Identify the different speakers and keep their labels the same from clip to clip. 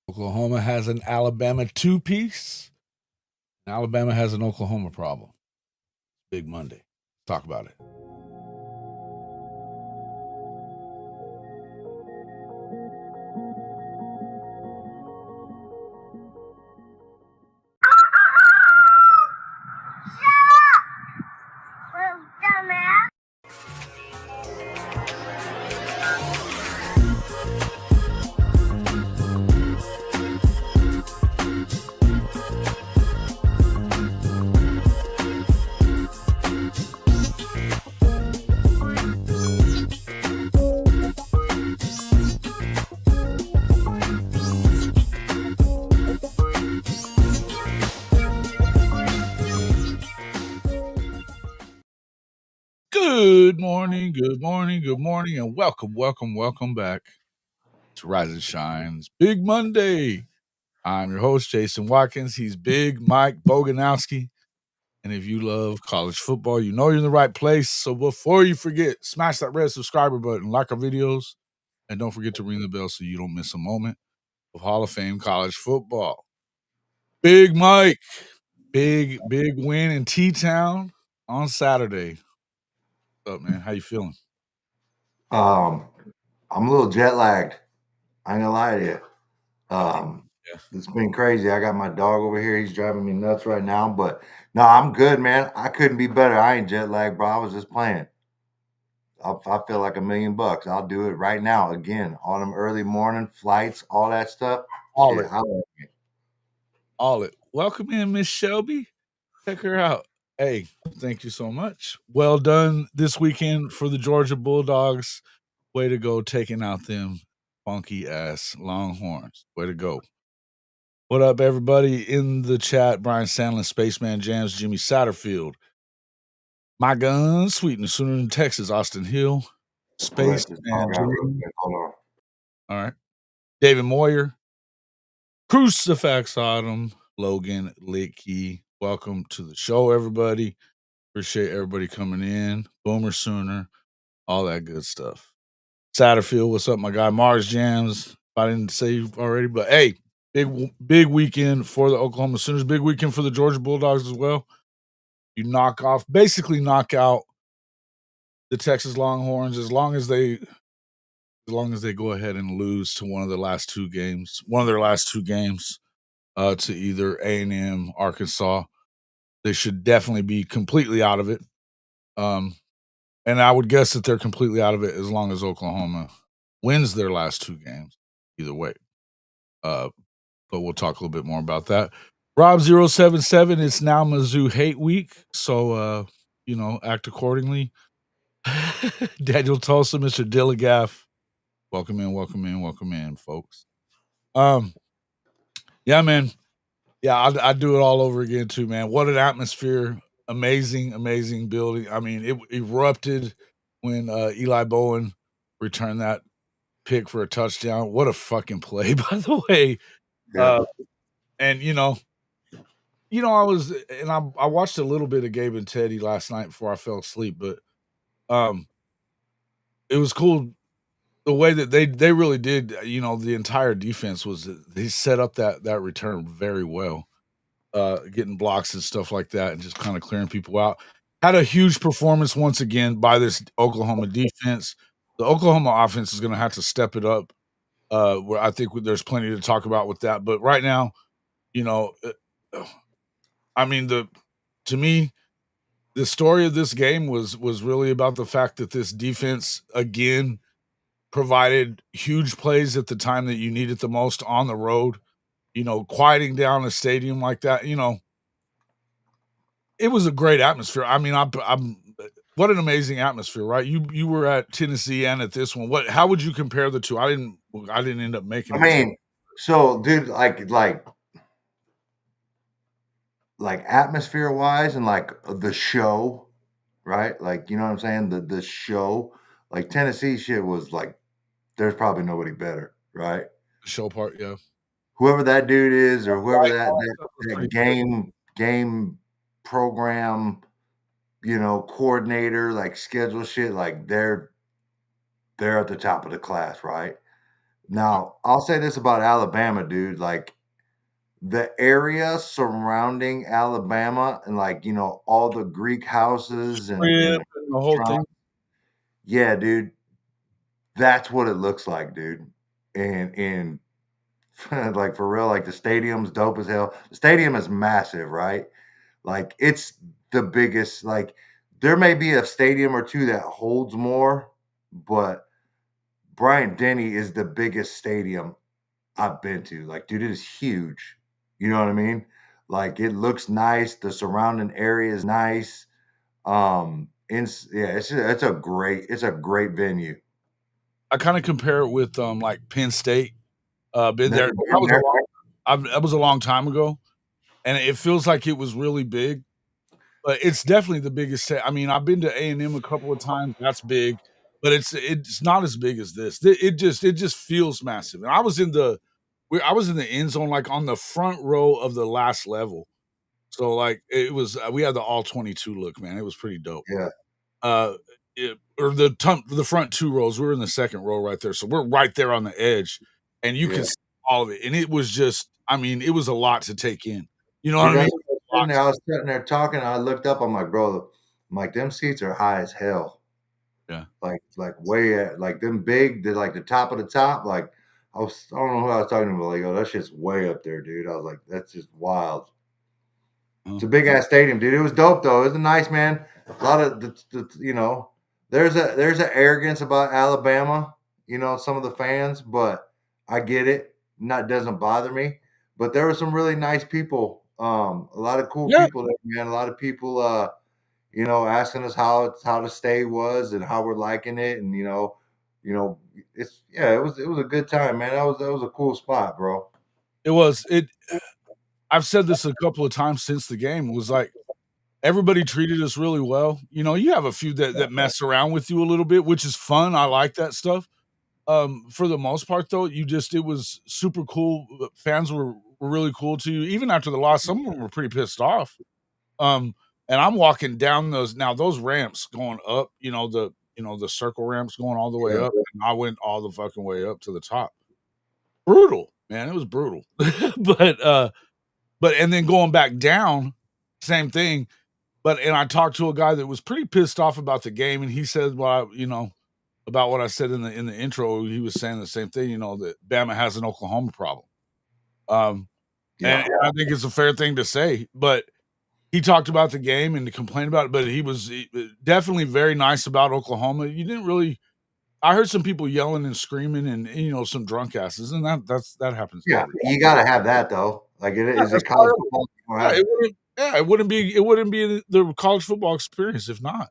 Speaker 1: Oklahoma has an Alabama two-piece. Alabama has an Oklahoma problem. Big Monday. Talk about it. Good morning, and welcome back to Rise and Shine's Big Monday. I'm your host, Jason Watkins. He's Big Mike Boganowski. And if you love college football, you know you're in the right place. So before you forget, smash that red subscriber button, like our videos, and don't forget to ring the bell so you don't miss a moment of Hall of Fame college football. Big Mike, big win in T-Town on Saturday. What's up, man? How you feeling?
Speaker 2: I'm a little jet lagged. I ain't gonna lie to you. It's been crazy. I got my dog over here. He's driving me nuts right now. But no, I'm good, man. I couldn't be better. I ain't jet lagged, bro. I was just playing. I feel like $1 million. I'll do it right now again. All them early morning flights, all that stuff.
Speaker 1: All it. Welcome in, Miss Shelby. Check her out. Hey, thank you so much. Well done this weekend for the Georgia Bulldogs. Way to go taking out them funky ass Longhorns. Way to go. What up, everybody in the chat? Brian Sandlin, Spaceman Jams, Jimmy Satterfield. My Gun, Sweeten, Sooner than Texas, Austin Hill, Spaceman Jams.
Speaker 2: Hold
Speaker 1: All right. David Moyer, Crucifix Autumn, Logan Licky. Welcome to the show, everybody. Appreciate everybody coming in. Boomer Sooner, all that good stuff. Satterfield, what's up, my guy? Mars Jams. I didn't say already, but hey, big weekend for the Oklahoma Sooners. Big weekend for the Georgia Bulldogs as well. You basically knock out the Texas Longhorns as long as they go ahead and lose to one of their last two games to either A&M, Arkansas. They should definitely be completely out of it. And I would guess that they're completely out of it as long as Oklahoma wins their last two games, either way. But we'll talk a little bit more about that. Rob077, it's now Mizzou Hate Week, so act accordingly. Daniel Tulsa, Mr. Dilligaff, welcome in, folks. Yeah, man. Yeah, I'd do it all over again too, man. What an atmosphere! Amazing building. I mean, it erupted when Eli Bowen returned that pick for a touchdown. What a fucking play, by the way. And I watched a little bit of Gabe and Teddy last night before I fell asleep, but it was cool the way that they really did. The entire defense they set up that return very well, getting blocks and stuff like that, and just kind of clearing people out. Had a huge performance once again by this Oklahoma defense. The Oklahoma offense is going to have to step it up. Where I think there's plenty to talk about with that, but right now, I mean, to me, the story of this game was really about the fact that this defense again provided huge plays at the time that you need it the most on the road. Quieting down a stadium like that. It was a great atmosphere. I mean, I'm what an amazing atmosphere, right? You were at Tennessee and at this one. How would you compare the two? I didn't end up making it.
Speaker 2: I mean, so dude, like atmosphere wise and like the show, right? Like, you know what I'm saying? The show, like Tennessee shit was like, there's probably nobody better, right?
Speaker 1: The show part, yeah.
Speaker 2: Whoever that dude is, or whoever that game program, coordinator, like schedule shit, like they're at the top of the class, right? Now, I'll say this about Alabama, dude, like, the area surrounding Alabama and, like, all the Greek houses and
Speaker 1: Strip
Speaker 2: the
Speaker 1: and the whole thing.
Speaker 2: restaurants. Yeah, dude, that's what it looks like, dude. And like, for real, like, the stadium's dope as hell. The stadium is massive, right? Like, it's the biggest, like, there may be a stadium or 2 that holds more, but Bryant-Denny is the biggest stadium I've been to. Like, dude, it is huge. You know what I mean? Like, it looks nice. The surrounding area is nice. Yeah, it's a great venue.
Speaker 1: I kinda compare it with, like, Penn State, been
Speaker 2: Never
Speaker 1: there.
Speaker 2: been there.
Speaker 1: That was a long time ago, and it feels like it was really big, but it's definitely the biggest I mean, I've been to A&M a couple of times, that's big, but it's not as big as this. It just feels massive, and I was in the end zone, like, on the front row of the last level, so, like, it was we had the all 22 look, man, it was pretty dope.
Speaker 2: Yeah,
Speaker 1: Uh, or the front 2 rows, we were in the 2nd row right there, so we're right there on the edge, and you
Speaker 2: yeah.
Speaker 1: could see all of it, and it was just I mean, it was a lot to take in. You know what
Speaker 2: Dude,
Speaker 1: I mean? A lot
Speaker 2: I was sitting there talking, I looked up, I'm like, "Bro," I'm like, "them seats are high as hell."
Speaker 1: yeah.
Speaker 2: Like, way at like, them big, they're, like, the top of the top, like, I don't know who I was talking to, but, like, "Oh, that shit's way up there, dude." I was like, "That's just wild."
Speaker 1: Uh,
Speaker 2: It's a big ass stadium, dude. It was dope though. It was nice, man. A lot of there's a arrogance about Alabama, some of the fans, but I get it. Not doesn't bother me. But there were some really nice people. A lot of cool
Speaker 1: yeah,
Speaker 2: people there, man. A lot of people asking us how the stay was and how we're liking it. And you know, it was a good time, man. That was a cool spot, bro.
Speaker 1: it was. I've said this a couple of times since the game, was like, everybody treated us really well. You know, you have a few that mess around with you a little bit, which is fun, I like that stuff. For the most part, though, it was super cool. Fans were really cool to you. Even after the loss, some of them were pretty pissed off. Um, and I'm walking down those ramps going up, the circle ramps going all the way
Speaker 2: Yeah,
Speaker 1: up, and I went all the fucking way up to the top. Brutal, man, it was brutal. But, and then going back down, same thing. And I talked to a guy that was pretty pissed off about the game, and he said, "Well, about what I said in the intro." He was saying the same thing, that Bama has an Oklahoma problem. Um,
Speaker 2: yeah,
Speaker 1: and I think it's a fair thing to say, but he talked about the game and complained about it, but definitely very nice about Oklahoma. You didn't really I heard some people yelling and screaming and, some drunk asses, and that happens to
Speaker 2: yeah.
Speaker 1: everybody.
Speaker 2: You gotta have that though. Like,
Speaker 1: Yeah,
Speaker 2: is
Speaker 1: that's
Speaker 2: it
Speaker 1: part
Speaker 2: college
Speaker 1: of it.
Speaker 2: football? You don't
Speaker 1: Yeah,
Speaker 2: have it.
Speaker 1: it wouldn't be the college football experience if not,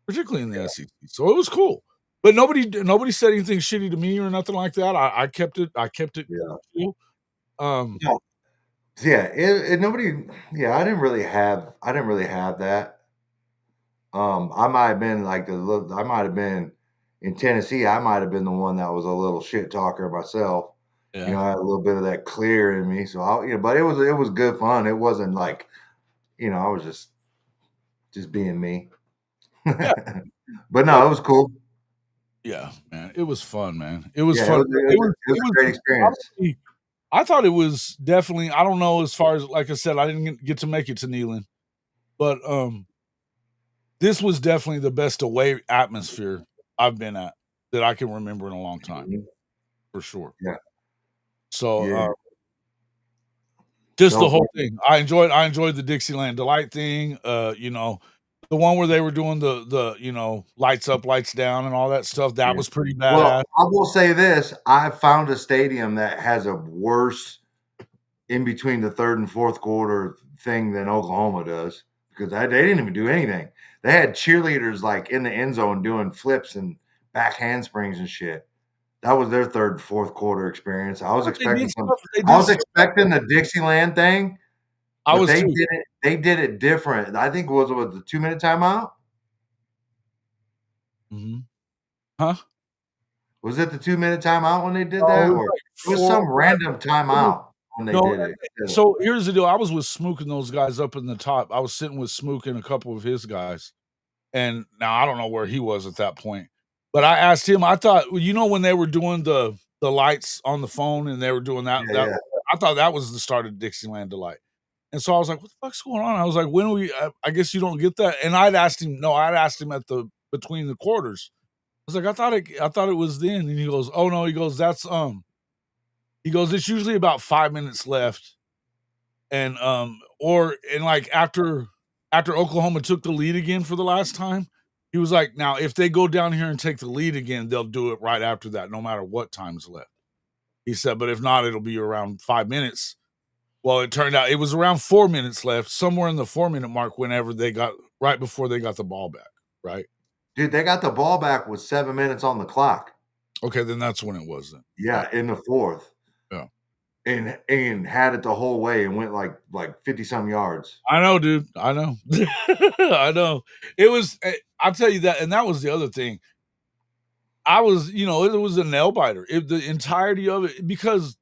Speaker 1: particularly in the SEC. So it was cool. But nobody said anything shitty to me or nothing like that. I kept it
Speaker 2: Yeah.
Speaker 1: chill. Um,
Speaker 2: No. Yeah, nobody. Yeah, I didn't really have that. I might have been like I might have been in Tennessee. I might have been the one that was a little shit talker myself.
Speaker 1: yeah.
Speaker 2: I had a little bit of that clear in me. So but it was good fun. It wasn't like, I was just being me.
Speaker 1: Yeah,
Speaker 2: But
Speaker 1: but
Speaker 2: no, it was cool.
Speaker 1: yeah, man, it was fun, man. It was
Speaker 2: Yeah, it
Speaker 1: fun.
Speaker 2: was it was, it was
Speaker 1: It
Speaker 2: a
Speaker 1: was
Speaker 2: great experience.
Speaker 1: honestly I thought it was definitely I don't know as far as like I said, I didn't get to make it to Neyland, but, this was definitely the best away atmosphere I've been at that I can remember in a long time,
Speaker 2: Mhm.
Speaker 1: for sure.
Speaker 2: Yeah,
Speaker 1: So,
Speaker 2: yeah,
Speaker 1: just the
Speaker 2: dope,
Speaker 1: whole
Speaker 2: man.
Speaker 1: thing. I enjoyed the Dixieland Delight thing, the one where they were doing lights up, lights down and all that stuff, that
Speaker 2: Yeah.
Speaker 1: was pretty
Speaker 2: Well,
Speaker 1: badass.
Speaker 2: I will say this: I found a stadium that has a worse in between the third and fourth quarter thing than Oklahoma does because they didn't even do anything. They had cheerleaders like in the end zone doing flips and back handsprings and shit. That was their third and fourth quarter experience. I was
Speaker 1: Yeah,
Speaker 2: expecting some.
Speaker 1: they
Speaker 2: I
Speaker 1: did
Speaker 2: was
Speaker 1: stuff like
Speaker 2: expecting the Dixieland thing,
Speaker 1: I
Speaker 2: but
Speaker 1: was
Speaker 2: they
Speaker 1: too.
Speaker 2: did it. They did it different. I think it was the 2 minute timeout.
Speaker 1: Mhm. Huh?
Speaker 2: Was it the 2 minute timeout when they did
Speaker 1: No, it
Speaker 2: that,
Speaker 1: was
Speaker 2: or
Speaker 1: like
Speaker 2: it was
Speaker 1: 4 or
Speaker 2: some
Speaker 1: 5
Speaker 2: random
Speaker 1: it was
Speaker 2: timeout when they
Speaker 1: no,
Speaker 2: did it?
Speaker 1: so here's the deal, I was with Smook and those guys up in the top. I was sitting with Smook and a couple of his guys, and now I don't know where he was at that point, but I asked him I thought when they were doing the lights on the phone, and they were doing that.
Speaker 2: Yeah, yeah.
Speaker 1: I thought that was the start of Dixieland Delight. And so I was like, "What the fuck's going on?" I was like, "When we? I guess you don't get that." And I'd asked him. No, I'd asked him at the between the quarters. I was like, I thought it was then." And he goes, "Oh no," he goes, "That's he goes, "It's usually about 5 minutes left." And like after Oklahoma took the lead again for the last time, he was like, "Now if they go down here and take the lead again, they'll do it right after that, no matter what time's left." He said, "But if not, it'll be around 5 minutes." Well, it turned out it was around 4 minutes left, somewhere in the 4 minute mark, whenever they got right before they got the ball back, right?
Speaker 2: Dude, they got the ball back with 7 minutes on the clock.
Speaker 1: Okay, then that's when it was then. Yeah,
Speaker 2: Yeah, in the 4th.
Speaker 1: yeah.
Speaker 2: And had it the whole way and went like 50 some yards.
Speaker 1: I know, dude. I know. I know. It was I'll tell you that, and that was the other thing. I was, it was a nail biter. The entirety of it, because,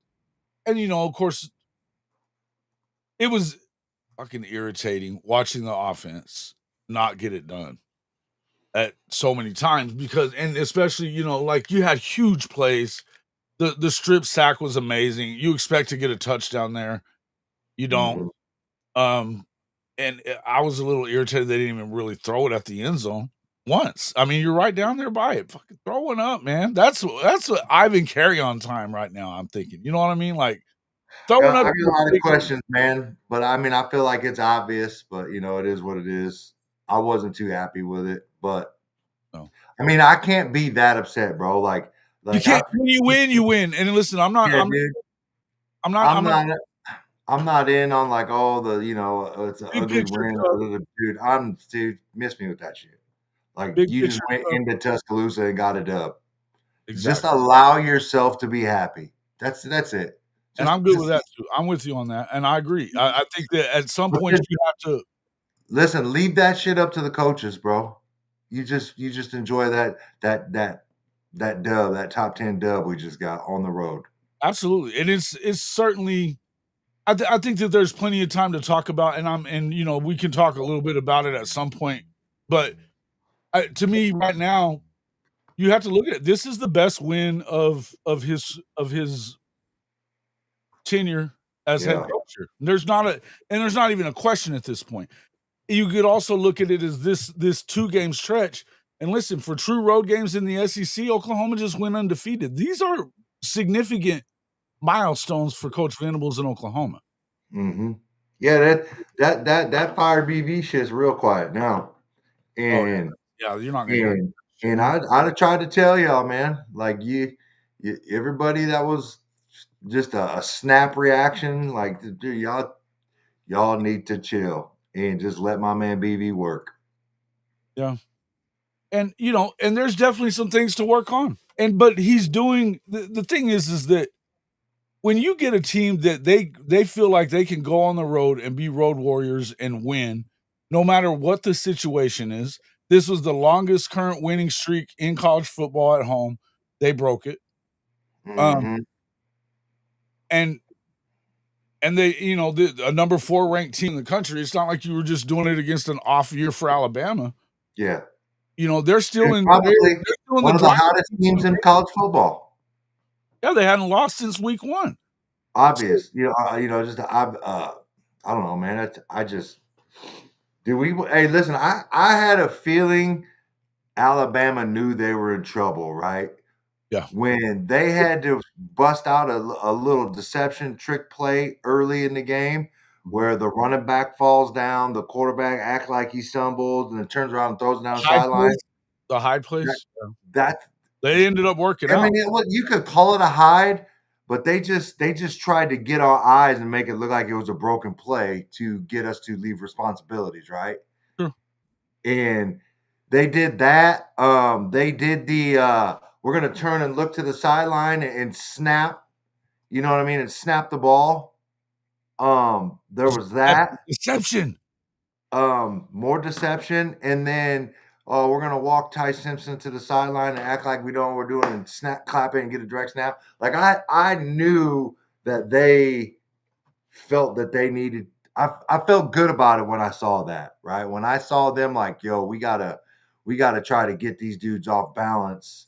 Speaker 1: and of course, it was fucking irritating watching the offense not get it done at so many times, because, and especially, like, you had huge plays. The strip sack was amazing. You expect to get a touchdown there. You don't.
Speaker 2: Mhm.
Speaker 1: Um, and I was a little irritated they didn't even really throw it at the end zone once. I mean, you're right down there by it. Fucking throw one up, man. That's what Ivan carry on time right now, I'm thinking. You know what I mean? Like, throwing
Speaker 2: Yeah,
Speaker 1: up
Speaker 2: I
Speaker 1: to
Speaker 2: get a
Speaker 1: the
Speaker 2: lot of
Speaker 1: big
Speaker 2: questions, man, but I mean, I feel like it's obvious, but, it is what it is. I wasn't too happy with it, but,
Speaker 1: no.
Speaker 2: I mean, I can't be that upset, bro,
Speaker 1: You
Speaker 2: like,
Speaker 1: can't,
Speaker 2: I
Speaker 1: when you win, you win. And listen,
Speaker 2: yeah, dude, I'm not I'm not in on, like, all the, it's an
Speaker 1: big
Speaker 2: ugly
Speaker 1: picture
Speaker 2: win,
Speaker 1: stuff.
Speaker 2: dude, miss me with that shit. Like,
Speaker 1: Big
Speaker 2: you just
Speaker 1: picture
Speaker 2: went
Speaker 1: stuff.
Speaker 2: into Tuscaloosa and got a dub. Just
Speaker 1: Exactly.
Speaker 2: allow yourself to be happy. That's it.
Speaker 1: And
Speaker 2: Just
Speaker 1: I'm good with
Speaker 2: just
Speaker 1: that too. I'm with you on that. And I agree. I think that at some point
Speaker 2: listen,
Speaker 1: you have to.
Speaker 2: listen, leave that shit up to the coaches, bro. You just enjoy that dub, that top 10 dub we just got on the road.
Speaker 1: Absolutely. And it's certainly, I think that there's plenty of time to talk about, and we can talk a little bit about it at some point. But to me, right now, you have to look at it. This is the best win of his tenure as head
Speaker 2: Yeah.
Speaker 1: coach here. There's not even a question at this point. You could also look at it as this 2 game stretch. And listen, for true road games in the SEC, Oklahoma just went undefeated. These are significant milestones for Coach Venables in Oklahoma.
Speaker 2: Mhm. Yeah, that Fire BV shit's real quiet now.
Speaker 1: Oh
Speaker 2: And
Speaker 1: yeah, yeah. You're not gonna hear
Speaker 2: and
Speaker 1: shit
Speaker 2: and
Speaker 1: anymore.
Speaker 2: I'd have tried to tell y'all, man, like you everybody that was just a snap reaction, like, dude, y'all need to chill and just let my man BV work.
Speaker 1: Yeah. And and there's definitely some things to work on. But he's doing the thing is that when you get a team that they feel like they can go on the road and be road warriors and win, no matter what the situation is. This was the longest current winning streak in college football at home. They broke it. Um,
Speaker 2: Mhm.
Speaker 1: and they, a number 4 ranked team in the country. It's not like you were just doing it against an off year for Alabama.
Speaker 2: Yeah.
Speaker 1: They're still
Speaker 2: And
Speaker 1: in
Speaker 2: probably
Speaker 1: they're still in the
Speaker 2: one of the
Speaker 1: driver's
Speaker 2: hottest
Speaker 1: seat for
Speaker 2: teams
Speaker 1: the
Speaker 2: in
Speaker 1: game.
Speaker 2: college football.
Speaker 1: Yeah, they hadn't lost since week 1. So,
Speaker 2: Obvious. Just I don't know, man. I just do we hey, listen, I had a feeling Alabama knew they were in trouble, right?
Speaker 1: yeah.
Speaker 2: When they had to bust out a little deception trick play early in the game
Speaker 1: Mhm.
Speaker 2: where the running back falls down, the quarterback act like he stumbled, and then turns around and throws it down the
Speaker 1: High
Speaker 2: sideline.
Speaker 1: place the high
Speaker 2: That
Speaker 1: place, yeah.
Speaker 2: that
Speaker 1: They ended up working
Speaker 2: I mean,
Speaker 1: out.
Speaker 2: you could call it a hide, but they just tried to get our eyes and make it look like it was a broken play to get us to leave responsibilities, right?
Speaker 1: Sure.
Speaker 2: And they did that. They did the we're gonna turn and look to the sideline and snap, you know what I mean, and snap the ball. There was that.
Speaker 1: Deception.
Speaker 2: More deception, and then we're gonna walk Ty Simpson to the sideline and act like we know what we're doing and snap, clap it, and get a direct snap. Like I knew that they felt that they needed. I felt good about it when I saw that. Right when I saw them, like, yo, we gotta try to get these dudes off balance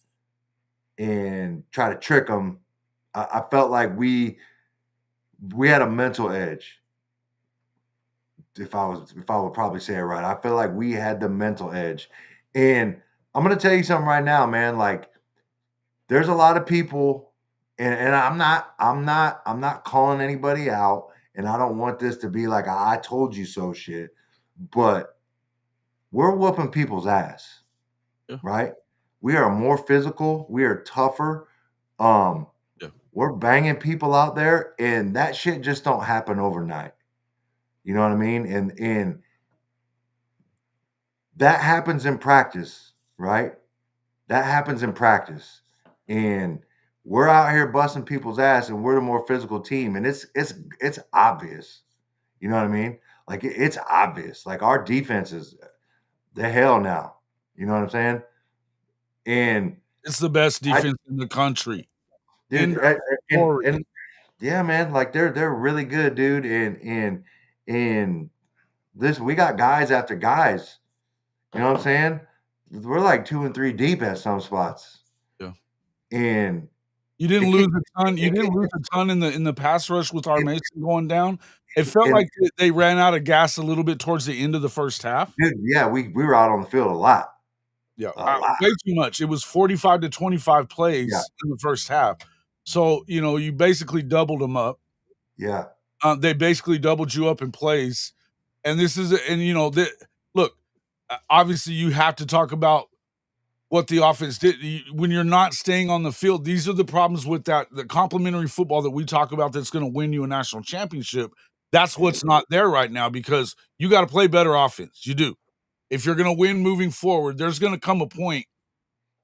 Speaker 2: and try to trick them I felt like we had a mental edge. If I would probably say it right, I feel like we had the mental edge. And I'm gonna tell you something right now, man. Like, there's a lot of people, and I'm not calling anybody out, and I don't want this to be like a I told you so shit, but we're whooping people's ass,
Speaker 1: Yeah.
Speaker 2: right? We are more physical, we are tougher. Um,
Speaker 1: Yeah.
Speaker 2: we're banging people out there, and that shit just don't happen overnight. You know what I mean? And that happens in practice, right? That happens in practice. And we're out here busting people's ass, and we're the more physical team. And it's obvious. You know what I mean? Like, it's obvious. Like, our defense is the hell now. You know what I'm saying? And
Speaker 1: It's the best
Speaker 2: I
Speaker 1: defense in the country.
Speaker 2: dude,
Speaker 1: End of
Speaker 2: and
Speaker 1: story.
Speaker 2: yeah, man, like they're really good, dude. And this we got guys after guys. You know what I'm saying? We're like 2 and 3 deep at some spots.
Speaker 1: Yeah.
Speaker 2: And
Speaker 1: You didn't
Speaker 2: it
Speaker 1: lose
Speaker 2: can
Speaker 1: a ton you
Speaker 2: it
Speaker 1: didn't
Speaker 2: can
Speaker 1: lose a ton in the pass rush with our
Speaker 2: it
Speaker 1: Mason going down. It felt
Speaker 2: and
Speaker 1: like they ran out of gas a little bit towards the end of the first half.
Speaker 2: dude, yeah, we were out on the field a lot.
Speaker 1: Yeah,
Speaker 2: A lot.
Speaker 1: way too much. It was 45 to 25
Speaker 2: Yeah,
Speaker 1: plays in the first half. So, you basically doubled them up.
Speaker 2: yeah,
Speaker 1: They basically doubled you up in plays, and this is and, the look, obviously, you have to talk about what the offense did. When you're not staying on the field, these are the problems with the complementary football that we talk about that's gonna win you a national championship. That's what's not there right now because you gotta play better offense. You do. If you're gonna win moving forward, there's gonna come a point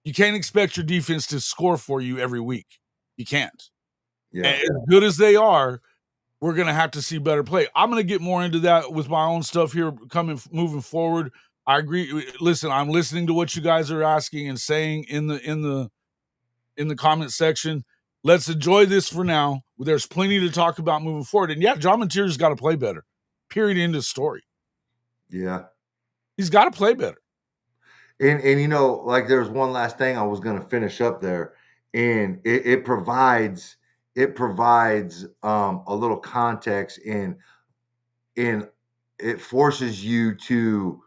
Speaker 1: you can't expect your defense to score for you every week. You can't. And
Speaker 2: yeah,
Speaker 1: as good as they are, we're gonna have to see better play. I'm gonna get more into that with my own stuff here moving forward. I agree. Listen, I'm listening to what you guys are asking and saying in the comment section. Let's enjoy this for now. There's plenty to talk about moving forward. And yeah, John Material's got to play better. Period. End of story.
Speaker 2: yeah.
Speaker 1: He's got to play better.
Speaker 2: And like there's one last thing I was gonna finish up there, and it provides a little context and it forces you to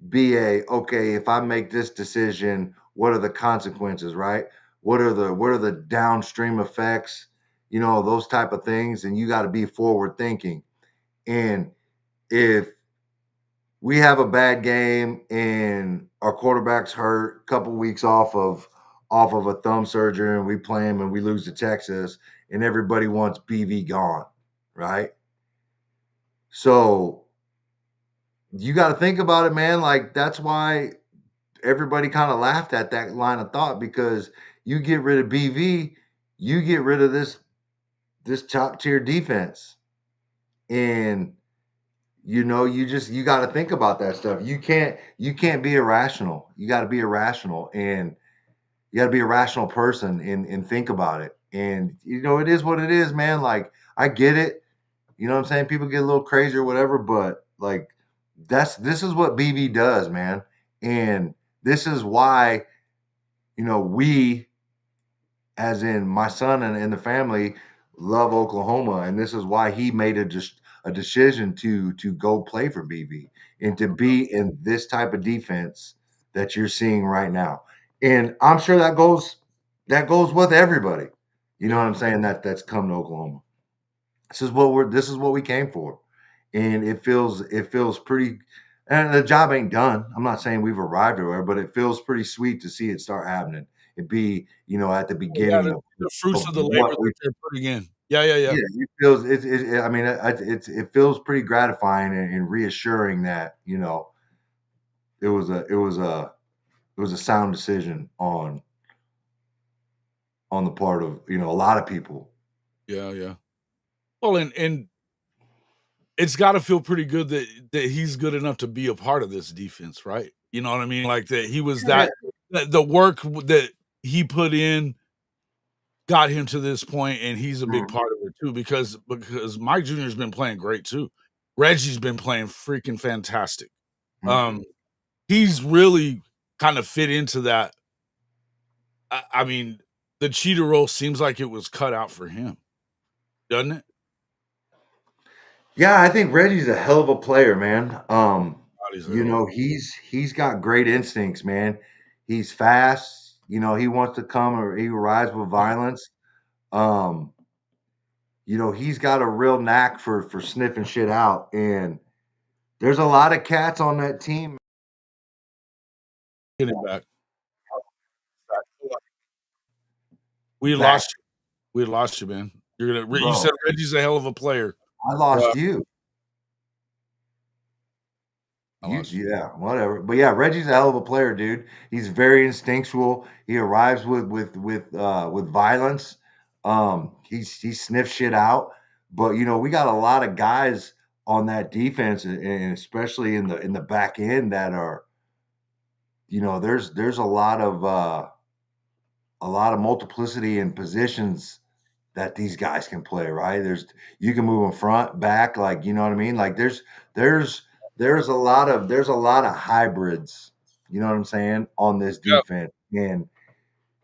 Speaker 2: be okay, if I make this decision, what are the consequences, right? What are the downstream effects, those type of things, and you got to be forward thinking. And if we have a bad game and our quarterback's hurt, a couple weeks off of a thumb surgery, and we play him and we lose to Texas, and everybody wants BV gone, right? So you got to think about it, man. Like, that's why everybody kind of laughed at that line of thought, because you get rid of BV, you get rid of this top tier defense. And you got to think about that stuff. You can't be irrational. You got to be irrational, and you got to be a rational person and think about it. And it is what it is, man. Like, I get it. You know what I'm saying? People get a little crazy or whatever, but like, this is what BV does, man. And this is why, we, as in my son and the family, love Oklahoma, and this is why he made a decision to go play for BV and to be in this type of defense that you're seeing right now. And I'm sure that goes with everybody. You know
Speaker 1: Yeah.
Speaker 2: what I'm saying? That's come to Oklahoma. This is what we came for. And it feels pretty, and the job ain't done. I'm not saying we've arrived everywhere, but it feels pretty sweet to see it start happening. It be, at the
Speaker 1: Oh, yeah,
Speaker 2: beginning
Speaker 1: the fruits
Speaker 2: of
Speaker 1: of the labor
Speaker 2: what
Speaker 1: that
Speaker 2: we
Speaker 1: they're putting in. Yeah, yeah, yeah.
Speaker 2: yeah, I mean, it feels pretty gratifying and reassuring that, it was a sound decision on the part of, a lot of people.
Speaker 1: Yeah, yeah. Well, and it's gotta feel pretty good that he's good enough to be a part of this defense, right? You know what I mean? Like, that he was
Speaker 2: Yeah.
Speaker 1: the work that he put in got him to this point, and he's a big
Speaker 2: Mhm.
Speaker 1: part of it too because Mike Jr.'s been playing great too. Reggie's been playing freaking fantastic.
Speaker 2: Mhm.
Speaker 1: Um, he's really kind of fit into that. I mean, the cheetah role seems like it was cut out for him, doesn't it?
Speaker 2: Yeah, I think Reggie's a hell of a player, man.
Speaker 1: Body's a
Speaker 2: You
Speaker 1: hell of
Speaker 2: know, he's got great instincts, man. He's fast. You know, he wants to come or he rides with
Speaker 1: a-
Speaker 2: violence. Um, you know, he's got a real knack for sniffing shit out. And there's a lot of cats on that team.
Speaker 1: Get it back. We
Speaker 2: That
Speaker 1: lost you. We lost you, man. You
Speaker 2: bro,
Speaker 1: said Reggie's a hell of a player.
Speaker 2: I
Speaker 1: Uh,
Speaker 2: lost you.
Speaker 1: I
Speaker 2: You
Speaker 1: lost you.
Speaker 2: yeah, whatever. But yeah, Reggie's a hell of a player, dude. He's very instinctual. He arrives with violence. He sniffs shit out. But you know, we got a lot of guys on that defense, and especially in the back end that are, you know, there's a lot of multiplicity in positions that these guys can play, right? You can move them front, back, like you know what I mean? Like there's there's a lot of hybrids, you know what I'm saying, on this
Speaker 1: Yeah.
Speaker 2: defense. And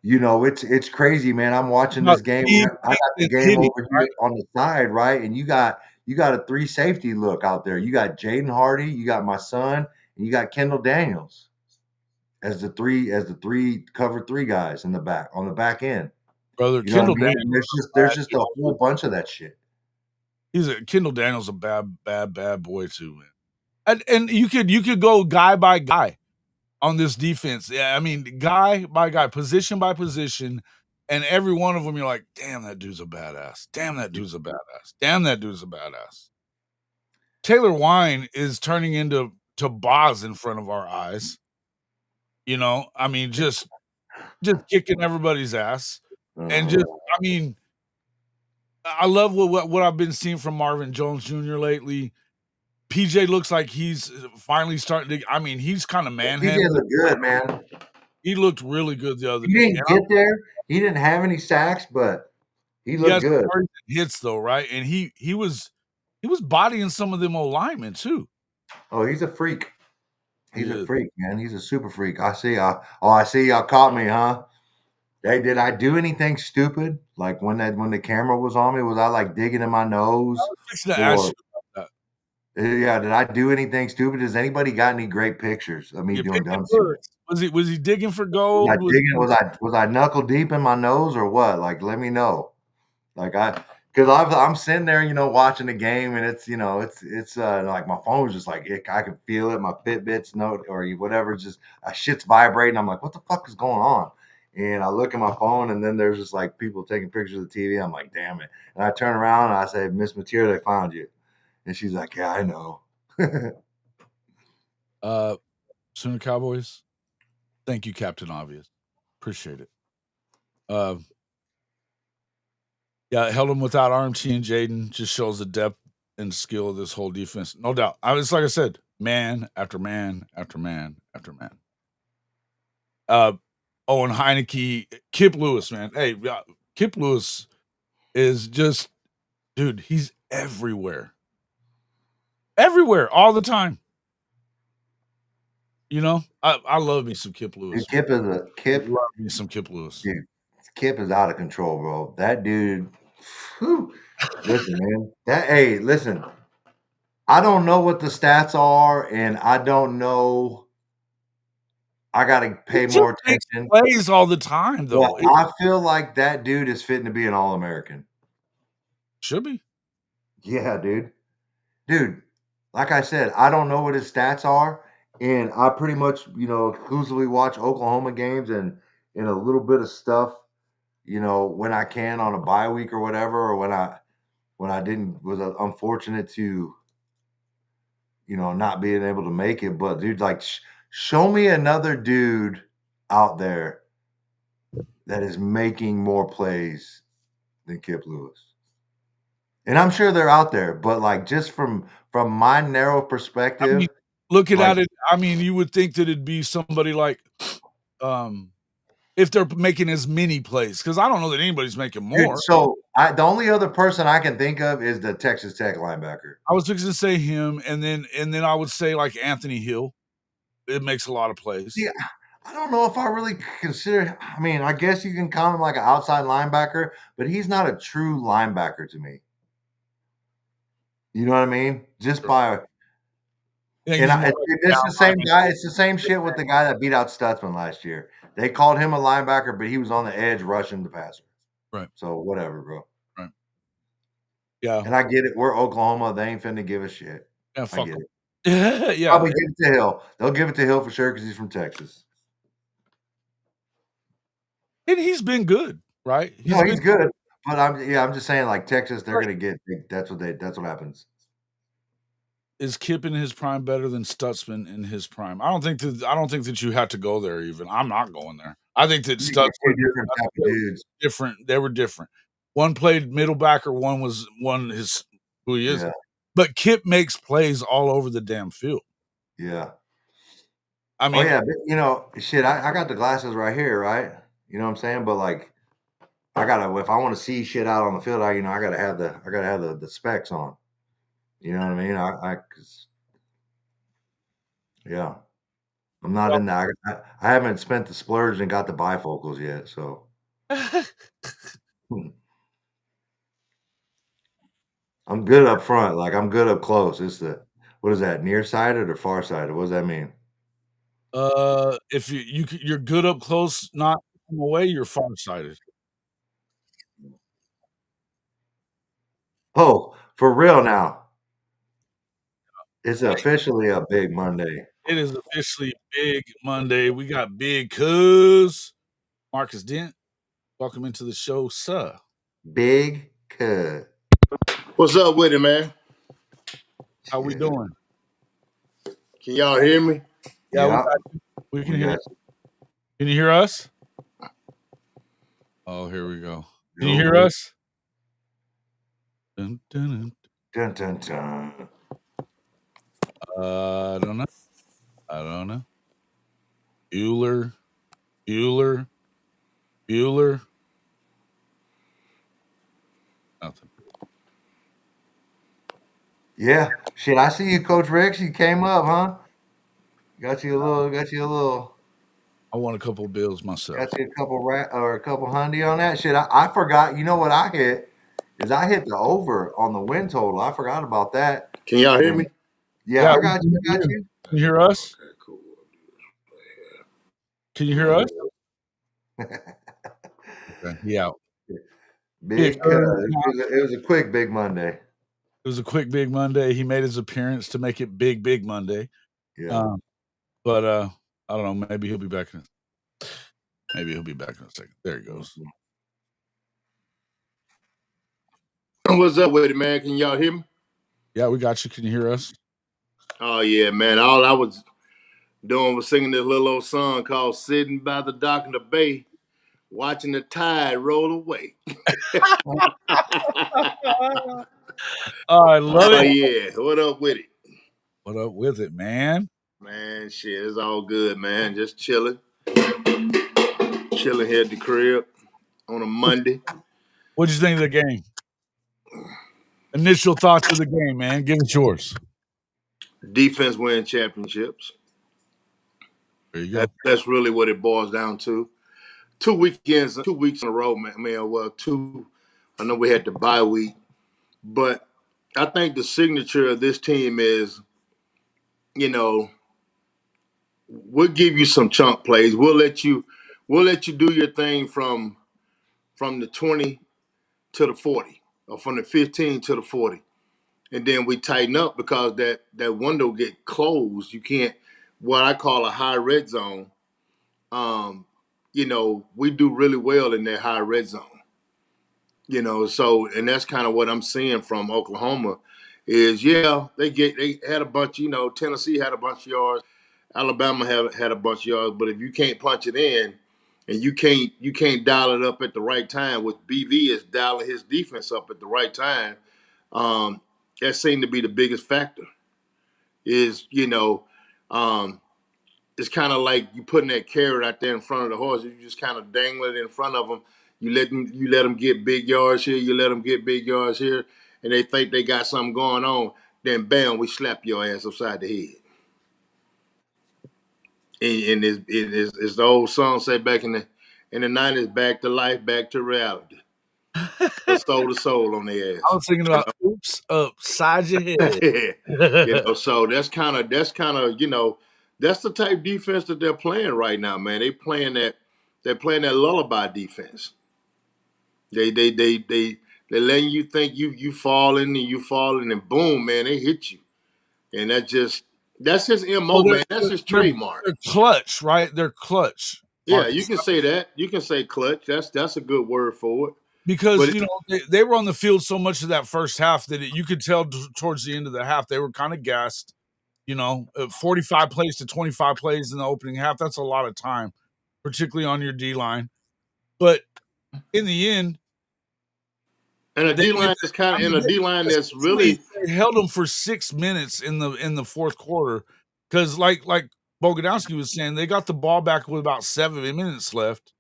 Speaker 2: you know, it's crazy, man. I'm watching
Speaker 1: About
Speaker 2: this game.
Speaker 1: speed,
Speaker 2: I got the
Speaker 1: and
Speaker 2: game
Speaker 1: hitting,
Speaker 2: over
Speaker 1: right?
Speaker 2: here on the side, right? And you got a three safety look out there. You got Jaden Hardy, you got my son, and you got Kendall Daniels as the three cover three guys in the back on the back end.
Speaker 1: Brother,
Speaker 2: You know what I
Speaker 1: Kendall
Speaker 2: mean?
Speaker 1: Daniels
Speaker 2: And there's
Speaker 1: bad
Speaker 2: just
Speaker 1: dude
Speaker 2: a
Speaker 1: too.
Speaker 2: whole bunch of that shit.
Speaker 1: Kendall Daniels a bad boy too, man. And you could go guy by guy on this defense. Yeah, I mean, guy by guy, position by position, and every one of them, you're like, damn, that dude's a badass. Damn, that dude's a badass. Damn, that dude's a badass. Taylor Wine is turning into Boz in front of our eyes. You know, I mean, just kicking everybody's ass, and
Speaker 2: Uh-huh.
Speaker 1: just, I mean, I love what I've been seeing from Marvin Jones Jr. lately. PJ looks like he's finally starting to. I mean, he's kind of
Speaker 2: PJ
Speaker 1: manhandling.
Speaker 2: looked good, man.
Speaker 1: He looked really good the other
Speaker 2: He
Speaker 1: day,
Speaker 2: didn't get there. He didn't have any sacks, but he
Speaker 1: he
Speaker 2: looked
Speaker 1: has
Speaker 2: good.
Speaker 1: some hits though, right? And he was bodying some of them old linemen too.
Speaker 2: Oh, he's a freak.
Speaker 1: He
Speaker 2: He's a
Speaker 1: is.
Speaker 2: freak, man. He's a super freak. I see. I see. Y'all caught me, huh? Hey, did I do anything stupid? Like when the camera was on me, was I like digging in my
Speaker 1: I
Speaker 2: nose?
Speaker 1: was fixing to ask
Speaker 2: Or
Speaker 1: you about that.
Speaker 2: yeah, did I do anything stupid? Has anybody got any great pictures of me
Speaker 1: Your
Speaker 2: doing
Speaker 1: picture
Speaker 2: dumb shit?
Speaker 1: works. Was he digging for
Speaker 2: Was I
Speaker 1: gold? Was
Speaker 2: digging?
Speaker 1: he,
Speaker 2: Was I knuckle deep in my nose or what? Like, let me know. Like because I'm sitting there, you know, watching the game, and it's, you know, it's like my phone's just like I can feel it. My Fitbit's note or whatever, just shit's vibrating. I'm like, what the fuck is going on? And I look at my phone, and then there's just like people taking pictures of the TV. I'm like, damn it! And I turn around and I say, Miss Materia, they found you. And she's like, yeah, I know.
Speaker 1: uh Sooner Cowboys? Thank you, Captain Obvious. Appreciate it. Uh, yeah, held him without Armchi and Jaden. Just shows the depth and skill of this whole defense. No doubt. It's like I said, man after man after man after man. Uh, Owen Heineke, Kip Lewis, man. Hey, yeah, Kip Lewis is just, dude, he's everywhere. Everywhere, all the time. You know? I love me some Kip
Speaker 2: Dude,
Speaker 1: Lewis, man.
Speaker 2: Kip is a Kip.
Speaker 1: Love me some Kip Lewis.
Speaker 2: Dude, Kip is out of control, bro. That dude. Whew. Listen, man. Listen. I don't know what the stats are, and I don't know. I got to
Speaker 1: He
Speaker 2: pay
Speaker 1: just
Speaker 2: more
Speaker 1: makes
Speaker 2: attention.
Speaker 1: plays all the time,
Speaker 2: But
Speaker 1: though. It
Speaker 2: I feel like that dude is fitting to be an All American.
Speaker 1: should be.
Speaker 2: Yeah, dude. Dude, like I said, I don't know what his stats are, and I pretty much, you know, exclusively watch Oklahoma games and a little bit of stuff, you know, when I can on a bye week or whatever, or when I didn't was unfortunate to, you know, not being able to make it. But dude, like, show me another dude out there that is making more plays than Kip Lewis. And I'm sure they're out there, but like just from my narrow
Speaker 1: I mean,
Speaker 2: perspective,
Speaker 1: looking
Speaker 2: like
Speaker 1: at it, I mean, you would think that it'd be somebody like, um, if they're making as many plays, because I don't know that anybody's making
Speaker 2: dude,
Speaker 1: more.
Speaker 2: so the only other person I can think of is the Texas Tech linebacker.
Speaker 1: I was fixing to say him, and then I would say like Anthony Hill. It makes a lot of
Speaker 2: See,
Speaker 1: plays.
Speaker 2: I don't know if I really consider. I mean, I guess you can count him like an outside linebacker, but he's not a true linebacker to me. You know what I mean? Just by
Speaker 1: I think
Speaker 2: and
Speaker 1: he's more like a
Speaker 2: it's the same
Speaker 1: downline.
Speaker 2: guy. It's the same shit with the guy that beat out Stutzman last year. They called him a linebacker, but he was on the edge rushing the passer.
Speaker 1: Right.
Speaker 2: So whatever, bro.
Speaker 1: Right. Yeah.
Speaker 2: And I get it. We're Oklahoma. They ain't finna give a shit.
Speaker 1: Yeah.
Speaker 2: I
Speaker 1: Fuck
Speaker 2: get
Speaker 1: him.
Speaker 2: it.
Speaker 1: Yeah.
Speaker 2: Probably give it to Hill. They'll give it to Hill for sure because he's from Texas.
Speaker 1: And he's been good, right?
Speaker 2: No,
Speaker 1: He's
Speaker 2: he's
Speaker 1: been
Speaker 2: good. But I'm just saying, like Texas, they're
Speaker 1: right.
Speaker 2: gonna get. That's what happens.
Speaker 1: Is Kip in his prime better than Stutzman in his prime? I don't think that you have to go there even. I'm not going there. I think that
Speaker 2: I think they're
Speaker 1: Stutzman
Speaker 2: two different type of dudes.
Speaker 1: different. They were different. One played middle backer, one was who he is.
Speaker 2: Yeah,
Speaker 1: But Kip makes plays all over the damn field.
Speaker 2: yeah.
Speaker 1: I
Speaker 2: Oh
Speaker 1: mean,
Speaker 2: yeah, but, shit. I got the glasses right here, right? You know what I'm saying? But like, I gotta if I want to see shit out on the field, I gotta have the specs on. You know what I mean? 'Cause, yeah, I'm not
Speaker 1: well,
Speaker 2: in that. I haven't spent the splurge and got the bifocals yet, so I'm good up front. Like I'm good up close. It's what is that? Nearsighted or farsighted? What does that mean?
Speaker 1: if you're good up close, not from away, you're farsighted.
Speaker 2: Oh, for real now. It's officially a big Monday.
Speaker 1: It is officially Big Monday. We got Big Cuz Marcus Dent. Welcome into the show, sir.
Speaker 2: Big cut.
Speaker 3: What's up with it, man?
Speaker 1: How we
Speaker 2: Shit.
Speaker 1: doing?
Speaker 3: Can y'all hear me?
Speaker 1: Yeah, we
Speaker 2: Yeah,
Speaker 1: got you. We can
Speaker 2: we
Speaker 1: hear
Speaker 2: got
Speaker 1: you. Can you hear us? Oh, here we go. Can you
Speaker 2: you.
Speaker 1: hear us? Dun, dun,
Speaker 2: Dun, dun, dun.
Speaker 1: I don't know. I don't know. Bueller, Bueller, Bueller. Nothing.
Speaker 2: Yeah. Shit, I see you, Coach Rex. You came up, huh? Got you a little,
Speaker 1: I won a couple of bills myself.
Speaker 2: got you a couple or a couple hundy on that shit. I forgot. You know what I hit? Is I hit the over on the win total. I forgot about that.
Speaker 3: Can y'all hear
Speaker 2: And
Speaker 3: me?
Speaker 2: yeah,
Speaker 1: Yeah,
Speaker 2: I
Speaker 1: we
Speaker 2: got
Speaker 1: can
Speaker 2: you.
Speaker 1: hear
Speaker 2: I got
Speaker 1: you.
Speaker 2: you.
Speaker 1: Can you hear us?
Speaker 3: Okay, cool.
Speaker 1: Can you hear us? Okay. Yeah. Yeah,
Speaker 2: Big cut. It was a quick big Monday.
Speaker 1: it was a quick Big Monday. He made his appearance to make it Big Monday.
Speaker 2: Yeah.
Speaker 1: But I don't know. Maybe he'll be back in a second. There he goes.
Speaker 3: What's up with it, man? Can y'all hear me?
Speaker 1: Yeah, we got you. Can you hear us?
Speaker 3: Oh yeah, man. All I was doing was singing this little old song called "Sitting by the Dock in the Bay, Watching the Tide Roll Away."
Speaker 1: Oh, I love
Speaker 3: Oh
Speaker 1: it.
Speaker 3: yeah. What up with it?
Speaker 1: What up with it, man?
Speaker 3: Man, shit, it's all good, man. Just chilling here at the crib on a Monday.
Speaker 1: What'd you think of the game? Initial thoughts of the game, man. Give us yours.
Speaker 3: Defense win championships.
Speaker 1: There you go.
Speaker 3: That's really what it boils down to. 2 weeks in a row, man. I mean, well, two. I know we had the bye week, but I think the signature of this team is, you know, we'll give you some chunk plays. We'll let you do your thing from the 20 to the 40, or from the 15 to the 40, and then we tighten up because that window get closed. You can't what I call a high red zone. Um, we do really well in that high red zone. So and that's kind of what I'm seeing from Oklahoma is they had a bunch, Tennessee had a bunch of yards, Alabama had a bunch of yards, but if you can't punch it in and you can't dial it up at the right time, which BV is dialing his defense up at the right time, that seemed to be the biggest factor. Is it's kind of like you putting that carrot out there in front of the horse. You just kind of dangle it in front of them. You let them get big yards here. You let them get big yards here, and they think they got something going on. Then bam, we slap your ass upside the head. And it's the old song said back in the 90s, back to life, back to reality. Soul to soul on their ass.
Speaker 1: I was thinking about oops upside your head.
Speaker 3: So that's kind of that's the type defense that they're playing right now, man. They're playing that lullaby defense. They letting you think you falling and boom, man, they hit you. And that's his MO, man. That's his trademark.
Speaker 1: They're clutch, right? They're clutch.
Speaker 3: Yeah, you can say that. You can say clutch. That's a good word for it.
Speaker 1: Because they were on the field so much of that first half that you could tell towards the end of the half they were kind of gassed. 45 plays to 25 plays in the opening half. That's a lot of time, particularly on your D line. But in the end,
Speaker 3: and a D line is kind of a D line that's really
Speaker 1: they held them for 6 minutes in the fourth quarter because like Boganowski was saying, they got the ball back with about 7 minutes left.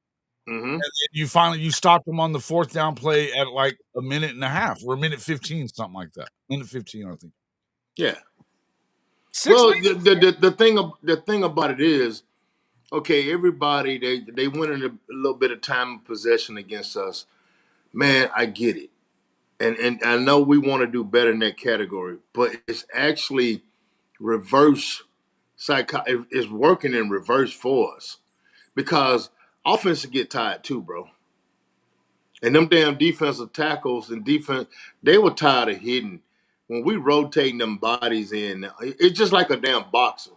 Speaker 3: Mm-hmm.
Speaker 1: And you stopped them on the fourth down play at like a minute and a half or a minute 15, something like that. Minute 15, I think.
Speaker 3: Yeah. The thing about it is, okay, everybody they win a little bit of time of possession against us. Man, I get it. And I know we want to do better in that category, but it's actually reverse it's working in reverse for us because offenses get tired too, bro. And them damn defensive tackles and defense, they were tired of hitting. When we rotating them bodies in, it's just like a damn boxer.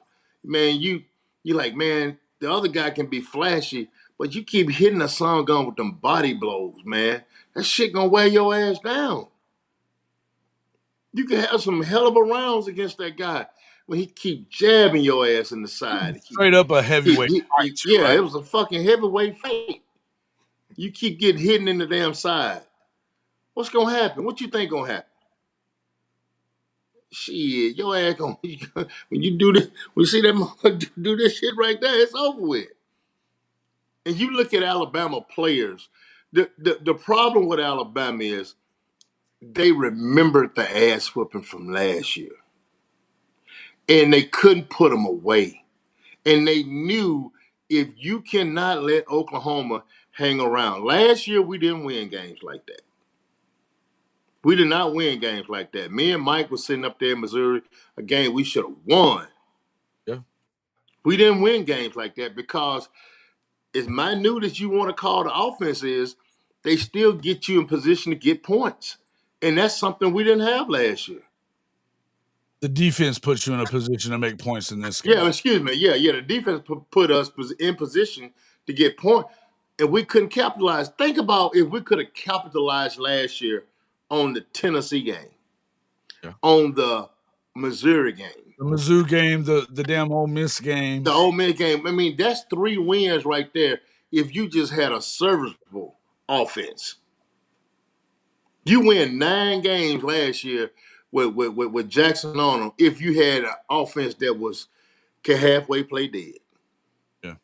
Speaker 3: Man, you like, man, the other guy can be flashy, but you keep hitting a song gun with them body blows, man. That shit gonna wear your ass down. You can have some hell of a rounds against that guy when he keep jabbing your ass in the side.
Speaker 1: Straight up a heavyweight fight.
Speaker 3: Right? It was a fucking heavyweight fight. You keep getting hit in the damn side. What's gonna happen? What you think gonna happen? Shit, your ass gonna when you do this, when you see that motherfucker do this shit right there, it's over with. And you look at Alabama players. The problem with Alabama is they remembered the ass whooping from last year. And they couldn't put them away. And they knew if you cannot let Oklahoma hang around. Last year, we didn't win games like that. We did not win games like that. Me and Mike was sitting up there in Missouri, a game we should have won.
Speaker 1: Yeah.
Speaker 3: We didn't win games like that because as minute as you want to call the offense is, they still get you in position to get points. And that's something we didn't have last year.
Speaker 1: The defense puts you in a position to make points in this game.
Speaker 3: Yeah, excuse me. Yeah. The defense put us in position to get points, and we couldn't capitalize. Think about if we could have capitalized last year on the Tennessee game, on the Missouri game.
Speaker 1: The Mizzou game, the damn Ole Miss game.
Speaker 3: The Ole Miss game. I mean, that's 3 wins right there if you just had a serviceable offense. You win 9 games last year with Jackson on them if you had an offense that can halfway play dead.
Speaker 1: Yeah.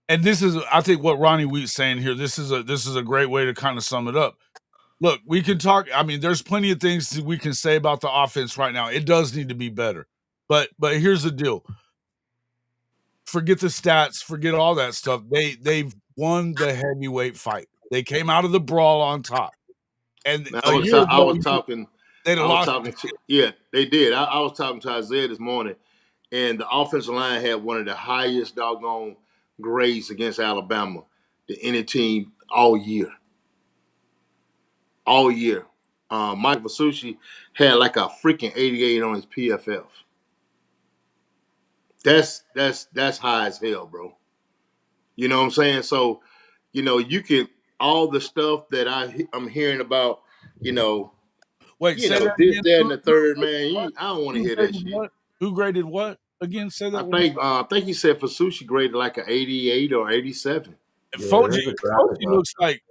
Speaker 1: And this is, I think, what Ronnie Wheat's saying here. This is a great way to kind of sum it up. Look, we can talk. I mean, there's plenty of things that we can say about the offense right now. It does need to be better. But here's the deal. Forget the stats, forget all that stuff. They've won the heavyweight fight. They came out of the brawl on top. And
Speaker 3: I was talking yeah, they did. I was talking to Isaiah this morning, and the offensive line had one of the highest doggone grades against Alabama than any team all year. All year. Mike Vasucci had like a freaking 88 on his PFF. That's high as hell, bro. You know what I'm saying? So, you can all the stuff that I'm hearing about,
Speaker 1: wait,
Speaker 3: say that this, that, and the third, man. I don't want to hear that shit.
Speaker 1: What? Who graded what? Again, say that.
Speaker 3: I think he said Vasucci graded like an 88 or 87.
Speaker 1: Fauci looks like,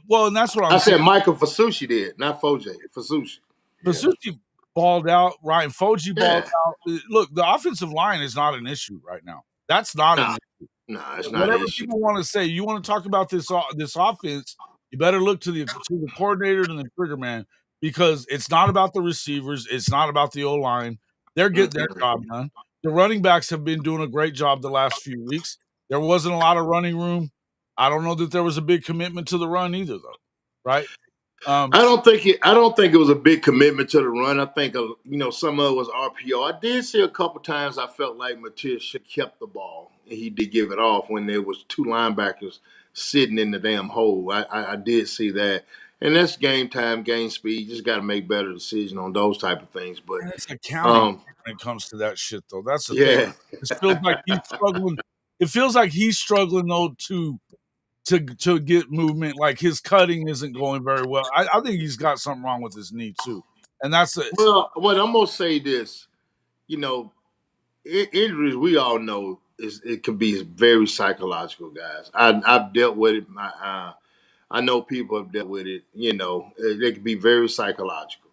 Speaker 1: well, and that's what
Speaker 3: I said. Michael Vasucci did, not Fauci. Vasucci.
Speaker 1: Vasucci balled out. Ryan Fauci balled out. Look, the offensive line is not an issue right now. That's not an issue.
Speaker 3: No, it's not an issue.
Speaker 1: People want to say, you want to talk about this offense, you better look to the coordinator and the trigger man, because it's not about the receivers. It's not about the O-line. They're getting their job done. the running backs have been doing a great job the last few weeks. There wasn't a lot of running room. I don't know that there was a big commitment to the run either, though. Right?
Speaker 3: I don't think it was a big commitment to the run. I think some of it was RPO. I did see a couple times I felt like Matias should have kept the ball, and he did give it off when there was two linebackers sitting in the damn hole. I did see that, and that's game time, game speed. You just got to make better decisions on those type of things. But
Speaker 1: it's accounting when it comes to that shit, though. That's the thing. It feels like he's struggling. It feels like he's struggling though to get movement. Like his cutting isn't going very well. I think he's got something wrong with his knee too, and that's it.
Speaker 3: Well, I'm gonna say this. Injuries we all know it can be very psychological, guys. I've dealt with it. I know people have dealt with it. It can be very psychological,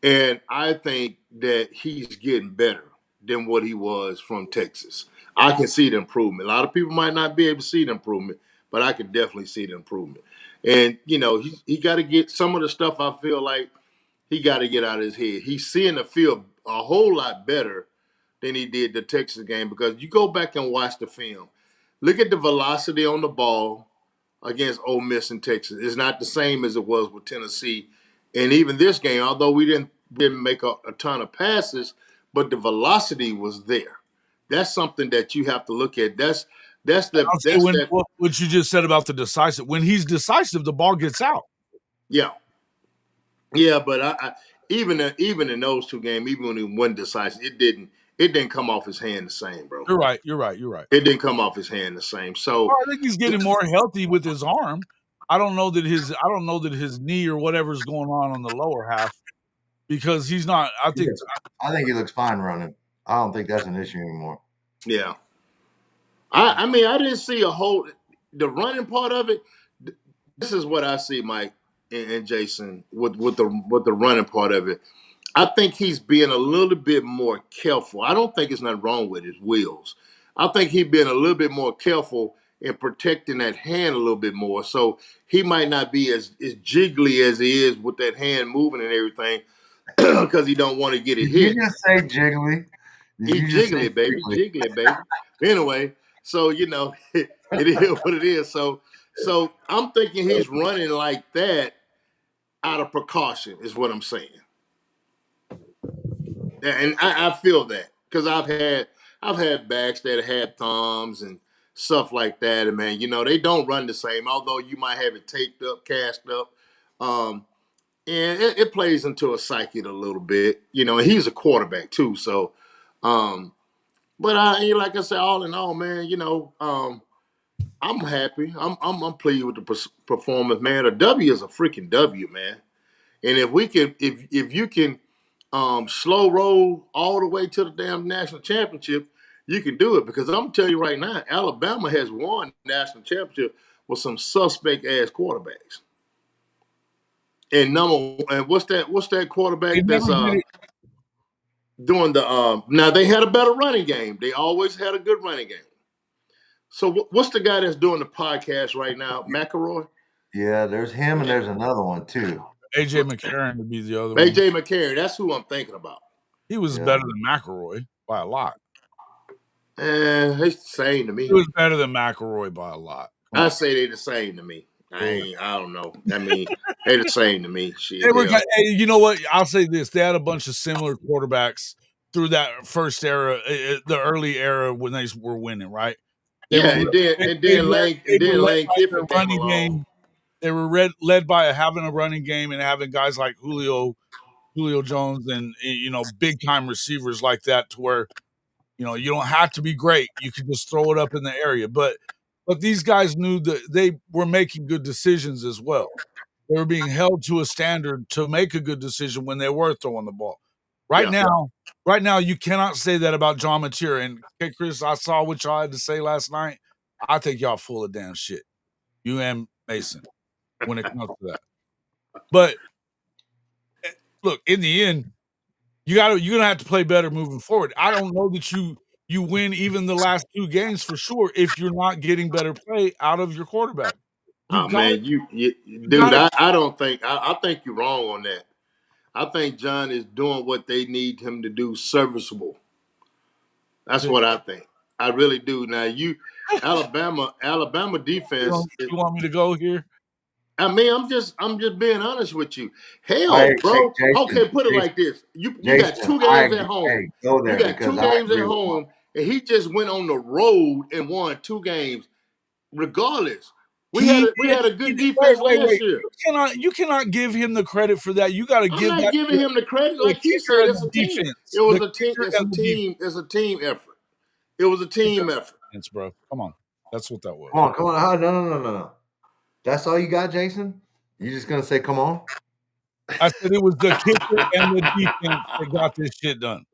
Speaker 3: and I think that he's getting better than what he was from Texas. I can see the improvement. A lot of people might not be able to see the improvement, but I can definitely see the improvement. And he got to get some of the stuff. I feel like he got to get out of his head. He's seeing the field a whole lot better than he did the Texas game, because you go back and watch the film. Look at the velocity on the ball against Ole Miss and Texas. It's not the same as it was with Tennessee. And even this game, although we didn't make a ton of passes, but the velocity was there. That's something that you have to look at.
Speaker 1: What you just said about the decisive. When he's decisive, the ball gets out.
Speaker 3: Yeah. But I even in those two games, even when he won decisive, it didn't come off his hand the same, bro.
Speaker 1: You're right.
Speaker 3: It didn't come off his hand the same. So
Speaker 1: I think he's getting more healthy with his arm. I don't know that his knee or whatever's going on the lower half, because he's not. I think
Speaker 2: he looks fine running. I don't think that's an issue anymore.
Speaker 3: Yeah. I mean, I didn't see the running part of it. This is what I see, Mike and Jason, with the running part of it. I think he's being a little bit more careful. I don't think there's nothing wrong with his wheels. I think he's being a little bit more careful in protecting that hand a little bit more. So he might not be as jiggly as he is with that hand moving and everything, because he don't want to get it hit.
Speaker 2: Did you just say jiggly?
Speaker 3: He's jiggly, baby. Jiggly, baby. Anyway, so it is what it is. So I'm thinking he's running like that out of precaution, is what I'm saying. And I feel that, because I've had backs that had thumbs and stuff like that, and man, they don't run the same. Although you might have it taped up, cast up, and it plays into a psyche a little bit, And he's a quarterback too, so. But like I said, all in all, man, I'm happy. I'm pleased with the performance, man. A W is a freaking W, man. And if you can slow roll all the way to the damn national championship, you can do it. Because I'm telling you right now, Alabama has won national championship with some suspect ass quarterbacks. And what's that quarterback that's doing the now they had a better running game. They always had a good running game. So what's the guy that's doing the podcast right now? McElroy?
Speaker 2: Yeah, there's him and there's another one too.
Speaker 1: AJ McCarron would be the other one.
Speaker 3: AJ McCarron, that's who I'm thinking about.
Speaker 1: He was better than McElroy by a lot.
Speaker 3: It's the same to me.
Speaker 1: He was better than McElroy by a lot.
Speaker 3: I say they're the same to me. I don't know. I mean, they're the same to me. Shit,
Speaker 1: you know what? I'll say this: they had a bunch of similar quarterbacks through that first era, the early era when they were winning, right?
Speaker 3: And then Lane Kiffin came along.
Speaker 1: They were led by having a running game and having guys like Julio Jones and big time receivers like that, to where you don't have to be great. You could just throw it up in the area. But these guys knew that they were making good decisions as well. They were being held to a standard to make a good decision when they were throwing the ball. Right now, you cannot say that about John Mateer. And hey, Chris, I saw what y'all had to say last night. I think y'all full of damn shit. You and Mason, when it comes to that. But look, in the end, you're gonna have to play better moving forward. I don't know that you win even the last two games for sure if you're not getting better play out of your quarterback.
Speaker 3: Dude, I don't think I think you're wrong on that. I think John is doing what they need him to do, serviceable. That's what I think. I really do. Now Alabama defense.
Speaker 1: You want me to go here?
Speaker 3: I mean, I'm just being honest with you. Hell,
Speaker 2: Hey,
Speaker 3: bro.
Speaker 2: Jason,
Speaker 3: Okay, put it
Speaker 2: Jason,
Speaker 3: like this: you got
Speaker 2: Jason,
Speaker 3: 2 games at home.
Speaker 2: hey, go
Speaker 3: You
Speaker 2: there
Speaker 3: got
Speaker 2: because
Speaker 3: 2
Speaker 2: I
Speaker 3: games at
Speaker 2: agree with Mark.
Speaker 3: home, and he just went on the road and won 2 games. Regardless, we had a good defense last year.
Speaker 1: You cannot give him the credit for that. You got to
Speaker 3: I'm
Speaker 1: give
Speaker 3: not
Speaker 1: that
Speaker 3: giving him the credit.
Speaker 1: to the
Speaker 3: Like he
Speaker 1: kicker
Speaker 3: said,
Speaker 1: and
Speaker 3: it's
Speaker 1: the
Speaker 3: a team.
Speaker 1: defense.
Speaker 3: It was
Speaker 1: The
Speaker 3: a team.
Speaker 1: kicker
Speaker 3: It's a
Speaker 1: and the defense.
Speaker 3: team. It's a team effort. It was a team effort.
Speaker 1: Defense, bro. Come on. That's what that was.
Speaker 2: Come on. No. That's all you got, Jason? You just gonna say, come on?
Speaker 1: I said it was the kicker and the defense that got this shit done.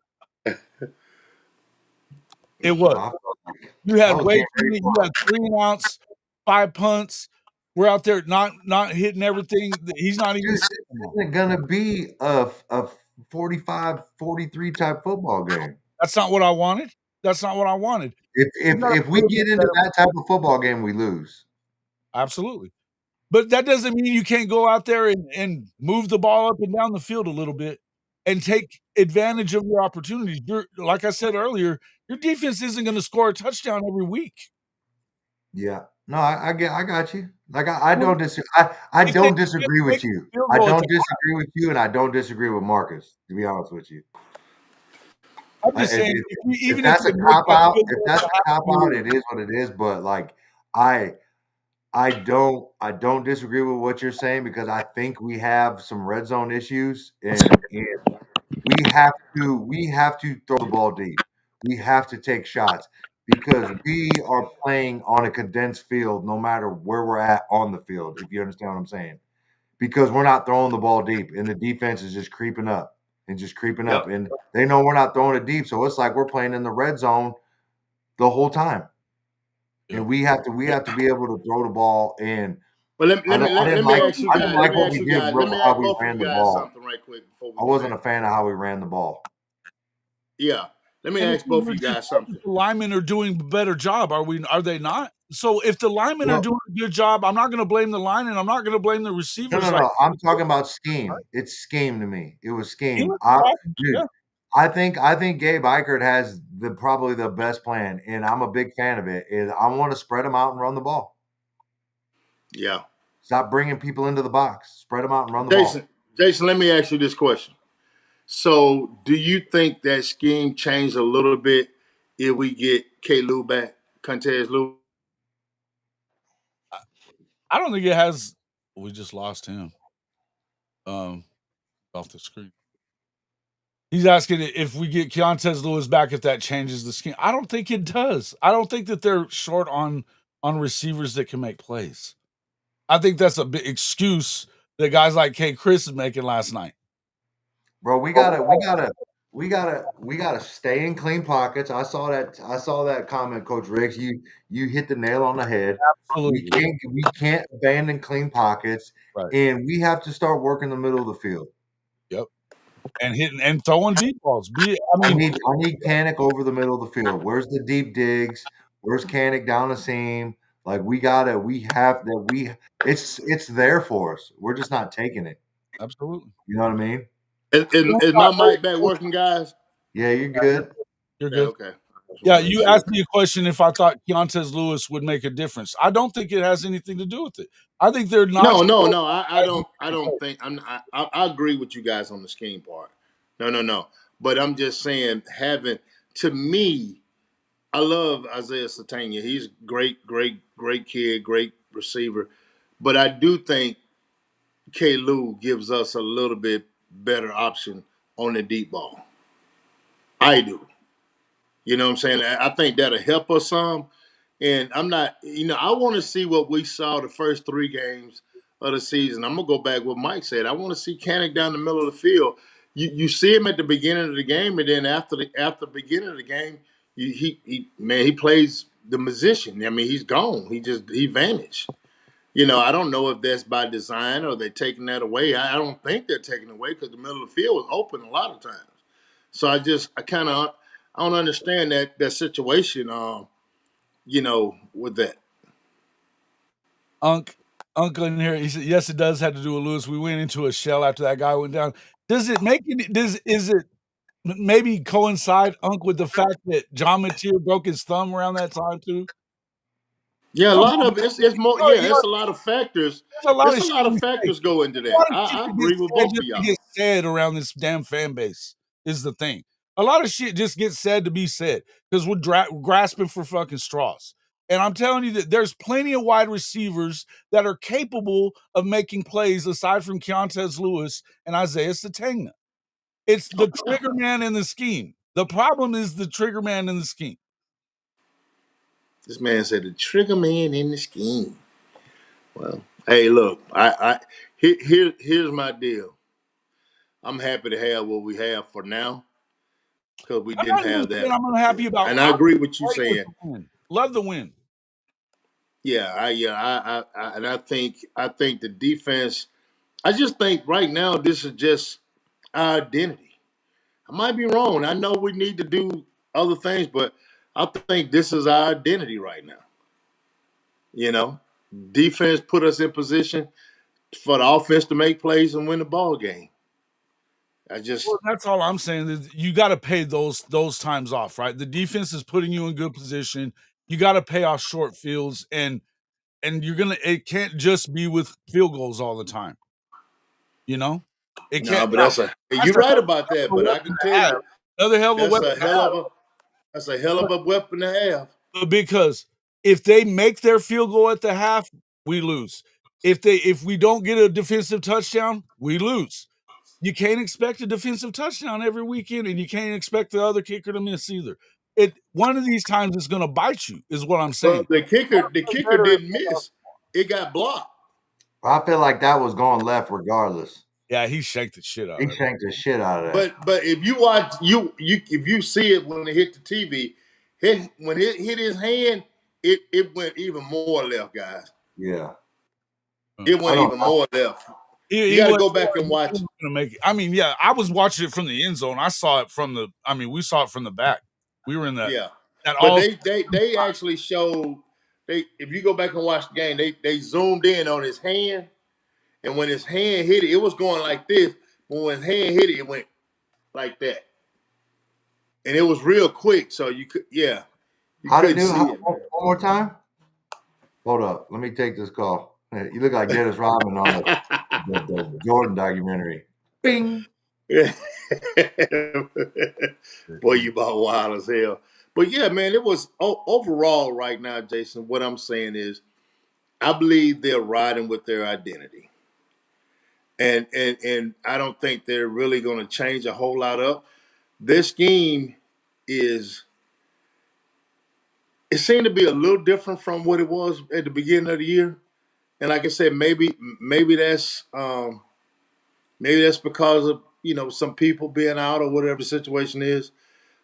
Speaker 1: It was.
Speaker 2: I felt like
Speaker 1: You
Speaker 2: I
Speaker 1: had
Speaker 2: was
Speaker 1: Wade
Speaker 2: getting ready
Speaker 1: Keeney,
Speaker 2: for
Speaker 1: you had 3 and outs, 5 punts. We're out there not hitting everything. He's not even
Speaker 2: Dude, this
Speaker 1: sitting on.
Speaker 2: isn't gonna be a 45-43 type football game.
Speaker 1: That's not what I wanted. That's not what I wanted.
Speaker 2: If we get into that type of football game, we lose.
Speaker 1: Absolutely. But that doesn't mean you can't go out there and move the ball up and down the field a little bit and take advantage of your opportunities. Like I said earlier, your defense isn't going to score a touchdown every week.
Speaker 2: Yeah. No, I got you. Like I don't I don't disagree with you. I don't disagree with you, and I don't disagree with Marcus, to be honest with you.
Speaker 1: I'm just saying,
Speaker 2: If that's a cop out, it is what it is. But like I don't disagree with what you're saying because I think we have some red zone issues and we have to throw the ball deep. We have to take shots because we are playing on a condensed field no matter where we're at on the field, if you understand what I'm saying. Because we're not throwing the ball deep and the defense is just creeping up and just creeping up. And they know we're not throwing it deep. So it's like we're playing in the red zone the whole time. And we have to be able to throw the ball in.
Speaker 3: But let me ask you guys. Let me ask you guys. Let me ask both of you guys something right quick before we.
Speaker 2: I wasn't a fan of how we ran the ball.
Speaker 3: Yeah, let me ask both of you guys something.
Speaker 1: The linemen are doing a better job. Are they not? So if the linemen are doing a good job, I'm not going to blame the line, and I'm not going to blame the receivers.
Speaker 2: No. I'm talking about scheme. It's scheme to me. It was scheme.
Speaker 1: Yeah.
Speaker 2: I think Gabe Eichert has probably the best plan, and I'm a big fan of it. And I want to spread them out and run the ball.
Speaker 3: Yeah.
Speaker 2: Stop bringing people into the box. Spread them out and run the ball.
Speaker 3: Jason, let me ask you this question. So, do you think that scheme changed a little bit if we get K-Lou back, Contez Lou?
Speaker 1: I don't think it has. We just lost him off the screen. He's asking if we get Keontez Lewis back, if that changes the scheme. I don't think it does. I don't think that they're short on receivers that can make plays. I think that's a big excuse that guys like K. Chris is making last night.
Speaker 2: Bro, we gotta stay in clean pockets. I saw that comment, Coach Riggs. You hit the nail on the head.
Speaker 1: Absolutely.
Speaker 2: We can't abandon clean pockets, and we have to start working the middle of the field.
Speaker 1: Yep. And hitting and throwing deep balls.
Speaker 2: I need Canick over the middle of the field. Where's the deep digs? Where's Canick down the seam? Like it's there for us. We're just not taking it.
Speaker 1: Absolutely.
Speaker 2: You know what I mean?
Speaker 3: Is my mic back working, guys?
Speaker 2: Yeah, you're good.
Speaker 1: You're good.
Speaker 3: Okay.
Speaker 1: Yeah, you asked me a question if I thought Keontez Lewis would make a difference. I don't think it has anything to do with it. I think they're not.
Speaker 3: No. I don't think I agree with you guys on the scheme part. No. But I'm just saying, to me, I love Isaiah Satania. He's great kid, great receiver. But I do think K. Lou gives us a little bit better option on the deep ball. I do. You know what I'm saying? I think that'll help us some. And I'm not, I want to see what we saw the first 3 games of the season. I'm going to go back what Mike said. I want to see Canick down the middle of the field. You see him at the beginning of the game, and then after the beginning of the game, he plays the position. I mean, he's gone. He vanished. I don't know if that's by design or they're taking that away. I don't think they're taking it away because the middle of the field was open a lot of times. So I don't understand that situation. With that.
Speaker 1: Uncle in here, he said, yes, it does have to do with Lewis. We went into a shell after that guy went down. Does it make it? Is it maybe coincide, Unc, with the fact that John Mateer broke his thumb around that time too?
Speaker 3: Yeah, a
Speaker 1: Come
Speaker 3: lot
Speaker 1: on,
Speaker 3: of it's more.
Speaker 1: you know,
Speaker 3: Yeah, it's a lot of factors.
Speaker 1: there's a lot
Speaker 3: It's
Speaker 1: of
Speaker 3: a
Speaker 1: shit
Speaker 3: lot of
Speaker 1: we say.
Speaker 3: factors go into
Speaker 1: A
Speaker 3: that.
Speaker 1: lot of shit
Speaker 3: I
Speaker 1: that gets
Speaker 3: agree with
Speaker 1: said
Speaker 3: both of
Speaker 1: just to
Speaker 3: y'all.
Speaker 1: get said around this damn fan base is the thing. A lot of shit just gets said to be said because we're grasping for fucking straws. And I'm telling you that there's plenty of wide receivers that are capable of making plays aside from Keontez Lewis and Isaiah Sategna. It's the trigger man in the scheme. The problem is the trigger man in the scheme.
Speaker 3: This man said the trigger man in the scheme. Well, hey, look, here's my deal. I'm happy to have what we have for now because we
Speaker 1: I'm
Speaker 3: didn't
Speaker 1: not even
Speaker 3: have that.
Speaker 1: saying I'm unhappy about.
Speaker 3: And I
Speaker 1: I'm
Speaker 3: agree with you
Speaker 1: great with
Speaker 3: saying.
Speaker 1: the win. Love the win.
Speaker 3: And I think the defense. I just think right now this is just our identity. I might be wrong. I know we need to do other things, but I think this is our identity right now. You know, defense put us in position for the offense to make plays and win the ball game.
Speaker 1: Well, that's all I'm saying is you got to pay those times off, right? The defense is putting you in good position. You got to pay off short fields, and you're gonna. It can't just be with field goals all the time. You know, it
Speaker 3: No,
Speaker 1: can't.
Speaker 3: but
Speaker 1: That's
Speaker 3: you're
Speaker 1: a
Speaker 3: right
Speaker 1: hell
Speaker 3: about
Speaker 1: of
Speaker 3: that.
Speaker 1: a
Speaker 3: But I
Speaker 1: weapon
Speaker 3: can
Speaker 1: to
Speaker 3: tell
Speaker 1: have.
Speaker 3: you
Speaker 1: Another hell of a
Speaker 3: that's
Speaker 1: weapon
Speaker 3: a
Speaker 1: to
Speaker 3: hell
Speaker 1: have.
Speaker 3: of a weapon to have.
Speaker 1: Because if they make their field goal at the half, we lose. If we don't get a defensive touchdown, we lose. You can't expect a defensive touchdown every weekend, and you can't expect the other kicker to miss either. One of these times it's going to bite you, is what I'm
Speaker 3: Well,
Speaker 1: saying.
Speaker 3: the kicker didn't miss. It got blocked.
Speaker 2: I feel like that was going left regardless.
Speaker 1: Yeah, he shanked the shit out
Speaker 2: He
Speaker 1: of it.
Speaker 2: shanked the shit out of that.
Speaker 3: But if you watch if you see it when it hit the TV, when it hit his hand, it went even more left, guys.
Speaker 2: Yeah.
Speaker 3: It
Speaker 2: I
Speaker 3: went
Speaker 2: don't
Speaker 3: even
Speaker 2: know.
Speaker 3: more left. You
Speaker 1: He
Speaker 3: got to
Speaker 1: was
Speaker 3: go back and watch.
Speaker 1: going to make it. I mean, yeah, I was watching it from the end zone. I saw it from the. I mean, we saw it from the back. We were in that.
Speaker 3: Yeah,
Speaker 1: That
Speaker 3: but
Speaker 1: all.
Speaker 3: they actually showed they if you go back and watch the game, they zoomed in on his hand, and when his hand hit it, it was going like this. But when his hand hit it, it went like that, and it was real quick. So you
Speaker 2: How did
Speaker 3: couldn't
Speaker 2: you?
Speaker 3: see it,
Speaker 2: One
Speaker 3: man.
Speaker 2: more time? Hold up. Let me take this call. You look like Dennis Rodman on the Jordan documentary. Bing.
Speaker 3: Boy, you about wild as hell. But yeah, man, it was overall right now, Jason. What I'm saying is, I believe they're riding with their identity, and I don't think they're really going to change a whole lot up. Their scheme is it seemed to be a little different from what it was at the beginning of the year, and like I said, maybe that's because of some people being out or whatever the situation is.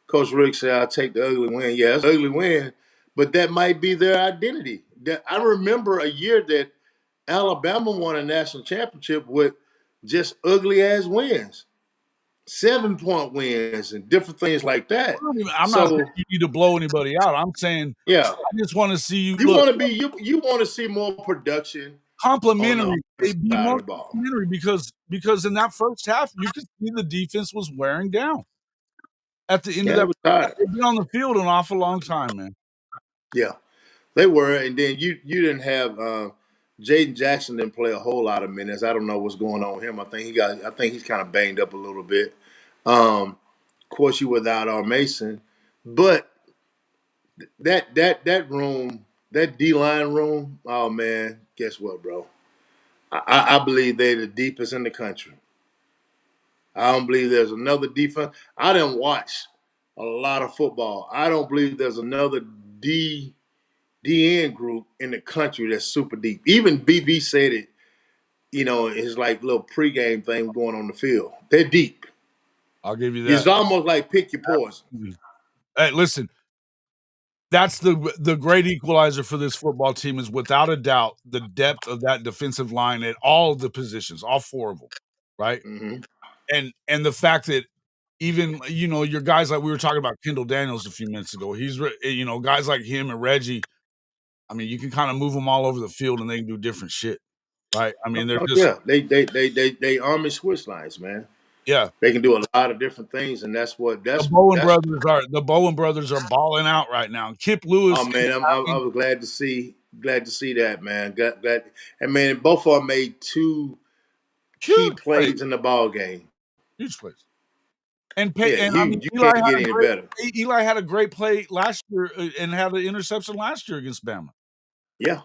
Speaker 3: Coach Rick said, "I'll take the ugly win." Yeah, it's an ugly win, but that might be their identity. I remember a year that Alabama won a national championship with just ugly ass wins, 7-point wins, and different things like that.
Speaker 1: I'm not saying
Speaker 3: So
Speaker 1: you need to blow anybody out. I'm saying
Speaker 3: yeah,
Speaker 1: I just want to see you
Speaker 3: you
Speaker 1: look
Speaker 3: want to be you want to see more production on the
Speaker 1: complimentary.
Speaker 3: offensive
Speaker 1: Be
Speaker 3: side of
Speaker 1: more
Speaker 3: the ball.
Speaker 1: complimentary because in that first half you could see the defense was wearing down. At the end of
Speaker 3: Yeah, they
Speaker 1: that,
Speaker 3: were tired.
Speaker 1: they've been on the field an awful long time, man.
Speaker 3: Yeah, they were, and then you didn't have Jaden Jackson didn't play a whole lot of minutes. I don't know what's going on with him. I think he's kind of banged up a little bit. Of course, you without our Mason, but that room, that D line room. Oh man, guess what, bro? I believe they're the deepest in the country. I don't believe there's another defense. I didn't watch a lot of football. I don't believe there's another DN group in the country that's super deep. Even BV said it, his like little pregame thing going on the field. They're deep.
Speaker 1: I'll give you
Speaker 3: It's
Speaker 1: that.
Speaker 3: almost like pick your poison.
Speaker 1: Hey, listen, that's the great equalizer for this football team is without a doubt the depth of that defensive line at all the positions, all four of them, right?
Speaker 3: Mm-hmm.
Speaker 1: And the fact that even your guys like we were talking about Kendall Daniels a few minutes ago, guys like him and Reggie. I mean, you can kind of move them all over the field and they can do different shit, right? I mean, they're
Speaker 3: Oh
Speaker 1: just
Speaker 3: yeah, they Army Swiss lines, man.
Speaker 1: Yeah.
Speaker 3: They can do a lot of different things, and that's
Speaker 1: The Bowen brothers are balling out right now. Kip Lewis.
Speaker 3: Oh man, I was glad to see that, man. Glad, and man, both of them made two key
Speaker 1: Huge plays.
Speaker 3: plays in the ball game.
Speaker 1: Huge plays. And
Speaker 3: Yeah,
Speaker 1: I mean,
Speaker 3: you can't get any better.
Speaker 1: Eli had a great play last year and had an interception last year against Bama.
Speaker 3: Yeah.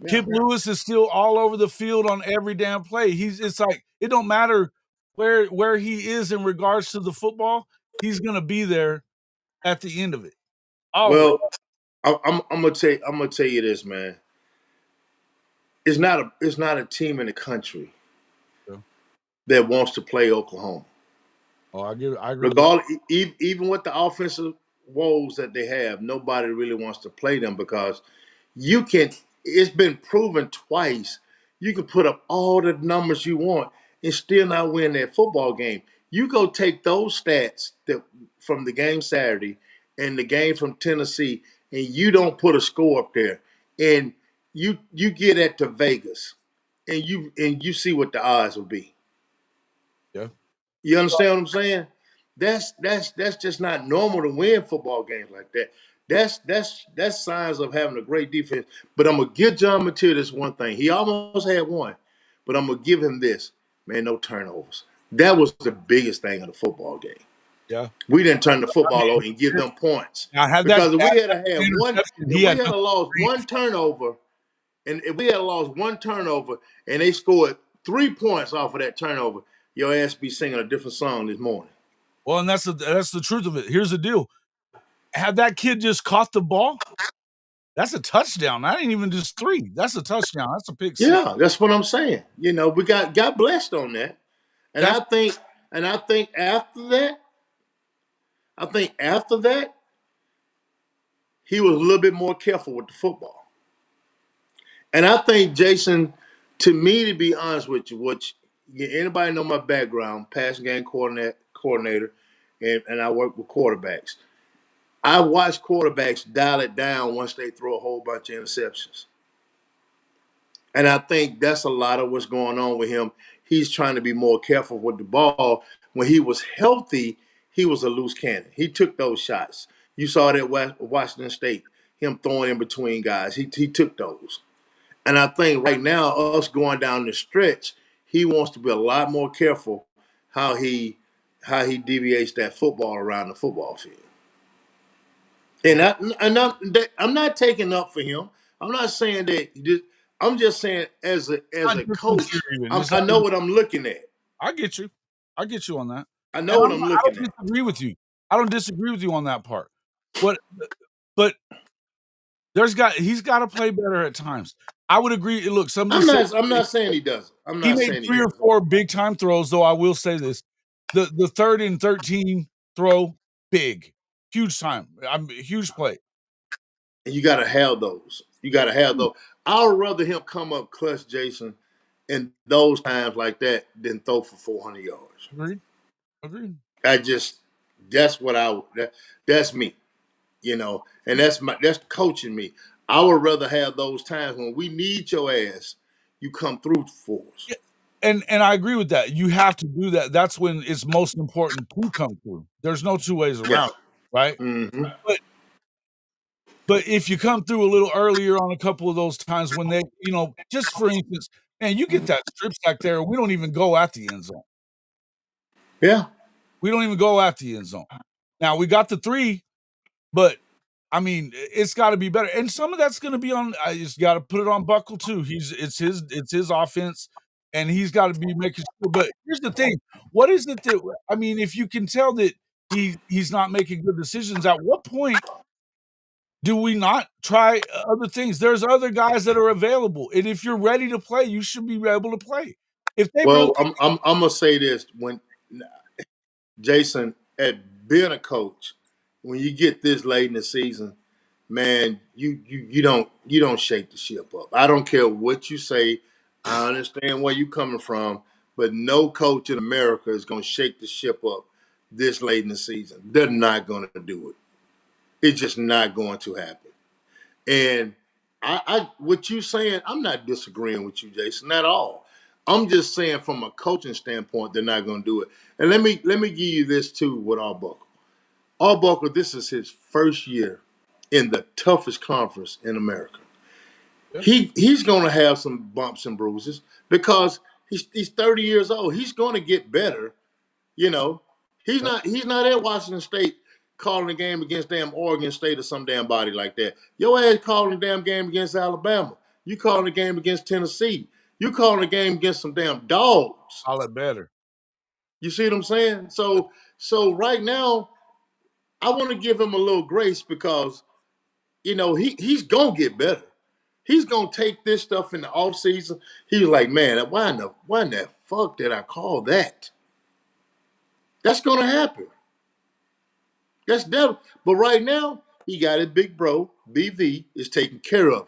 Speaker 1: Kip Lewis is still all over the field on every damn play. It's like it don't matter where he is in regards to the football, he's gonna be there at the end of it. Always.
Speaker 3: Well, I'm gonna tell you this, man. It's not a team in the country that wants to play Oklahoma.
Speaker 1: Oh, I agree.
Speaker 3: Regardless, even with the offensive woes that they have, nobody really wants to play them because you can. It's been proven twice. You can put up all the numbers you want and still not win that football game. You go take those stats that from the game Saturday and the game from Tennessee, and you don't put a score up there, and you get that to Vegas, and you see what the odds will be.
Speaker 1: Yeah.
Speaker 3: You understand what I'm saying? That's just not normal to win football games like that. That's signs of having a great defense. But I'm gonna give John Material this one thing. He almost had one, but I'm gonna give him this. Man, no turnovers. That was the biggest thing of the football game.
Speaker 1: Yeah.
Speaker 3: We didn't turn the football over and give them points. Because if we had lost one turnover, and if we had lost one turnover and they scored 3 points off of that turnover, your ass be singing a different song this morning.
Speaker 1: Well, and that's the truth of it. Here's the deal. Had that kid just caught the ball, that's a touchdown. That ain't even just 3. That's a touchdown. That's a pick 6.
Speaker 3: Yeah, that's what I'm saying. You know, we got blessed on that. And I think after that, he was a little bit more careful with the football. And I think, Jason, to me, to be honest with you, which anybody know my background, passing game coordinator, and I work with quarterbacks. I watch quarterbacks dial it down once they throw a whole bunch of interceptions. And I think that's a lot of what's going on with him. He's trying to be more careful with the ball. When he was healthy, he was a loose cannon. He took those shots. You saw that at Washington State, him throwing in between guys. He took those. And I think right now, us going down the stretch, he wants to be a lot more careful how he deviates that football around the football field. And I'm not taking up for him. I'm not saying that. I'm just saying as a coach, I know what I'm looking at.
Speaker 1: I get you. I get you on that.
Speaker 3: I know what I'm looking at.
Speaker 1: I don't disagree with you. I don't disagree with you on that part. But he's got to play better at times. I would agree. Look,
Speaker 3: I'm not saying he doesn't. I'm not saying
Speaker 1: he made 3 or 4 big time throws, though. I will say this: the 3rd and 13 throw, big, huge time. Huge play.
Speaker 3: And you got to have those. I would rather him come up clutch, Jason, in those times like that than throw for 400 yards.
Speaker 1: Agreed.
Speaker 3: That's me, you know, and that's coaching me. I would rather have those times when we need your ass, you come through for us.
Speaker 1: Yeah. And I agree with that. You have to do that. That's when it's most important to come through. There's no 2 ways around it, right?
Speaker 3: Mm-hmm.
Speaker 1: But if you come through a little earlier on a couple of those times when they, just for instance, man, you get that strip sack there, we don't even go at the end zone.
Speaker 3: Yeah.
Speaker 1: We don't even go at the end zone. Now, we got the 3, but, I mean, it's gotta be better, and some of that's gonna be on I just gotta put it on Buckle too. It's his offense, and he's gotta be making sure, but here's the thing, what is it that I mean, if you can tell that he's not making good decisions, at what point do we not try other things? There's other guys that are available, and if you're ready to play, you should be able to play. If they
Speaker 3: I'm gonna say this: when Jason, at being a coach, when you get this late in the season, man, you don't shake the ship up. I don't care what you say. I understand where you're coming from, but no coach in America is gonna shake the ship up this late in the season. They're not gonna do it. It's just not going to happen. And what you saying, I'm not disagreeing with you, Jason, at all. I'm just saying from a coaching standpoint, they're not going to do it. And let me give you this too with Arbuckle. Arbuckle, this is his first year in the toughest conference in America. Yeah. He's going to have some bumps and bruises because he's 30 years old. He's going to get better. You know, he's not at Washington State calling a game against damn Oregon State or some damn body like that. Your ass calling a damn game against Alabama. You calling a game against Tennessee. You calling a game against some damn dogs.
Speaker 1: I'll let better.
Speaker 3: You see what I'm saying? So right now, I want to give him a little grace because, he's gonna get better. He's gonna take this stuff in the offseason. He's like, man, why in the fuck did I call that? That's gonna happen. That's devil. But right now, he got his big bro, BV, is taking care of him.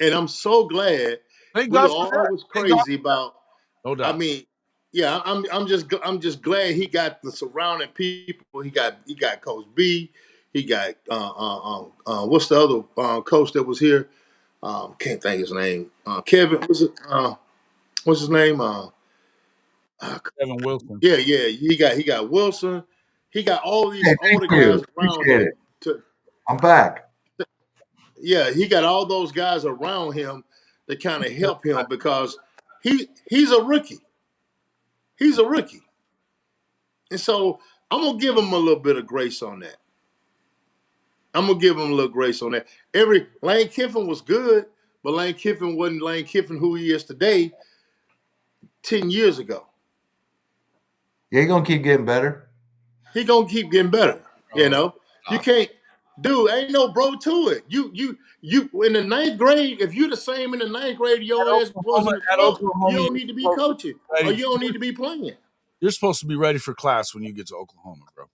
Speaker 3: And I'm so glad.
Speaker 1: Thank
Speaker 3: we
Speaker 1: God
Speaker 3: were
Speaker 1: for
Speaker 3: always
Speaker 1: that.
Speaker 3: crazy about.
Speaker 1: No doubt.
Speaker 3: I mean, yeah, I'm just glad he got the surrounding people. He got Coach B. He got what's the other coach that was here? Can't think his name. Kevin. What's his name?
Speaker 1: Kevin Wilson.
Speaker 3: Yeah. He got Wilson. He got all these older guys around him.
Speaker 2: I'm back.
Speaker 3: Yeah, he got all those guys around him to kind of help him because he's a rookie. He's a rookie. And so I'm going to give him a little bit of grace on that. Lane Kiffin was good, but Lane Kiffin wasn't Lane Kiffin who he is today 10 years ago.
Speaker 2: Yeah, he's going to keep getting better.
Speaker 3: He's going to keep getting better, You can't, dude, ain't no bro to it. You in the ninth grade, if you're the same in the ninth grade, your ass wasn't a club, you don't need to be coaching or you don't need to be playing.
Speaker 1: You're supposed to be ready for class when you get to Oklahoma, bro.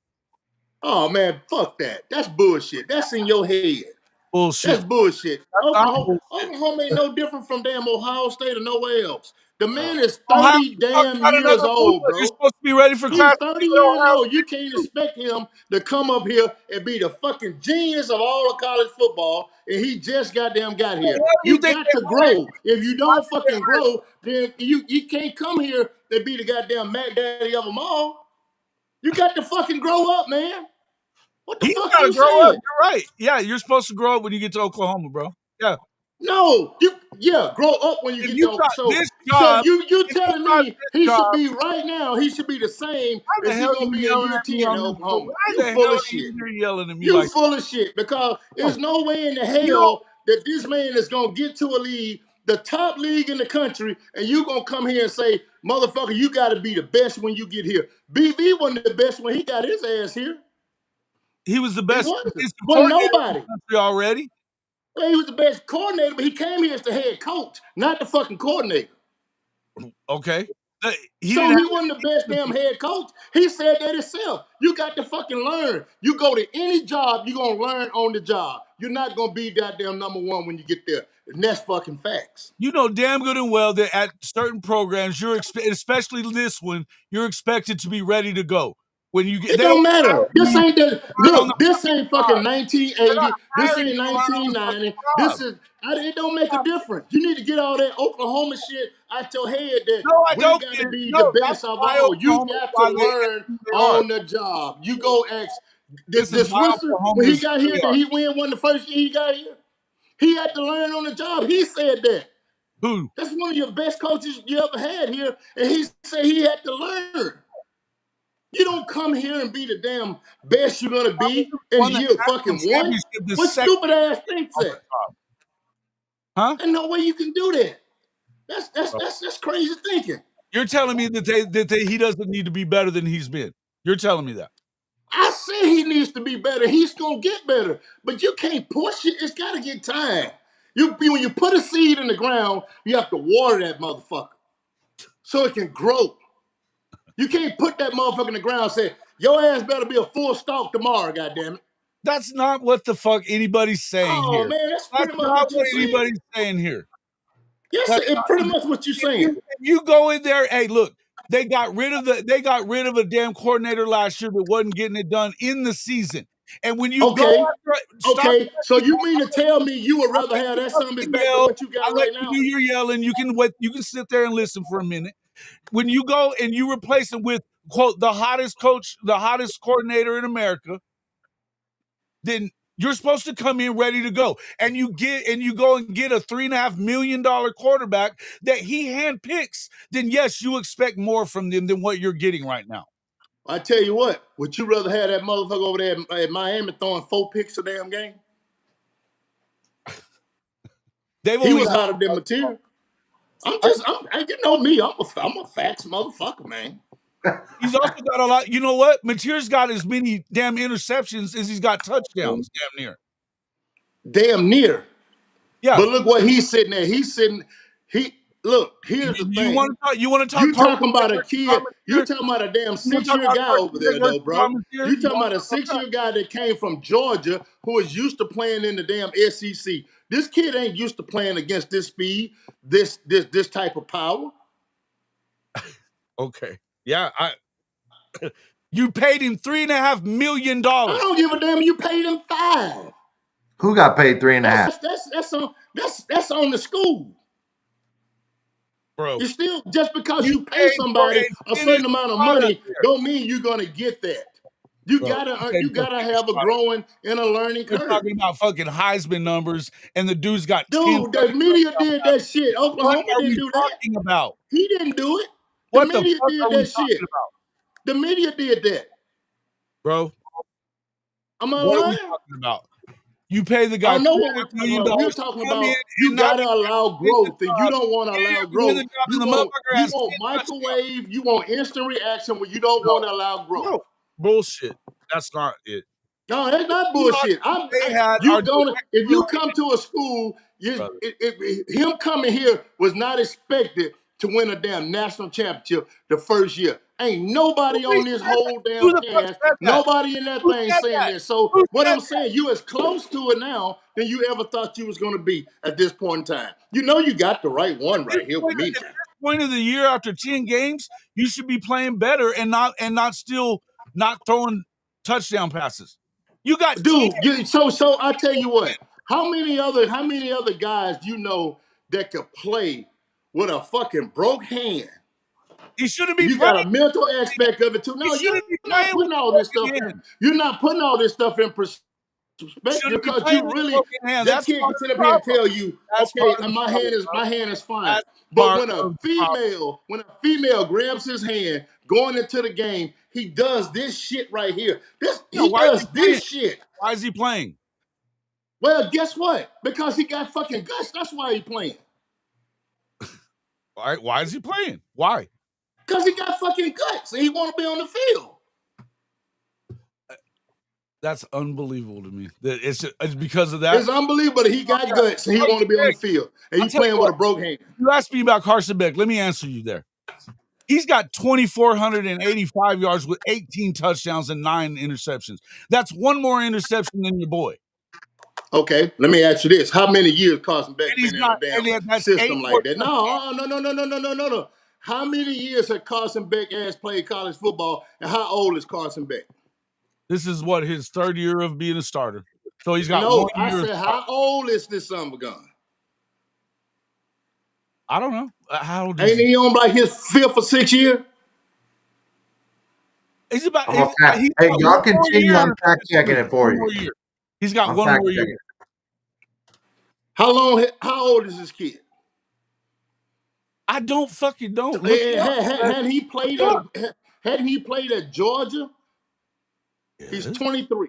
Speaker 3: Oh, man, fuck that. That's bullshit. That's in your head.
Speaker 1: Bullshit.
Speaker 3: That's bullshit. Oklahoma ain't no different from damn Ohio State or nowhere else. The man is 30 damn years old, bro.
Speaker 1: You're supposed to be ready for class.
Speaker 3: He's 30 years old. You can't expect him to come up here and be the fucking genius of all of college football, and he just goddamn got here. You got to grow. If you don't fucking grow, then you can't come here and be the goddamn Mac Daddy of them all. You got to fucking grow up, man. What the fuck are you saying?
Speaker 1: Up. You're right. Yeah, you're supposed to grow up when you get to Oklahoma, bro. Yeah.
Speaker 3: No, grow up when you get to Oklahoma. So you telling me he should be right now, he should be the same as he's going to be in year 10 in Oklahoma. You full of shit. You full of shit because there's no way in the hell that this man is going to get to a league, the top league in the country, and you going to come here and say, motherfucker, you got to be the best when you get here. BV wasn't the best when he got his ass here.
Speaker 1: He was the best.
Speaker 3: Well, nobody
Speaker 1: already.
Speaker 3: Well, he was the best coordinator, but he came here as the head coach, not the fucking coordinator.
Speaker 1: Okay.
Speaker 3: He wasn't the best damn head coach. He said that himself. You got to fucking learn. You go to any job, you're going to learn on the job. You're not going to be goddamn number one when you get there. And that's fucking facts.
Speaker 1: You know damn good and well that at certain programs, especially this one, you're expected to be ready to go. When you get,
Speaker 3: it don't matter. This ain't this ain't fucking 1980. This ain't 1990. It don't make a difference. You need to get all that Oklahoma shit out your head that we got to be the best of all. You got to learn on the job. You go ask this Wilson, when he got here, did he win one the first year he got here? He had to learn on the job. He said that.
Speaker 1: Who?
Speaker 3: That's one of your best coaches you ever had here, and he said he had to learn. You don't come here and be the damn best you're gonna be in year fucking one. What stupid ass thinks that?
Speaker 1: Huh?
Speaker 3: There's no way you can do that. That's crazy thinking.
Speaker 1: You're telling me that he doesn't need to be better than he's been. You're telling me that.
Speaker 3: I say he needs to be better. He's gonna get better, but you can't push it. It's gotta get time. When you put a seed in the ground, you have to water that motherfucker so it can grow. You can't put that motherfucker in the ground and say, your ass better be a full stalk tomorrow, goddammit.
Speaker 1: That's not what the fuck anybody's saying here.
Speaker 3: Oh, man, that's pretty much what you're saying.
Speaker 1: Anybody's saying here.
Speaker 3: Yes, it's pretty much what you're saying.
Speaker 1: You go in there, hey, look, they got rid of a damn coordinator last year that wasn't getting it done in the season. And when you
Speaker 3: Okay.
Speaker 1: go after,
Speaker 3: Okay, so you mean to tell me you would rather have that son of a bitch back than what you got right now?
Speaker 1: You do your yelling. You can wait. You can sit there and listen for a minute. When you go and you replace him with quote the hottest coach, the hottest coordinator in America, then you're supposed to come in ready to go. And you go and get a $3.5 million quarterback that he handpicks. Then yes, you expect more from them than what you're getting right now.
Speaker 3: I tell you what, would you rather have that motherfucker over there at Miami throwing 4 picks a damn game? He was hotter than material. You know me, I'm a facts motherfucker, man.
Speaker 1: He's also got a lot. You know what? Material's got as many damn interceptions as he's got touchdowns.
Speaker 3: Damn near.
Speaker 1: Yeah.
Speaker 3: But look what he's sitting there. Here's the thing.
Speaker 1: You want to talk?
Speaker 3: You talking about a kid? You talking about a damn 6-year guy over there, though, bro? You talking about a 6-year guy that came from Georgia who is used to playing in the damn SEC. This kid ain't used to playing against this speed, this type of power.
Speaker 1: Okay. Yeah, you paid him $3.5 million.
Speaker 3: I don't give a damn. You paid him $5 million.
Speaker 2: Who got paid $3.5?
Speaker 3: That's on the school.
Speaker 1: Bro,
Speaker 3: it's still just because you pay somebody a certain amount of money don't mean you're gonna get that. You gotta have a growing and a learning curve.
Speaker 1: We're talking about fucking Heisman numbers, and the dude's got
Speaker 3: dude. The media did that shit. Oklahoma didn't do that.
Speaker 1: About?
Speaker 3: He didn't do it.
Speaker 1: What
Speaker 3: the media
Speaker 1: the fuck
Speaker 3: did
Speaker 1: are we
Speaker 3: that shit.
Speaker 1: About?
Speaker 3: The media did that,
Speaker 1: bro.
Speaker 3: Am I
Speaker 1: what
Speaker 3: lying?
Speaker 1: are we talking about? You pay the guy.
Speaker 3: I know what we're talking about. We're talking about you gotta allow growth, and you don't want to allow growth. You want microwave. You want instant reaction when you don't want to allow growth.
Speaker 1: No. Bullshit. That's not it.
Speaker 3: No, that's not bullshit. If you come to a school, him coming here was not expected to win a damn national championship the first year. Ain't nobody on this whole damn cast, nobody in that thing saying that. So what I'm saying, you as close to it now than you ever thought you was going to be at this point in time. You know you got the right one right here with me.
Speaker 1: At this point of the year, after 10 games, you should be playing better and not throwing touchdown passes. You got
Speaker 3: so I tell you what, how many other guys you know that could play with a fucking broke hand?
Speaker 1: He shouldn't be.
Speaker 3: You got a mental aspect of it too. No, you're not putting all this stuff in. You're not putting all this stuff in perspective because you really. That kid can sit up here and tell you, okay, my hand is fine. But when a female grabs his hand going into the game, he does this shit right here. He does this shit.
Speaker 1: Why is he playing?
Speaker 3: Well, guess what? Because he got fucking guts. That's why he's playing.
Speaker 1: Why is he playing? Why?
Speaker 3: Because he got fucking guts and he want to be on the field.
Speaker 1: That's unbelievable to me. It's because of that.
Speaker 3: It's unbelievable that he got guts and he want to be on the field. And he's playing with a broke hand.
Speaker 1: You asked me about Carson Beck. Let me answer you there. He's got 2,485 yards with 18 touchdowns and 9 interceptions. That's one more interception than your boy.
Speaker 3: Okay, let me ask you this. How many years Carson Beck been in a damn system like that? No. How many years has Carson Beck played college football, and how old is Carson Beck?
Speaker 1: This is his 3rd year of being a starter. So he's got
Speaker 3: I said, how old is this son of a gun?
Speaker 1: I don't know. How old is
Speaker 3: Ain't he on like his 5th or 6th year?
Speaker 1: He's about.
Speaker 2: Hey, y'all continue on fact checking it for you.
Speaker 1: He's got one more year.
Speaker 3: How old is this kid?
Speaker 1: I don't fucking know.
Speaker 3: Had he played at Georgia? Yes. He's 23.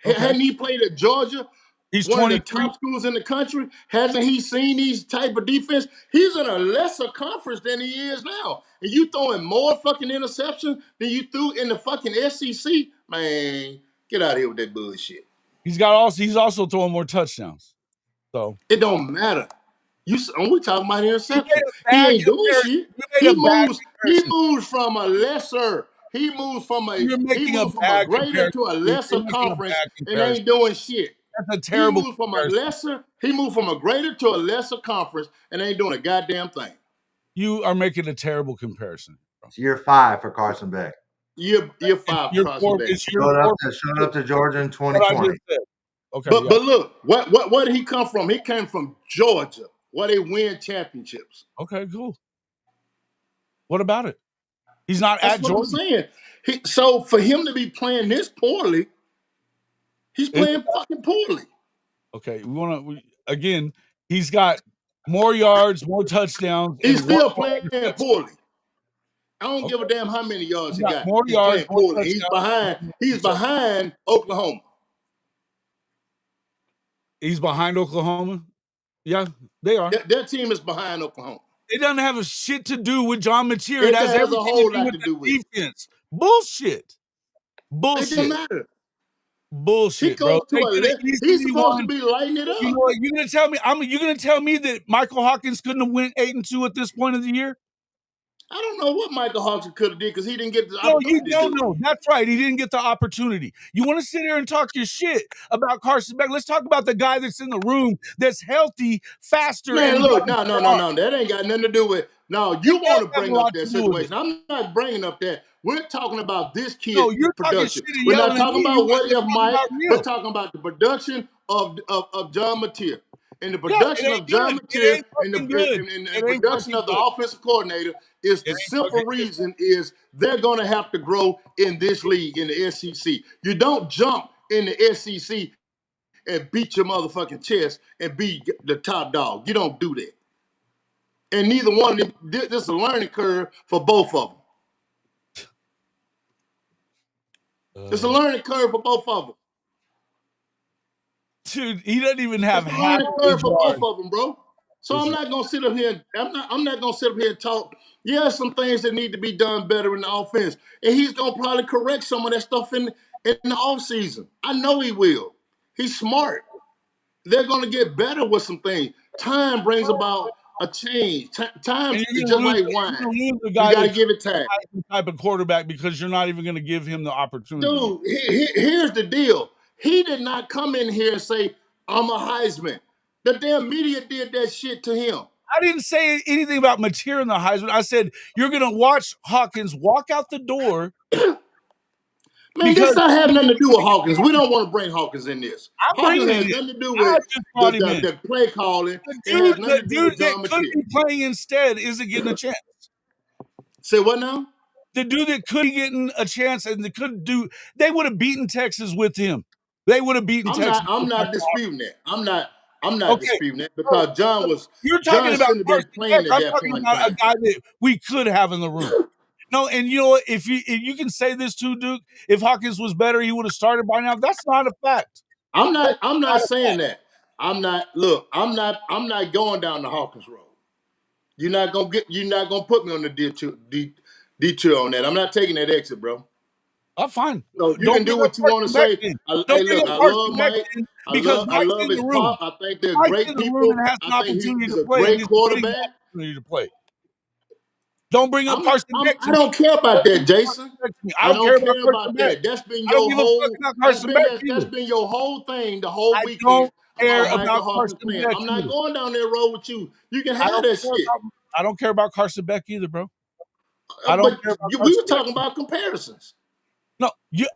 Speaker 3: Okay. Hadn't he played at Georgia?
Speaker 1: He's
Speaker 3: one
Speaker 1: 23.
Speaker 3: of the top schools in the country. Hasn't he seen these type of defense? He's in a lesser conference than he is now. And you throwing more fucking interceptions than you threw in the fucking SEC? Man, get out of here with that bullshit.
Speaker 1: He's also throwing more touchdowns. So
Speaker 3: it don't matter. We talking about interceptions. He ain't doing shit. He moves from a lesser. He moves from a greater to a lesser conference and ain't doing shit.
Speaker 1: That's a terrible.
Speaker 3: He moved from a greater to a lesser conference and ain't doing a goddamn thing.
Speaker 1: You are making a terrible comparison.
Speaker 2: It's year 5 for Carson Beck.
Speaker 3: Year 5
Speaker 1: Year
Speaker 3: Carson
Speaker 1: 4.
Speaker 3: Beck.
Speaker 1: It's year
Speaker 2: Showed
Speaker 1: 4.
Speaker 2: up to Georgia in
Speaker 1: What I
Speaker 2: 2020.
Speaker 1: just said. Okay,
Speaker 3: But
Speaker 1: yeah.
Speaker 3: but look, where did he come from? He came from Georgia, where they win championships.
Speaker 1: Okay, cool. What about it? He's not
Speaker 3: That's
Speaker 1: at
Speaker 3: what
Speaker 1: Georgia.
Speaker 3: I'm saying. So for him to be playing this poorly, he's playing fucking poorly.
Speaker 1: Okay, again. He's got more yards, more touchdowns,
Speaker 3: He's
Speaker 1: and one
Speaker 3: still
Speaker 1: more
Speaker 3: playing
Speaker 1: interception.
Speaker 3: poorly. I don't give a
Speaker 1: Okay.
Speaker 3: damn how many yards
Speaker 1: He's
Speaker 3: he
Speaker 1: got
Speaker 3: got.
Speaker 1: more
Speaker 3: He's
Speaker 1: yards,
Speaker 3: playing
Speaker 1: more
Speaker 3: poorly.
Speaker 1: touchdowns.
Speaker 3: He's behind Oklahoma.
Speaker 1: He's behind Oklahoma. Yeah, they are.
Speaker 3: Their team is behind Oklahoma.
Speaker 1: It doesn't have a shit to do with John Mateer.
Speaker 3: It
Speaker 1: It has
Speaker 3: has a
Speaker 1: everything to
Speaker 3: whole
Speaker 1: do
Speaker 3: lot
Speaker 1: with
Speaker 3: to do with
Speaker 1: the
Speaker 3: it.
Speaker 1: defense. Bullshit.
Speaker 3: It doesn't matter. He
Speaker 1: Bullshit,
Speaker 3: goes
Speaker 1: bro.
Speaker 3: to
Speaker 1: They
Speaker 3: a
Speaker 1: could have
Speaker 3: left.
Speaker 1: easily
Speaker 3: He's supposed to
Speaker 1: won.
Speaker 3: be lighting it
Speaker 1: You know
Speaker 3: up.
Speaker 1: what? You're gonna tell me that Michael Hawkins couldn't have went 8-2 at this point of the year?
Speaker 3: I don't know what Michael Hawkins could have did because he didn't get the
Speaker 1: No, you
Speaker 3: opportunity to
Speaker 1: don't
Speaker 3: do it.
Speaker 1: know. That's right. He didn't get the opportunity. You want to sit here and talk your shit about Carson Beck? Let's talk about the guy that's in the room that's healthy, faster,
Speaker 3: Man,
Speaker 1: and
Speaker 3: look, no. That ain't got nothing to do with. No, you
Speaker 1: does
Speaker 3: want to
Speaker 1: have a
Speaker 3: bring
Speaker 1: lot
Speaker 3: up that
Speaker 1: to do with it.
Speaker 3: situation. I'm not bringing up that. We're talking about this
Speaker 1: No,
Speaker 3: kid
Speaker 1: you're talking
Speaker 3: production.
Speaker 1: shit and
Speaker 3: We're not
Speaker 1: yelling at
Speaker 3: talking
Speaker 1: me. You
Speaker 3: about
Speaker 1: want
Speaker 3: what
Speaker 1: to
Speaker 3: if
Speaker 1: talk
Speaker 3: Mike.
Speaker 1: about
Speaker 3: We're
Speaker 1: real.
Speaker 3: talking about the production of John Mateer. And the
Speaker 1: Yeah,
Speaker 3: production
Speaker 1: it
Speaker 3: of
Speaker 1: ain't
Speaker 3: John
Speaker 1: good. It
Speaker 3: Mateer
Speaker 1: ain't
Speaker 3: and
Speaker 1: fucking good.
Speaker 3: the
Speaker 1: It ain't
Speaker 3: production
Speaker 1: fucking
Speaker 3: of the
Speaker 1: good.
Speaker 3: offensive coordinator is
Speaker 1: It
Speaker 3: the
Speaker 1: ain't fucking
Speaker 3: simple
Speaker 1: good.
Speaker 3: reason is they're going to have to grow in this league, in the SEC. You don't jump in the SEC and beat your motherfucking chest and be the top dog. You don't do that. And neither one of them, this is a learning curve for both of them. It's a learning curve for both of them.
Speaker 1: Dude, he doesn't even have
Speaker 3: It's a
Speaker 1: half
Speaker 3: learning curve
Speaker 1: his
Speaker 3: for both
Speaker 1: yards.
Speaker 3: of them, bro. So I'm not gonna sit up here. I'm not gonna sit up here and talk. Yeah, some things that need to be done better in the offense, and he's gonna probably correct some of that stuff in the offseason. I know he will. He's smart. They're gonna get better with some things. Time brings about a change. Time
Speaker 1: And
Speaker 3: is
Speaker 1: you're
Speaker 3: just
Speaker 1: gonna
Speaker 3: like
Speaker 1: lose
Speaker 3: wine.
Speaker 1: the
Speaker 3: You
Speaker 1: guy
Speaker 3: got to
Speaker 1: that's
Speaker 3: give it time.
Speaker 1: the type of quarterback because you're not even gonna give him the opportunity.
Speaker 3: Dude, here's the deal. He did not come in here and say, I'm a Heisman. The damn media did that shit to him.
Speaker 1: I didn't say anything about Mateer in the Heisman. I said you're gonna watch Hawkins walk out the door.
Speaker 3: Man, this
Speaker 1: Because
Speaker 3: not have nothing to do with Hawkins. We don't want to bring Hawkins in this.
Speaker 1: I'm
Speaker 3: Hawkins
Speaker 1: bringing it
Speaker 3: has
Speaker 1: in.
Speaker 3: nothing to do
Speaker 1: I
Speaker 3: with
Speaker 1: just brought him in.
Speaker 3: the play calling. It has nothing
Speaker 1: The
Speaker 3: to do
Speaker 1: dude
Speaker 3: with
Speaker 1: that
Speaker 3: John
Speaker 1: could
Speaker 3: Mateer.
Speaker 1: be playing instead isn't getting a chance.
Speaker 3: Say what now?
Speaker 1: The dude that could be getting a chance and they would have beaten Texas with him. They would have beaten Texas.
Speaker 3: I'm not disputing that. I'm not
Speaker 1: Okay.
Speaker 3: disputing that because
Speaker 1: You're talking
Speaker 3: John
Speaker 1: about
Speaker 3: shouldn't have been
Speaker 1: Carson Beck.
Speaker 3: playing at
Speaker 1: I'm
Speaker 3: that
Speaker 1: talking
Speaker 3: point in
Speaker 1: about a
Speaker 3: time.
Speaker 1: guy that we could have in the room. No, and you know what? If you can say this too, Duke, if Hawkins was better, he would have started by now. That's not a fact.
Speaker 3: I'm not saying that. I'm not going down the Hawkins road. You're not gonna put me on the detour on that. I'm not taking that exit, bro.
Speaker 1: I'm fine.
Speaker 3: So you
Speaker 1: Don't
Speaker 3: can
Speaker 1: bring
Speaker 3: do
Speaker 1: up
Speaker 3: what you want to
Speaker 1: Carson Beck
Speaker 3: say.
Speaker 1: then.
Speaker 3: Hey,
Speaker 1: Don't bring
Speaker 3: look,
Speaker 1: up
Speaker 3: I love
Speaker 1: Carson Beck
Speaker 3: Mike.
Speaker 1: then because
Speaker 3: I
Speaker 1: Mike's
Speaker 3: love
Speaker 1: in the
Speaker 3: his
Speaker 1: room.
Speaker 3: pop. I think they're
Speaker 1: Mike's
Speaker 3: great
Speaker 1: in the room
Speaker 3: people.
Speaker 1: and has
Speaker 3: I
Speaker 1: an
Speaker 3: think
Speaker 1: opportunity
Speaker 3: he's
Speaker 1: to
Speaker 3: a
Speaker 1: play and
Speaker 3: great
Speaker 1: is getting the
Speaker 3: quarterback.
Speaker 1: opportunity to play. Don't bring up Carson Beck to
Speaker 3: I
Speaker 1: me.
Speaker 3: don't care about that, Jason.
Speaker 1: I
Speaker 3: I
Speaker 1: don't care
Speaker 3: don't
Speaker 1: about
Speaker 3: care
Speaker 1: Carson
Speaker 3: about
Speaker 1: Beck.
Speaker 3: that. That's been
Speaker 1: I don't
Speaker 3: your
Speaker 1: give a fuck
Speaker 3: whole.
Speaker 1: about Carson Beck
Speaker 3: That's
Speaker 1: either.
Speaker 3: been your whole thing the whole
Speaker 1: I
Speaker 3: weekend
Speaker 1: don't care
Speaker 3: about Michael
Speaker 1: about
Speaker 3: Hawkins
Speaker 1: Carson
Speaker 3: playing.
Speaker 1: Beck
Speaker 3: I'm not
Speaker 1: either.
Speaker 3: going down that road with you. You can
Speaker 1: I
Speaker 3: have
Speaker 1: don't
Speaker 3: that
Speaker 1: care
Speaker 3: shit.
Speaker 1: about I don't care about Carson Beck either, bro. I don't
Speaker 3: But
Speaker 1: care about
Speaker 3: we
Speaker 1: Carson
Speaker 3: were
Speaker 1: Beck.
Speaker 3: talking about comparisons.
Speaker 1: No,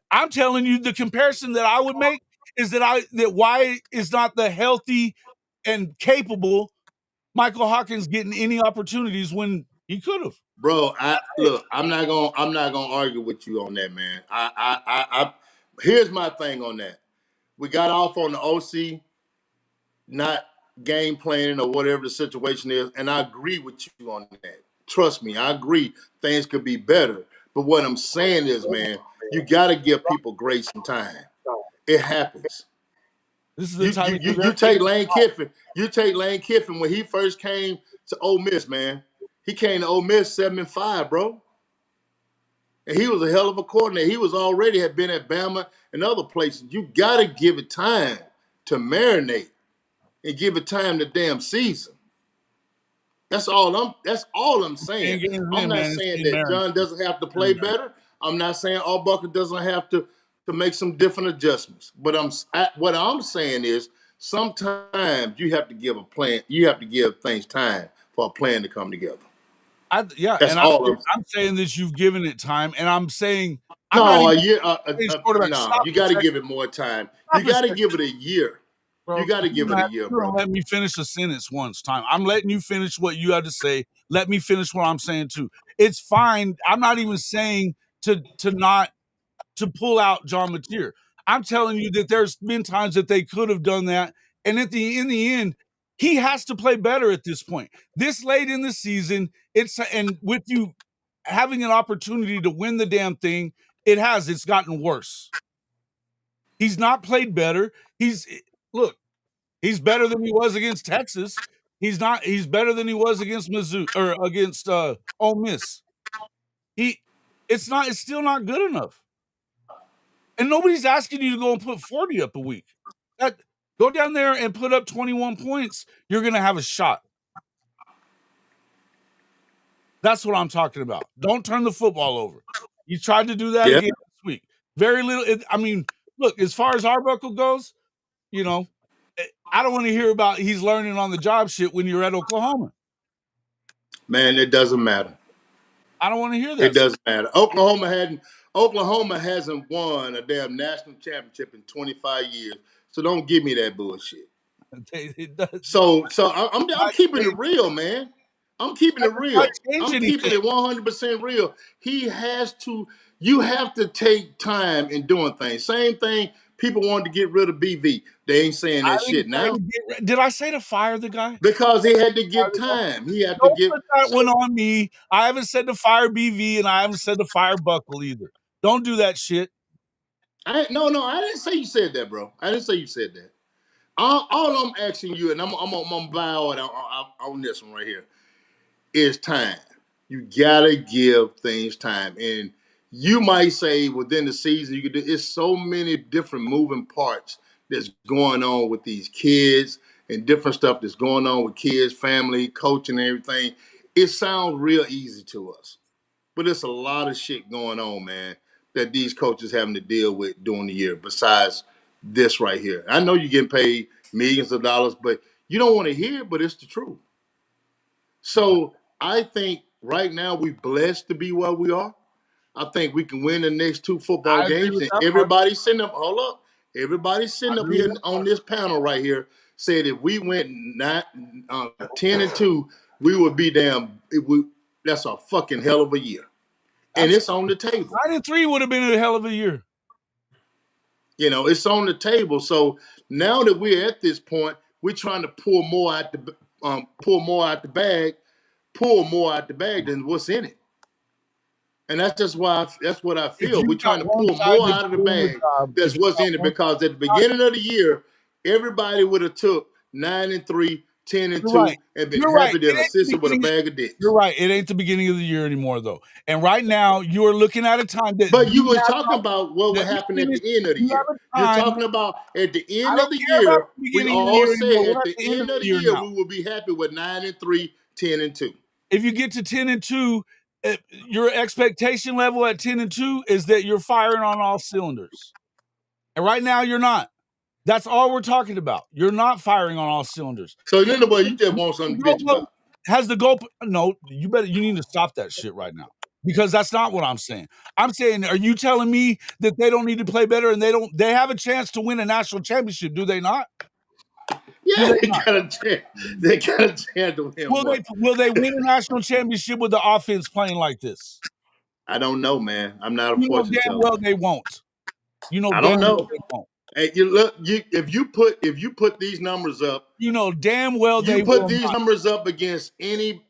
Speaker 1: I'm telling you the comparison that I would make is that why is not the healthy and capable Michael Hawkins getting any opportunities when he could have.
Speaker 3: Bro, I'm not gonna argue with you on that, man. I here's my thing on that. We got off on the OC not game planning or whatever the situation is, and I agree with you on that. Trust me, I agree things could be better. But what I'm saying is, man, you gotta give people grace and time. It happens.
Speaker 1: This is the time
Speaker 3: You take Lane Kiffin. You take Lane Kiffin when he first came to Ole Miss, man. He came to Ole Miss 7-5, bro. And he was a hell of a coordinator. He was already had been at Bama and other places. You got to give it time to marinate and give it time to damn season. That's all I'm saying. I'm not saying that John doesn't have to play better. I'm not saying Arbuckle doesn't have to make some different adjustments. But what I'm saying is sometimes you have to give a plan. You have to give things time for a plan to come together. That's all I'm saying.
Speaker 1: I'm saying that you've given it time, and I'm saying I'm not
Speaker 3: No, a
Speaker 1: even
Speaker 3: year.
Speaker 1: quarterback.
Speaker 3: No,
Speaker 1: Stop
Speaker 3: you
Speaker 1: a
Speaker 3: got to
Speaker 1: second.
Speaker 3: give it more time.
Speaker 1: Stop
Speaker 3: You
Speaker 1: a
Speaker 3: got to
Speaker 1: second,
Speaker 3: give it a year.
Speaker 1: bro.
Speaker 3: You got to give it a year,
Speaker 1: You
Speaker 3: bro.
Speaker 1: don't let me finish a sentence once time. I'm letting you finish what you had to say. Let me finish what I'm saying too. It's fine. I'm not even saying to not to pull out John Mateer. I'm telling you that there's been times that they could have done that, and in the end, he has to play better at this point. This late in the season, and with you having an opportunity to win the damn thing, it's gotten worse. He's not played better. Look, he's better than he was against Texas. He's better than he was against Mizzou or against Ole Miss. It's still not good enough. And nobody's asking you to go and put 40 up a week. Go down there and put up 21 points. You're going to have a shot. That's what I'm talking about. Don't turn the football over. You tried to do that again this week. Very little. Look, as far as Arbuckle goes, I don't want to hear about he's learning on the job shit when you're at Oklahoma.
Speaker 3: Man, it doesn't matter.
Speaker 1: I don't want to hear that.
Speaker 3: It doesn't matter. Oklahoma hasn't won a damn national championship in 25 years. So don't give me that bullshit. So I'm keeping it real, man. I'm keeping it real. I'm keeping it 100% real. You have to take time in doing things. Same thing. People wanted to get rid of BV. They ain't saying that shit now.
Speaker 1: Did I say to fire the guy?
Speaker 3: Because he had to get time. He had to get.
Speaker 1: Don't put that one on me. I haven't said to fire BV, and I haven't said to fire Buckle either. Don't do that shit.
Speaker 3: No, I didn't say you said that, bro. I didn't say you said that. All I'm asking you, and I'm gonna bow on this one right here, is time. You gotta give things time, and you might say within the season you could do. It's so many different moving parts that's going on with these kids and different stuff that's going on with kids, family, coaching, and everything. It sounds real easy to us, but it's a lot of shit going on, man, that these coaches having to deal with during the year. Besides this right here, I know you're getting paid millions of dollars, but you don't want to hear it, but it's the truth. So I think right now we're blessed to be where we are. I think we can win the next 2 football games. And everybody's sitting up, hold up. Everybody's sitting up here on this panel right here said if we went 10-2, we would be that's a fucking hell of a year. And it's on the table.
Speaker 1: 9-3 would have been a hell of a year.
Speaker 3: It's on the table. So now that we're at this point, we're trying to pull more out the bag than what's in it. And that's what I feel. We're trying to pull more out of the bag that's what's in it, because at the beginning of the year, everybody would have took 9-3, 10-2, and been happy to assist it with a bag of dicks.
Speaker 1: You're right. It ain't the beginning of the year anymore, though. And right now, you are looking at a time that.
Speaker 3: But you were talking about what would happen at the end of the year. You're talking about at the end of the year. We all said at the end of the year we will be happy with 9-3, 10-2.
Speaker 1: If you get to 10-2, your expectation level at 10-2 is that you're firing on all cylinders. And right now, you're not. That's all we're talking about. You're not firing on all cylinders.
Speaker 3: So in other words, you just want something to bitch about.
Speaker 1: Has the goal? No, you need to stop that shit right now, because that's not what I'm saying. I'm saying, are you telling me that they don't need to play better and they have a chance to win a national championship? Do they not?
Speaker 3: Yeah, they got a chance. They got a chance to win.
Speaker 1: Will they win a national championship with the offense playing like this?
Speaker 3: I don't know, man. I'm not a fortune teller.
Speaker 1: Damn well they won't.
Speaker 3: I don't know. Well they won't. Hey, if you put these numbers up,
Speaker 1: damn well they
Speaker 3: put these numbers up against any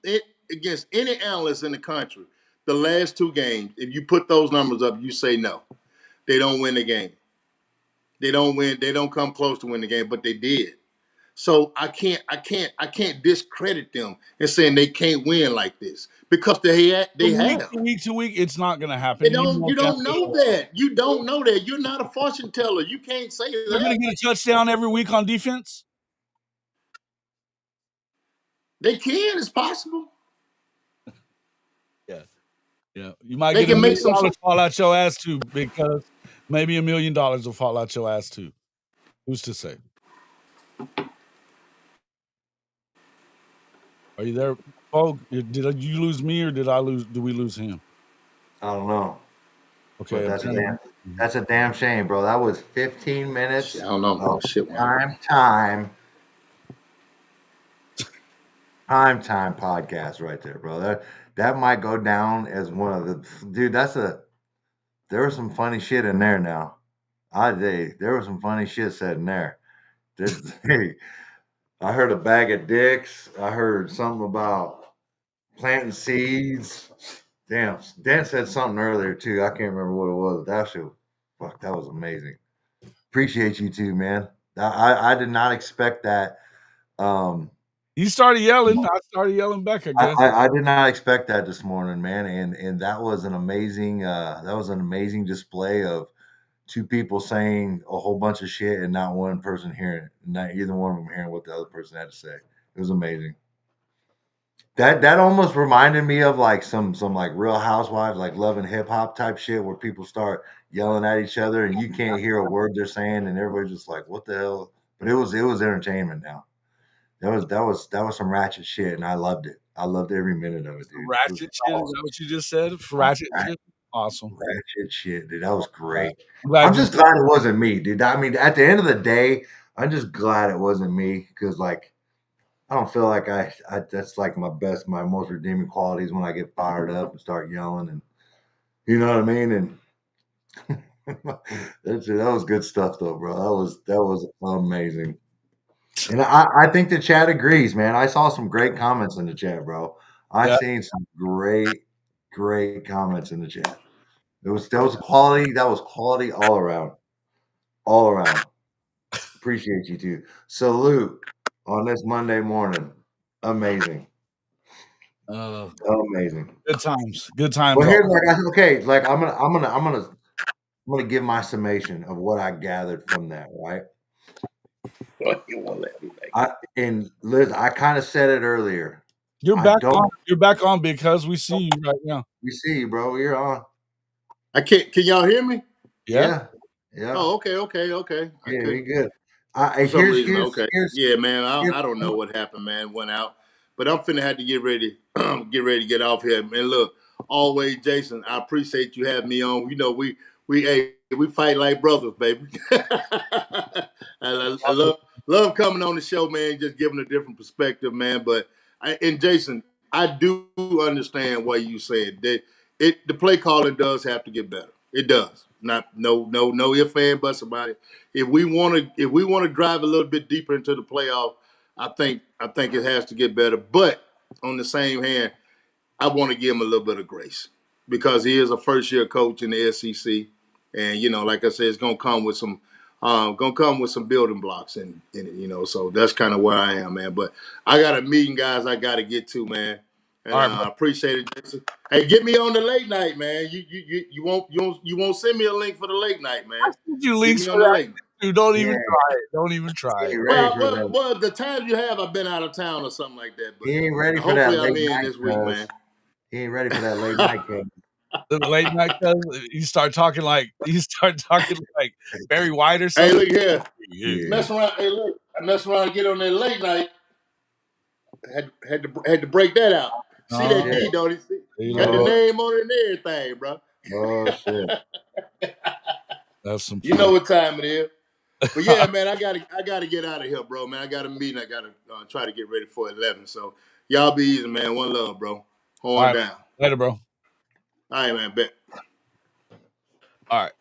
Speaker 3: analyst in the country. The last 2 games, if you put those numbers up, you say no, they don't win the game. They don't win. They don't come close to win the game, but they did. So I can't discredit them and saying they can't win like this, because they have.
Speaker 1: Week to week, it's not going to happen.
Speaker 3: You don't know that. You don't know that. You're not a fortune teller. You can't say that.
Speaker 1: They're going to get a touchdown every week on defense?
Speaker 3: They can. It's possible.
Speaker 1: Yeah. You might get $1 million fall out your ass too, because maybe $1 million will fall out your ass too. Who's to say? Are you there, Bo? Did you lose me, or did we lose him?
Speaker 2: I don't know.
Speaker 1: Okay,
Speaker 2: But that's a damn shame, bro. That was 15 minutes
Speaker 3: I don't know.
Speaker 2: of
Speaker 3: Shit,
Speaker 2: time podcast right there, bro. That might go down as one of the dude. There was some funny shit in there. Now, there was some funny shit said in there. I heard a bag of dicks. I heard something about planting seeds. Damn, Dan said something earlier too. I can't remember what it was. That was amazing. Appreciate you too, man. I did not expect that.
Speaker 1: You started yelling. I started yelling back, I guess.
Speaker 2: I did not expect that this morning, man. And that was an amazing display of two people saying a whole bunch of shit and not one person hearing, not either one of them hearing what the other person had to say. It was amazing. That almost reminded me of like some like Real Housewives, like Love and Hip Hop type shit, where people start yelling at each other and you can't hear a word they're saying, and everybody's just like, "What the hell?" But it was entertainment. Now that was some ratchet shit, and I loved it. I loved every minute of it, dude. It was
Speaker 1: Ratchet shit. Is that what you just said? Ratchet shit. Awesome.
Speaker 2: ratchet shit, dude. That was great.
Speaker 1: I'm glad
Speaker 2: I'm just glad it wasn't me, dude. I mean, at the end of the day, I'm just glad it wasn't me because, like, I don't feel like I that's like my most redeeming qualities when I get fired up and start yelling, and you know what I mean. And that was good stuff, though, bro. That was amazing. And I think the chat agrees, man. I saw some great comments in the chat, bro. I
Speaker 1: Yeah.
Speaker 2: seen some great comments in the chat. That was quality all around. All around. Appreciate you too. Salute on this Monday morning. Amazing. Amazing.
Speaker 1: Good times. Good times.
Speaker 2: Well, here's like I'm gonna give my summation of what I gathered from that, right?
Speaker 3: You won't let me make
Speaker 2: And Liz, I kind of said it earlier.
Speaker 1: You're back on. You're back on because we see you right now.
Speaker 2: We see you, bro. You're on.
Speaker 3: I can't. Can y'all hear me?
Speaker 2: Yeah.
Speaker 3: Oh, okay.
Speaker 2: Yeah, you're good.
Speaker 3: For some reason, okay.
Speaker 2: Here's
Speaker 3: Yeah, man. I don't know what happened, man. Went out, but I'm finna have to get ready. Get ready to get off here, man. Look, always, Jason. I appreciate you having me on. You know, we fight like brothers, baby. I love coming on the show, man. Just giving a different perspective, man. But and Jason, I do understand what you said that the play calling does have to get better. It does. Not no if and buts about it. If we want to drive a little bit deeper into the playoff, I think it has to get better. But on the same hand, I want to give him a little bit of grace because he is a first year coach in the SEC, and you know, like I said, it's gonna come with some building blocks, and you know, so that's kind of where I am, man. But I got a meeting, guys. I got to get to, man. And I appreciate it, Jason. Hey, get me on the late night, man. You won't send me a link for the late night, man.
Speaker 1: You links for that. Dude, don't even try it. Don't even try it.
Speaker 3: Well, the times you have, I've been out of town or something like that. But
Speaker 2: he ain't ready for
Speaker 3: hopefully
Speaker 2: that late
Speaker 3: I'm in
Speaker 2: night
Speaker 3: this week, man.
Speaker 2: He ain't ready for that late night, King.
Speaker 1: The late night, you start talking like Barry White or something.
Speaker 3: Hey, look here. Yeah. Mess around. Hey, look. I mess around and get on that late night. Had to break that out. See that D, don't he? Got the name on it and everything, bro.
Speaker 2: Oh shit.
Speaker 1: That's some.
Speaker 3: You know what time it is. But yeah, man, I gotta get out of here, bro. Man, I got a meeting. I gotta try to get ready for 11. So y'all be easy, man. One love, bro. Horn down.
Speaker 1: Later, bro.
Speaker 3: All right, man. Bet.
Speaker 1: All right.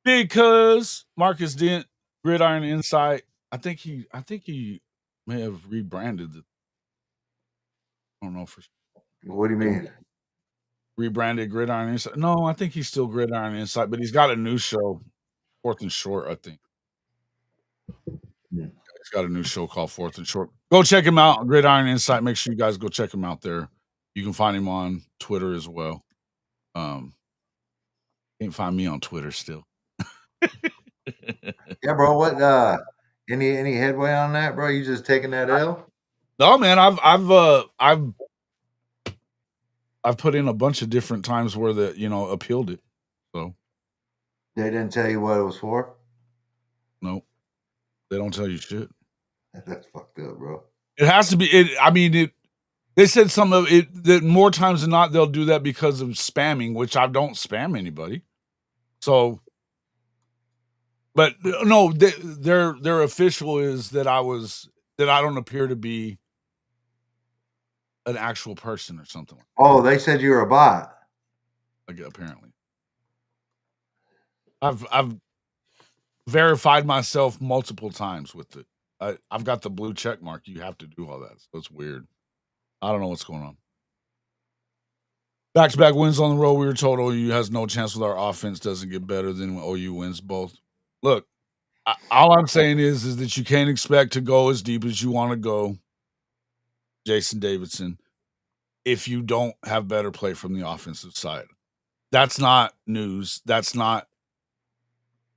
Speaker 1: Because Marcus Dent, Gridiron Insight, I think he may have rebranded it. I don't know for sure.
Speaker 2: What do you mean?
Speaker 1: Rebranded Gridiron Insight? No, I think he's still Gridiron Insight, but he's got a new show, Fourth and Short, I think. He's got a new show called Fourth and Short. Go check him out, Gridiron Insight. Make sure you guys go check him out there. You can find him on Twitter as well. Can't find me on Twitter still.
Speaker 2: Yeah, bro. What? Any headway on that, bro? You just taking that L?
Speaker 1: No, man. I've put in a bunch of different times where appealed it. So
Speaker 2: they didn't tell you what it was for?
Speaker 1: No, they don't tell you shit.
Speaker 2: That's fucked up, bro.
Speaker 1: It has to be. They said some of it that more times than not, they'll do that because of spamming, which I don't spam anybody. So, but no, their official is that I don't appear to be an actual person or something
Speaker 2: Oh, they said you were a bot.
Speaker 1: like apparently. I've verified myself multiple times with it. I've got the blue check mark. You have to do all that. So it's weird. I don't know what's going on. Back-to-back wins on the road. We were told OU has no chance with our offense doesn't get better than when OU wins both. Look, all I'm saying is that you can't expect to go as deep as you want to go, Jason Davidson, if you don't have better play from the offensive side. That's not news. That's not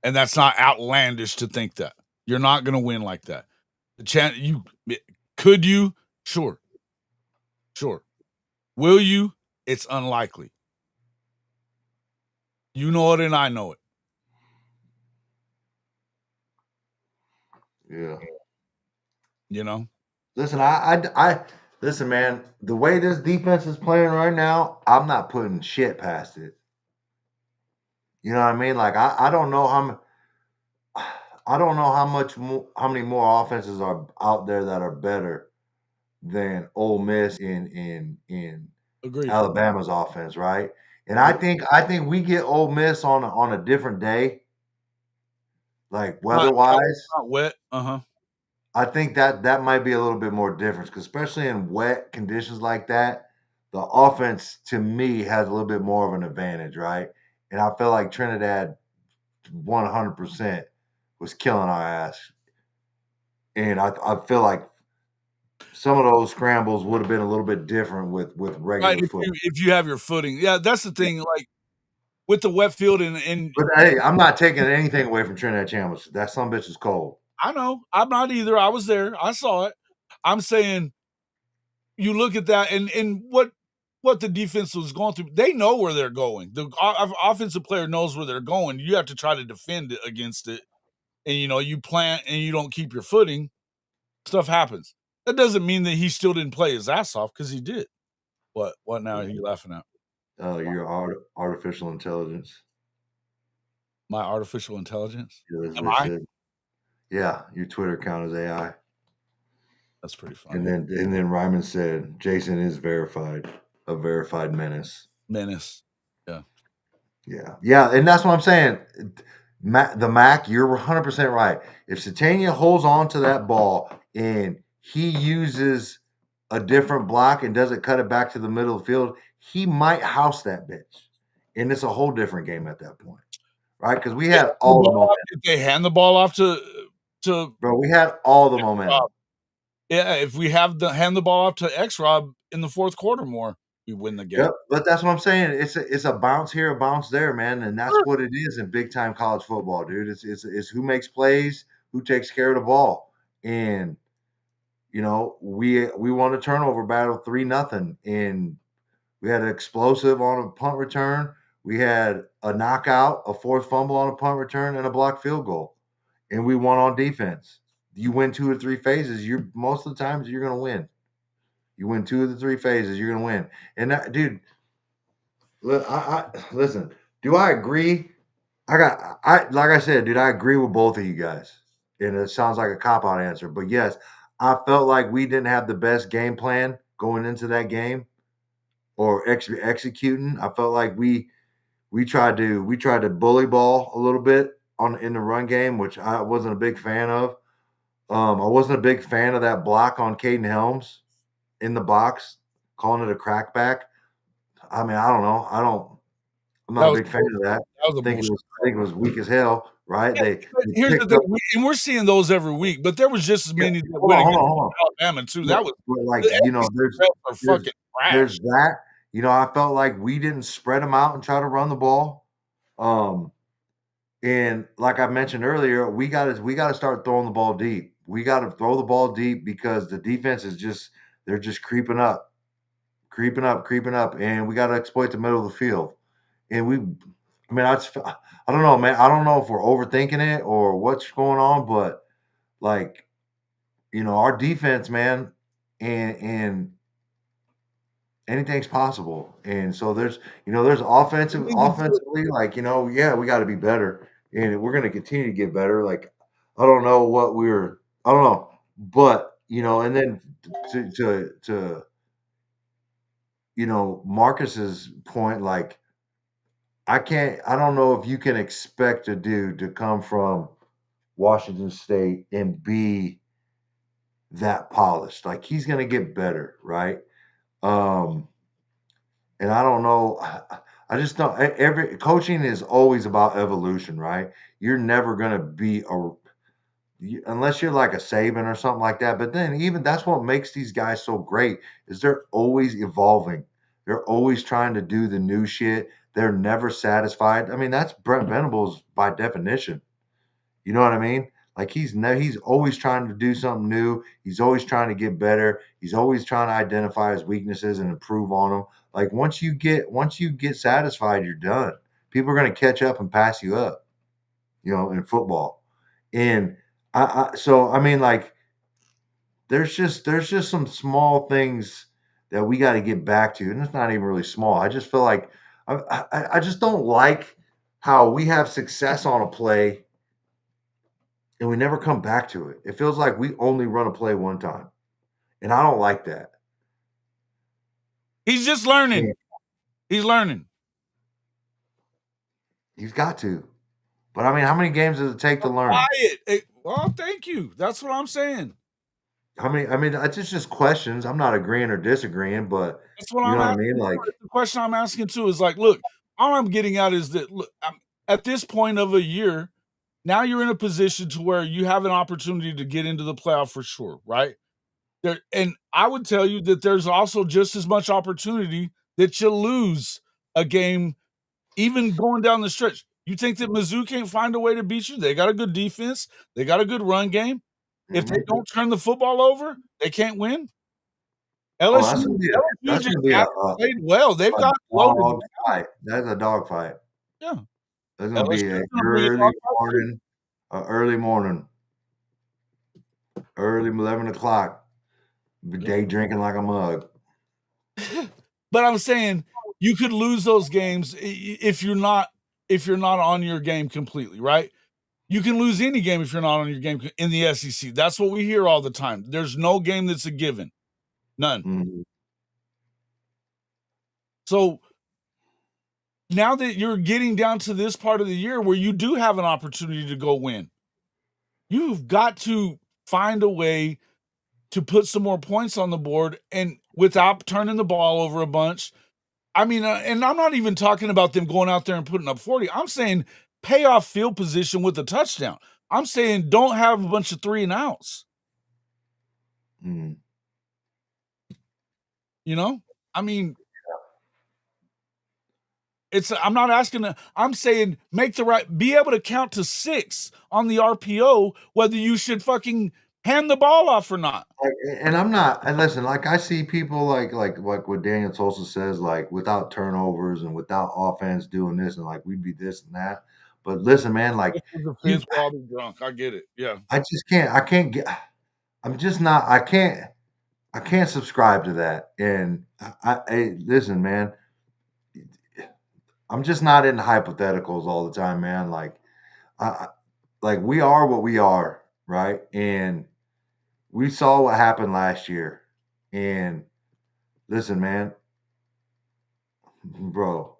Speaker 1: outlandish to think that. You're not going to win like that. The chance could you? Sure. Will you? It's unlikely. You know it and I know it.
Speaker 2: Yeah.
Speaker 1: You know?
Speaker 2: Listen, listen, man. The way this defense is playing right now, I'm not putting shit past it. You know what I mean? Like I don't know how many more offenses are out there that are better than Ole Miss in
Speaker 1: Agreed.
Speaker 2: Alabama's offense, right? And I think we get Ole Miss on a different day, like weather-wise.
Speaker 1: Not wet. Uh-huh.
Speaker 2: I think that might be a little bit more difference, because especially in wet conditions like that, the offense to me has a little bit more of an advantage, right? And I feel like Trinidad 100% was killing our ass. And I feel like some of those scrambles would have been a little bit different with
Speaker 1: Right,
Speaker 2: regular foot.
Speaker 1: if you have your footing. Yeah, that's the thing, like, with the wet field and
Speaker 2: But hey, I'm not taking anything away from Trinidad Chambers. That sumbitch is cold.
Speaker 1: I know. I'm not either. I was there. I saw it. I'm saying you look at that and what the defense was going through. They know where they're going. The offensive player knows where they're going. You have to try to defend it against it. And you plant and you don't keep your footing, stuff happens. That doesn't mean that he still didn't play his ass off, because he did. What now are you laughing at?
Speaker 2: Your artificial intelligence.
Speaker 1: My artificial intelligence?
Speaker 2: Yeah, that's
Speaker 1: Am
Speaker 2: what it
Speaker 1: I?
Speaker 2: said. Yeah, your Twitter account is AI.
Speaker 1: That's pretty funny.
Speaker 2: And then Ryman said Jason is verified, a verified menace.
Speaker 1: Menace. Yeah.
Speaker 2: Yeah, and that's what I'm saying. The Mac, you're 100% right. If Satania holds on to that ball and he uses a different block and doesn't cut it back to the middle of the field, he might house that bitch. And it's a whole different game at that point, right? Because we had all the momentum.
Speaker 1: If they hand the ball off to
Speaker 2: Bro, we had all the momentum.
Speaker 1: Yeah, if we hand the ball off to X-Rob in the fourth quarter more, we win the game.
Speaker 2: Yep, but that's what I'm saying. It's a bounce here, a bounce there, man, and that's what it is in big time college football, dude. It's who makes plays, who takes care of the ball, and we won a turnover battle 3-0, and we had an explosive on a punt return. We had a knockout, a fourth fumble on a punt return, and a blocked field goal, and we won on defense. You win 2 or 3 phases, most of the times you're going to win. You win 2 of the 3 phases, you're going to win. And that, dude, listen. Do I agree? Like I said, dude, I agree with both of you guys. And it sounds like a cop-out answer, but yes, I felt like we didn't have the best game plan going into that game, or executing. I felt like we tried to bully ball a little bit in the run game, which I wasn't a big fan of. I wasn't a big fan of that block on Caden Helms in the box, calling it a crackback. I mean, I don't know. I'm not a big fan of that.
Speaker 1: That was
Speaker 2: I think it was weak as hell, right?
Speaker 1: Yeah, here's the thing, and we're seeing those every week, but there was just as many that went against Alabama too. That was
Speaker 2: like, there's that. I felt like we didn't spread them out and try to run the ball. And like I mentioned earlier, we got to start throwing the ball deep. We got to throw the ball deep, because the defense is they're just creeping up, and we got to exploit the middle of the field. And I don't know, man. I don't know if we're overthinking it or what's going on, but like, our defense, man, and anything's possible. And so there's offensively, like, yeah, we got to be better, and we're going to continue to get better. Like, I don't know what I don't know, but and then to Marcus's point, like, I don't know if you can expect a dude to come from Washington State and be that polished. Like, he's going to get better, right? And I don't know. I just don't. Every coaching is always about evolution, right? You're never going to be unless you're like a Saban or something like that. But then even that's what makes these guys so great is they're always evolving. They're always trying to do the new shit. They're never satisfied. I mean, that's Brent Venables by definition. You know what I mean? Like, he's always trying to do something new. He's always trying to get better. He's always trying to identify his weaknesses and improve on them. Like, once you get satisfied, you're done. People are going to catch up and pass you up, in football. And so I mean, like, there's just some small things that we got to get back to, and it's not even really small. I just feel like I just don't like how we have success on a play and we never come back to it. It feels like we only run a play one time, and I don't like that.
Speaker 1: He's just learning.
Speaker 2: Yeah.
Speaker 1: He's learning.
Speaker 2: He's got to. But I mean, how many games does it take to learn?
Speaker 1: Well, thank you. That's what I'm saying.
Speaker 2: I mean, it's just questions. I'm not agreeing or disagreeing, but
Speaker 1: That's what
Speaker 2: you know
Speaker 1: I'm
Speaker 2: what I
Speaker 1: asking.
Speaker 2: mean? Like,
Speaker 1: The question I'm asking too is like, look, all I'm getting at is that look, at this point of a year, now you're in a position to where you have an opportunity to get into the playoff for sure, right? There, and I would tell you that there's also just as much opportunity that you lose a game, even going down the stretch. You think that Mizzou can't find a way to beat you? They got a good defense. They got a good run game. If they don't turn the football over, they can't win.
Speaker 2: oh, that's gonna
Speaker 1: LSU just
Speaker 2: be
Speaker 1: haven't played well. They've got loaded.
Speaker 2: dog fight. That's a dog fight.
Speaker 1: Yeah,
Speaker 2: That's gonna be
Speaker 1: LSU's gonna bring it on too.
Speaker 2: early 11 o'clock. Day drinking like a mug.
Speaker 1: But I'm saying you could lose those games if you're not on your game completely, right? You can lose any game if you're not on your game in the SEC. That's what we hear all the time. There's no game that's a given. None.
Speaker 2: Mm-hmm.
Speaker 1: So now that you're getting down to this part of the year where you do have an opportunity to go win, you've got to find a way to put some more points on the board and without turning the ball over a bunch. I mean, and I'm not even talking about them going out there and putting up 40. I'm saying pay off field position with a touchdown. I'm saying don't have a bunch of 3 and outs.
Speaker 2: Mm-hmm.
Speaker 1: I mean, I'm not asking I'm saying be able to count to 6 on the RPO, whether you should fucking hand the ball off or not.
Speaker 2: And I'm not. And listen, like, I see people like what Daniel Tulsa says, like, without turnovers and without offense doing this, and like, we'd be this and that. But listen, man, like,
Speaker 1: We're all be drunk. I get it. Yeah.
Speaker 2: I just can't. I can't get. I'm just not. I can't subscribe to that. And listen, man. I'm just not into hypotheticals all the time, man. Like, like, we are what we are, right? And we saw what happened last year. And listen, man, bro,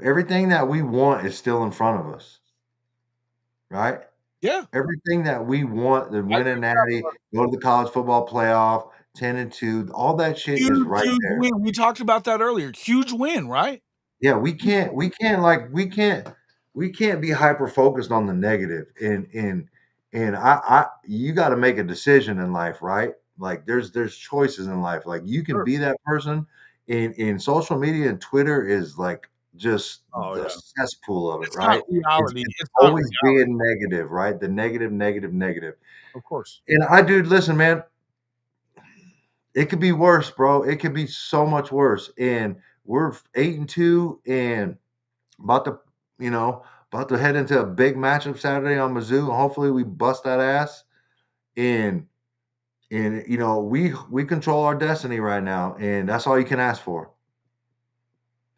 Speaker 2: everything that we want is still in front of us, right?
Speaker 1: Yeah.
Speaker 2: Everything that we want, the win a natty, go to the college football playoff, 10-2, all that shit is right
Speaker 1: Huge
Speaker 2: there.
Speaker 1: win. We talked about that earlier. Huge win, right?
Speaker 2: Yeah, we can't be hyper focused on the negative. And you got to make a decision in life, right? Like, there's choices in life. Like, you can be that person. In social media, and Twitter is like just the cesspool of it,
Speaker 1: It's
Speaker 2: right?
Speaker 1: not reality.
Speaker 2: It's
Speaker 1: not
Speaker 2: always
Speaker 1: reality.
Speaker 2: being negative, right? The negative, negative, negative.
Speaker 1: Of course.
Speaker 2: And dude, listen, man, it could be worse, bro. It could be so much worse. And we're 8-2 and about to, head into a big matchup Saturday on Mizzou. Hopefully we bust that ass. And And we control our destiny right now, and that's all you can ask for.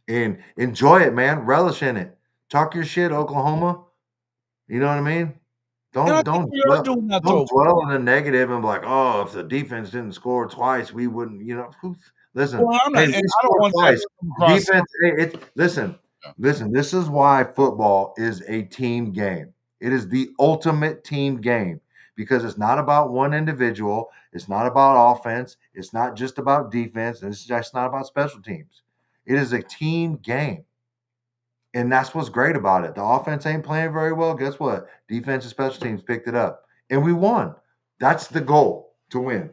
Speaker 2: And enjoy it, man. Relish in it. Talk your shit, Oklahoma. You know what I mean?
Speaker 1: And I
Speaker 2: Don't
Speaker 1: think
Speaker 2: don't
Speaker 1: we are
Speaker 2: dwell,
Speaker 1: doing that
Speaker 2: don't
Speaker 1: though.
Speaker 2: dwell on the negative and be like, oh, if the defense didn't score twice, we wouldn't. Listen,
Speaker 1: Well, I'm
Speaker 2: hey,
Speaker 1: not, and
Speaker 2: we
Speaker 1: I don't
Speaker 2: scored
Speaker 1: want that
Speaker 2: twice.
Speaker 1: to come across.
Speaker 2: Defense, hey, listen,
Speaker 1: Yeah.
Speaker 2: listen. This is why football is a team game. It is the ultimate team game because it's not about one individual. It's not about offense. It's not just about defense, and it's just not about special teams. It is a team game. And that's what's great about it. The offense ain't playing very well. Guess what? Defense and special teams picked it up. And we won. That's the goal, to win.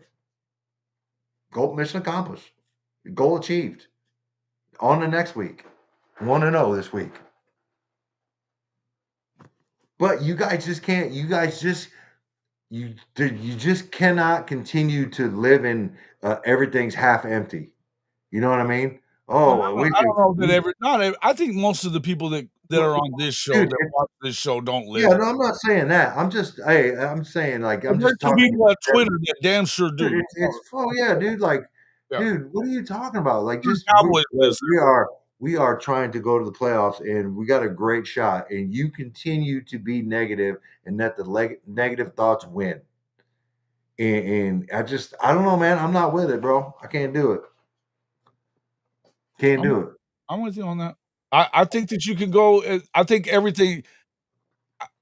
Speaker 2: Goal mission accomplished. Goal achieved. On the next week. 1-0 this week. But you guys just can't, you just cannot continue to live in everything's half empty. You know what I mean?
Speaker 1: Well,
Speaker 2: Oh,
Speaker 1: I don't know that I think most of the people that are on this show,
Speaker 2: dude,
Speaker 1: that watch this show, don't live.
Speaker 2: yeah, no, I'm not saying that. I'm saying like I'm
Speaker 1: There's
Speaker 2: just
Speaker 1: some
Speaker 2: talking.
Speaker 1: people on Twitter that damn sure
Speaker 2: Dude,
Speaker 1: do.
Speaker 2: yeah, dude. Like,
Speaker 1: Yeah.
Speaker 2: dude, what are you talking about? Like,
Speaker 1: You're a
Speaker 2: just
Speaker 1: Cowboys listener.
Speaker 2: we are trying to go to the playoffs, and we got a great shot. And you continue to be negative, and let the negative thoughts win. And I don't know, man. I'm not with it, bro. I can't do it. Can't do it.
Speaker 1: I'm with you on that. I think that you can go. I think everything.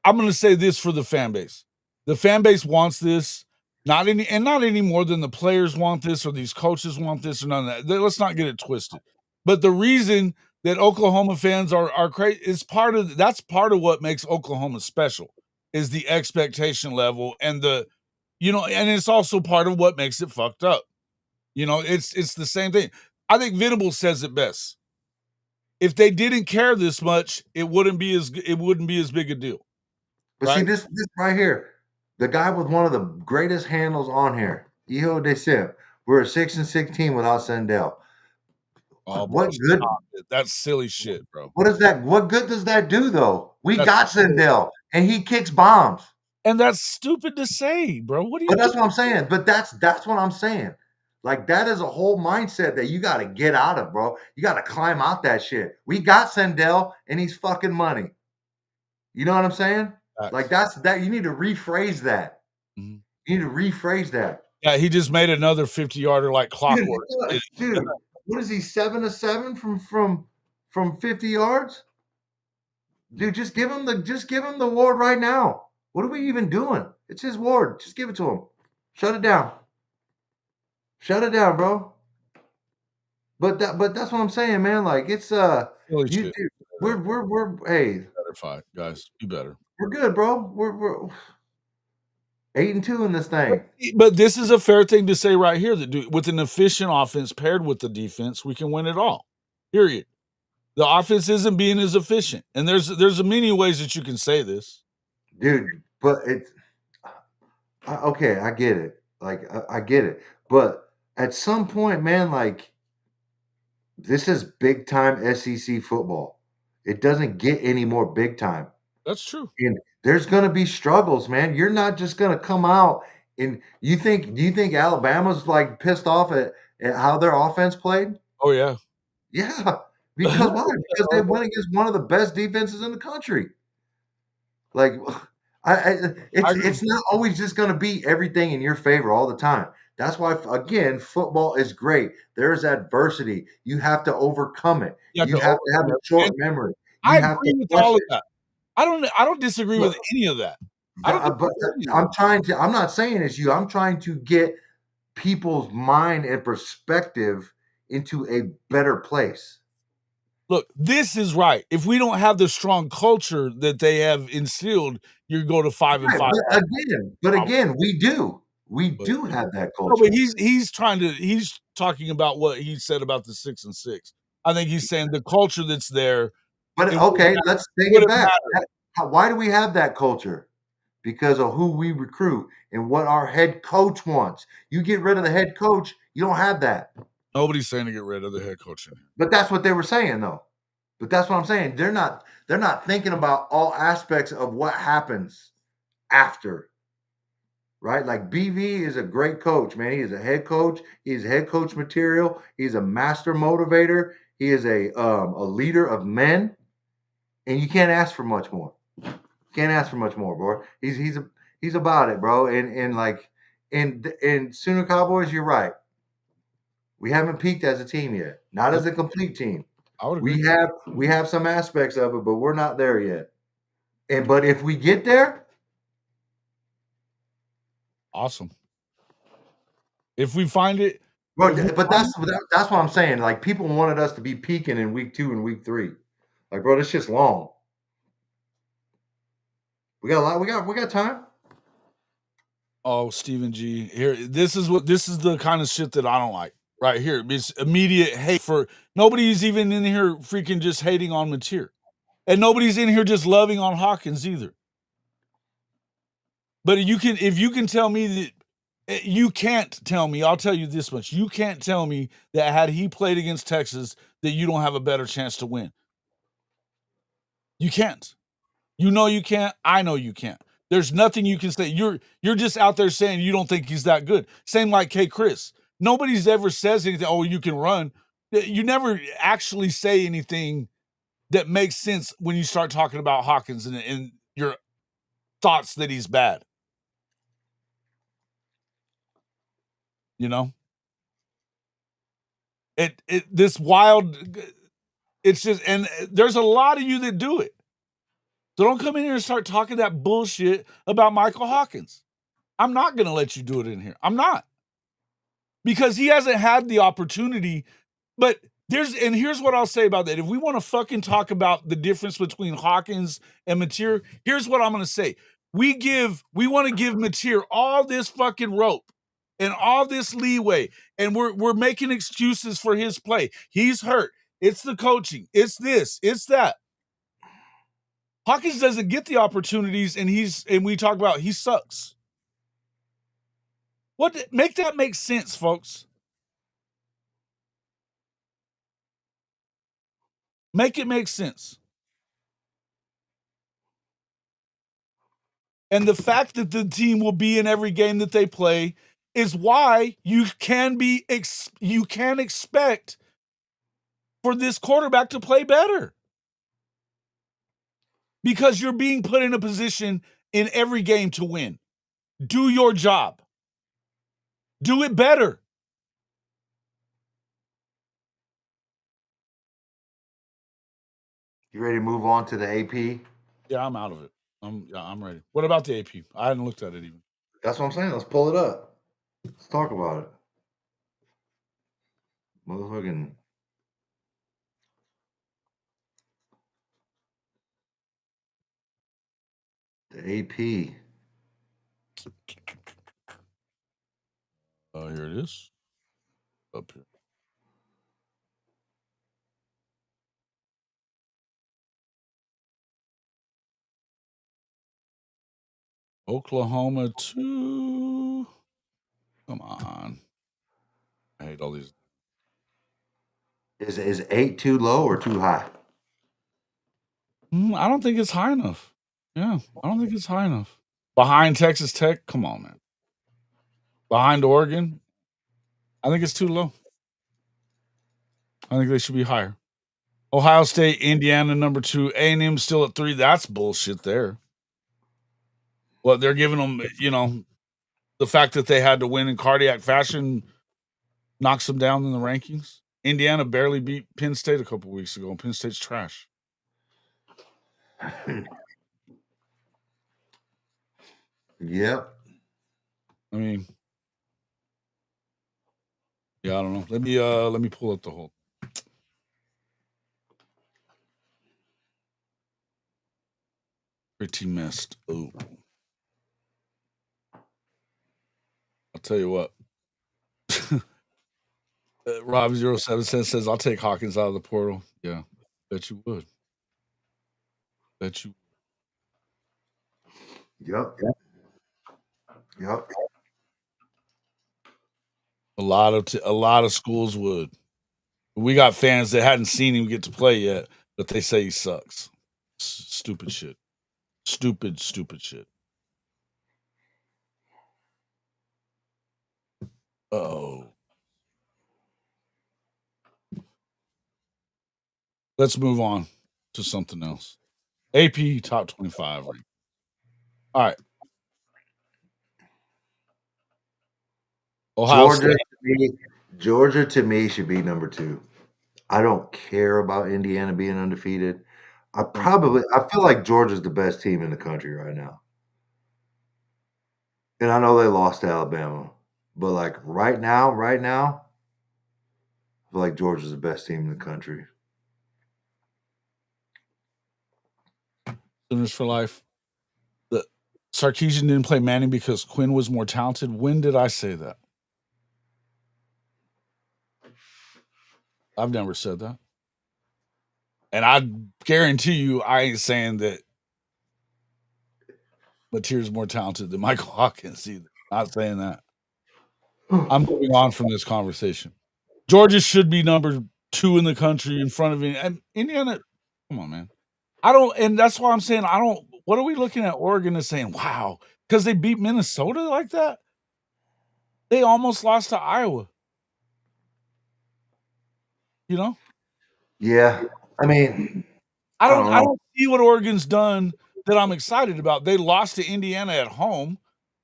Speaker 1: I'm going to say this for the fan base. The fan base wants this, not any more than the players want this or these coaches want this or none of that. Let's not get it twisted. But the reason that Oklahoma fans are crazy is that's part of what makes Oklahoma special is the expectation level and and it's also part of what makes it fucked up. It's the same thing. I think Venables says it best. If they didn't care this much, it wouldn't be as big a deal.
Speaker 2: But
Speaker 1: Right?
Speaker 2: see, this right here, the guy with one of the greatest handles on here, Iho De Simp. We're a 6-16 without Sendell.
Speaker 1: Oh, bro,
Speaker 2: What good?
Speaker 1: that's silly shit, bro.
Speaker 2: What is that? What good does that do, though? We
Speaker 1: That's
Speaker 2: got Sendell, and he kicks bombs.
Speaker 1: And that's stupid to say, bro. What are you
Speaker 2: But that's
Speaker 1: doing?
Speaker 2: what I'm saying. But that's what I'm saying. Like, that is a whole mindset that you got to get out of, bro. You got to climb out that shit. We got Sendell, and he's fucking money. You know what I'm saying? Like, that's that. You need to rephrase that.
Speaker 1: Mhm.
Speaker 2: You need to rephrase that.
Speaker 1: Yeah, he just made another 50-yarder like clockwork.
Speaker 2: Dude, what is he, 7-7 from 50 yards? Dude, just give him the award right now. What are we even doing? It's his award. Just give it to him. Shut it down. Shut it down, bro. But that's what I'm saying, man. Like, it's
Speaker 1: Silly
Speaker 2: you
Speaker 1: shit.
Speaker 2: dude, we're hey,
Speaker 1: Better fight, guys. Be better.
Speaker 2: we're good, bro. We're 8-2 in this thing.
Speaker 1: But this is a fair thing to say right here that with an efficient offense paired with the defense, we can win it all. Period. The offense isn't being as efficient, and there's many ways that you can say this,
Speaker 2: Dude. But it's okay. I get it. Like, I get it. But at some point, man, like, this is big time SEC football. It doesn't get any more big time.
Speaker 1: That's true.
Speaker 2: And there's gonna be struggles, man. You're not just gonna come out and do you think Alabama's like pissed off at how their offense played?
Speaker 1: Oh yeah.
Speaker 2: Yeah. Because why? Because they went against one of the best defenses in the country. Like, it's not always just gonna be everything in your favor all the time. That's why, again, football is great. There's adversity. You have to overcome it. You have to have a short memory.
Speaker 1: I
Speaker 2: You have
Speaker 1: agree
Speaker 2: to
Speaker 1: with
Speaker 2: flush
Speaker 1: all of
Speaker 2: it.
Speaker 1: that. I don't disagree with any of that. I don't
Speaker 2: But
Speaker 1: disagree with any of that.
Speaker 2: I'm not saying it's you. I'm trying to get people's mind and perspective into a better place.
Speaker 1: Look, this is right. If we don't have the strong culture that they have instilled, you go to 5 and
Speaker 2: Right,
Speaker 1: 5.
Speaker 2: but again, we do. We do have that
Speaker 1: No,
Speaker 2: culture.
Speaker 1: but he's talking about what he said about the 6 and 6. I think he's saying the culture that's there.
Speaker 2: But
Speaker 1: It
Speaker 2: okay, let's take it
Speaker 1: wouldn't
Speaker 2: back.
Speaker 1: matter.
Speaker 2: Why do we have that culture? Because of who we recruit and what our head coach wants. You get rid of the head coach, you don't have that.
Speaker 1: Nobody's saying to get rid of the head coach.
Speaker 2: But that's what they were saying, though. But that's what I'm saying. They're not thinking about all aspects of what happens after. right? Like BV is a great coach, man. He is a head coach. He's head coach material. He's a master motivator. He is a leader of men, and you can't ask for much more. Can't ask for much more, bro. He's about it, bro. And like in Sooner Cowboys, you're right. We haven't peaked as a team yet. Not as a complete team.
Speaker 1: I would agree.
Speaker 2: We have some aspects of it, but we're not there yet. But if we get there,
Speaker 1: awesome. If we find it,
Speaker 2: but that's what I'm saying. Like people wanted us to be peaking in week 2 and week 3. Like, bro, this shit's long. We got a lot. We got time.
Speaker 1: Oh, Stephen G. Here, this is the kind of shit that I don't like. Right here, it's immediate hate for nobody's even in here freaking just hating on Mateer, and nobody's in here just loving on Hawkins either. But if you can tell me that you can't tell me, I'll tell you this much: you can't tell me that had he played against Texas, that you don't have a better chance to win. You can't. You know you can't. I know you can't. There's nothing you can say. You're just out there saying you don't think he's that good. Same like K. Chris. Nobody's ever says anything. Oh, you can run. You never actually say anything that makes sense when you start talking about Hawkins and your thoughts that he's bad. You know, this wild. It's just, and there's a lot of you that do it. So don't come in here and start talking that bullshit about Michael Hawkins. I'm not going to let you do it in here. I'm not. Because he hasn't had the opportunity. But here's what I'll say about that. If we want to fucking talk about the difference between Hawkins and Mateer, here's what I'm going to say. We want to give Mateer all this fucking rope and all this leeway, and we're making excuses for his play. He's hurt. It's the coaching. It's this. It's that. Hawkins doesn't get the opportunities, and we talk about he sucks. Make that make sense, folks. Make it make sense. And the fact that the team will be in every game that they play is why you can expect for this quarterback to play better. Because you're being put in a position in every game to win. Do your job. Do it better.
Speaker 2: You ready to move on to the AP?
Speaker 1: Yeah, I'm out of it. I'm ready. What about the AP? I hadn't looked at it even.
Speaker 2: That's what I'm saying. Let's pull it up. Let's talk about it. Motherfucking the AP.
Speaker 1: Oh, here it is. Up here. Oklahoma 2. Come on. I hate all these.
Speaker 2: Is 8 too low or too high?
Speaker 1: I don't think it's high enough. Yeah, I don't think it's high enough. Behind Texas Tech? Come on, man. Behind Oregon? I think it's too low. I think they should be higher. Ohio State, Indiana, number 2. A&M still at 3. That's bullshit there. Well, they're giving them, the fact that they had to win in cardiac fashion knocks them down in the rankings. Indiana barely beat Penn State a couple weeks ago, and Penn State's trash.
Speaker 2: Yep.
Speaker 1: I mean, yeah, I don't know. Let me pull up the whole. Pretty messed up. I'll tell you what. Rob07 says, I'll take Hawkins out of the portal. Yeah, bet you would. Bet you.
Speaker 2: Yep.
Speaker 1: A lot of schools would. We got fans that hadn't seen him get to play yet, but they say he sucks. Stupid shit. Stupid shit. Oh. Let's move on to something else. AP top 25 rank. All right. Ohio State.
Speaker 2: Georgia to me should be number 2. I don't care about Indiana being undefeated. I feel like Georgia's the best team in the country right now. And I know they lost to Alabama, but like right now, I feel like Georgia's the best team in the country.
Speaker 1: Sooners for life. The Sarkisian didn't play Manning because Quinn was more talented. When did I say that? I've never said that. And I guarantee you, I ain't saying that Mateer's more talented than Michael Hawkins either. Not saying that. I'm moving on from this conversation. Georgia should be number 2 in the country in front of Indiana. Come on, man. And that's why I'm saying what are we looking at Oregon and saying, wow, because they beat Minnesota like that? They almost lost to Iowa. You know?
Speaker 2: Yeah. I mean,
Speaker 1: I don't see what Oregon's done that I'm excited about. They lost to Indiana at home.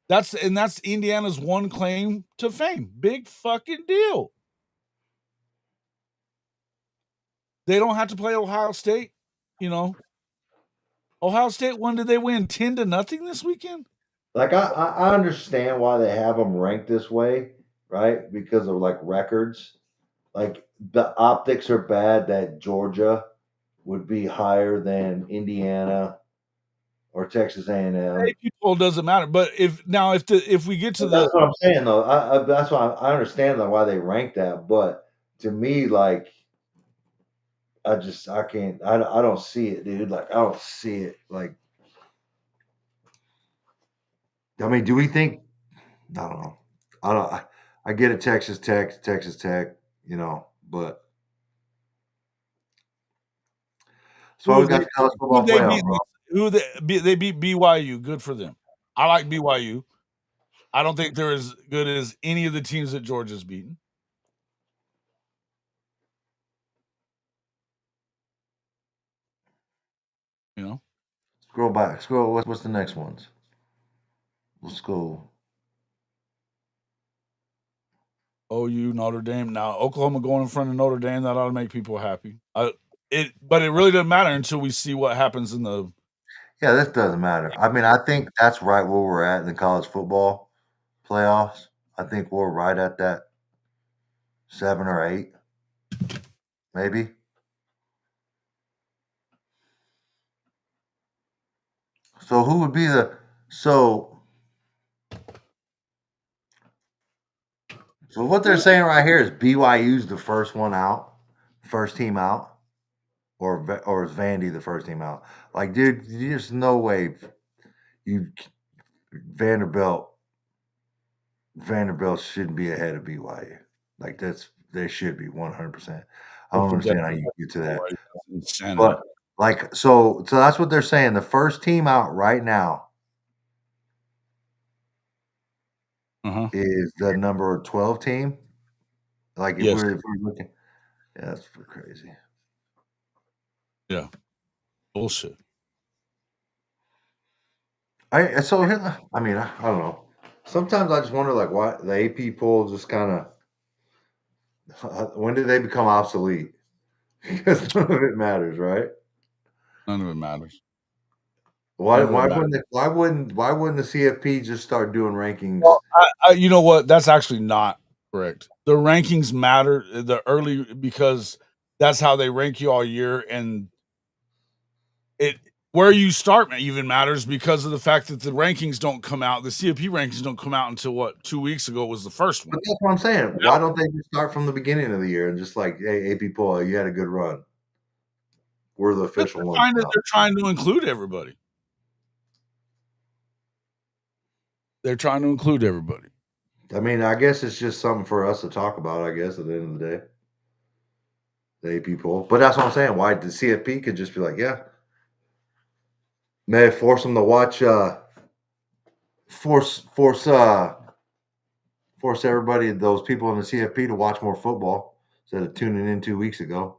Speaker 1: That's Indiana's one claim to fame. Big fucking deal. They don't have to play Ohio State, you know. Ohio State, when did they win? 10-0 this weekend?
Speaker 2: Like I understand why they have them ranked this way, right? Because of like records. Like the optics are bad that Georgia would be higher than Indiana or Texas A&M.
Speaker 1: People doesn't matter, but if we get to
Speaker 2: that's what I'm saying though. That's why I understand why they rank that, but to me, like, I can't. I don't see it, dude. Like, I don't see it. Like, I mean, do we think? I don't know. I get it. Texas Tech, you know, but. So we got the college football playoff, bro.
Speaker 1: They beat BYU. Good for them. I like BYU. I don't think they're as good as any of the teams that Georgia's beaten. You know?
Speaker 2: Scroll back. What's the next ones? Let's go.
Speaker 1: OU, Notre Dame. Now Oklahoma going in front of Notre Dame, that ought to make people happy. But it really doesn't matter until we see what happens in the.
Speaker 2: Yeah, this doesn't matter. I mean, I think that's right where we're at in the college football playoffs. I think we're right at that 7 or 8, maybe. So who would be so what they're saying right here is BYU's the first one out, first team out, or is Vandy the first team out? Like, dude, there's no way Vanderbilt shouldn't be ahead of BYU. Like, they should be 100%. I don't understand how you get to that. But like, so that's what they're saying. The first team out right now is the number 12 team. Like, if we're looking, yeah, that's crazy.
Speaker 1: Yeah, bullshit.
Speaker 2: I mean, I don't know. Sometimes I just wonder, like, why the AP poll just kind of. When did they become obsolete? Because none of it matters, right?
Speaker 1: None of it matters.
Speaker 2: Why wouldn't the CFP just start doing rankings?
Speaker 1: Well, you know what? That's actually not correct. The rankings matter because that's how they rank you all year, and where you start even matters because of the fact that the rankings don't come out. The CFP rankings don't come out until 2 weeks ago was the first one.
Speaker 2: But that's what I'm saying. Why don't they just start from the beginning of the year and just like, hey, AP poll, you had a good run. We're the official one.
Speaker 1: They're trying to include everybody. They're trying to include everybody.
Speaker 2: I mean, I guess it's just something for us to talk about, I guess, at the end of the day. The AP poll. But that's what I'm saying. Why the CFP could just be like, yeah. May force them to watch force force everybody, those people in the CFP, to watch more football instead of tuning in 2 weeks ago.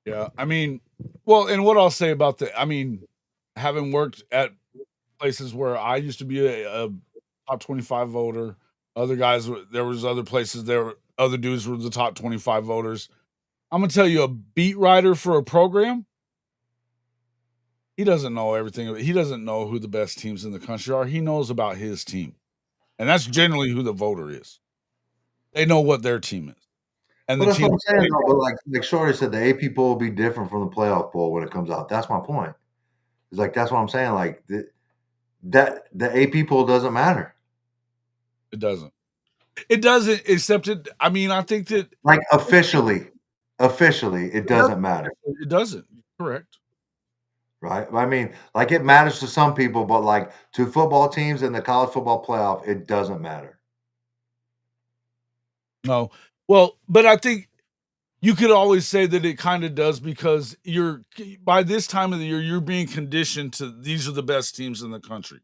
Speaker 1: Yeah, I mean, well, and what I'll say about having worked at places where I used to be a top 25 voter, other guys, there was other places there, other dudes were the top 25 voters. I'm gonna tell you, a beat writer for a program, he doesn't know everything. He doesn't know who the best teams in the country are. He knows about his team, and that's generally who the voter is. They know what their team is, and
Speaker 2: Well,
Speaker 1: the
Speaker 2: that's what
Speaker 1: team.
Speaker 2: I'm saying, though. But like Shorty said, the AP poll will be different from the playoff poll when it comes out. That's my point. It's like that's what I'm saying. Like that the AP poll doesn't matter.
Speaker 1: It doesn't. It doesn't. Except it. I mean, I think that
Speaker 2: Like officially, it doesn't matter.
Speaker 1: It doesn't. Correct.
Speaker 2: Right? I mean, like it matters to some people, but like to football teams in the college football playoff, it doesn't matter.
Speaker 1: No. Well, but I think you could always say that it kind of does because you're by this time of the year, you're being conditioned to these are the best teams in the country.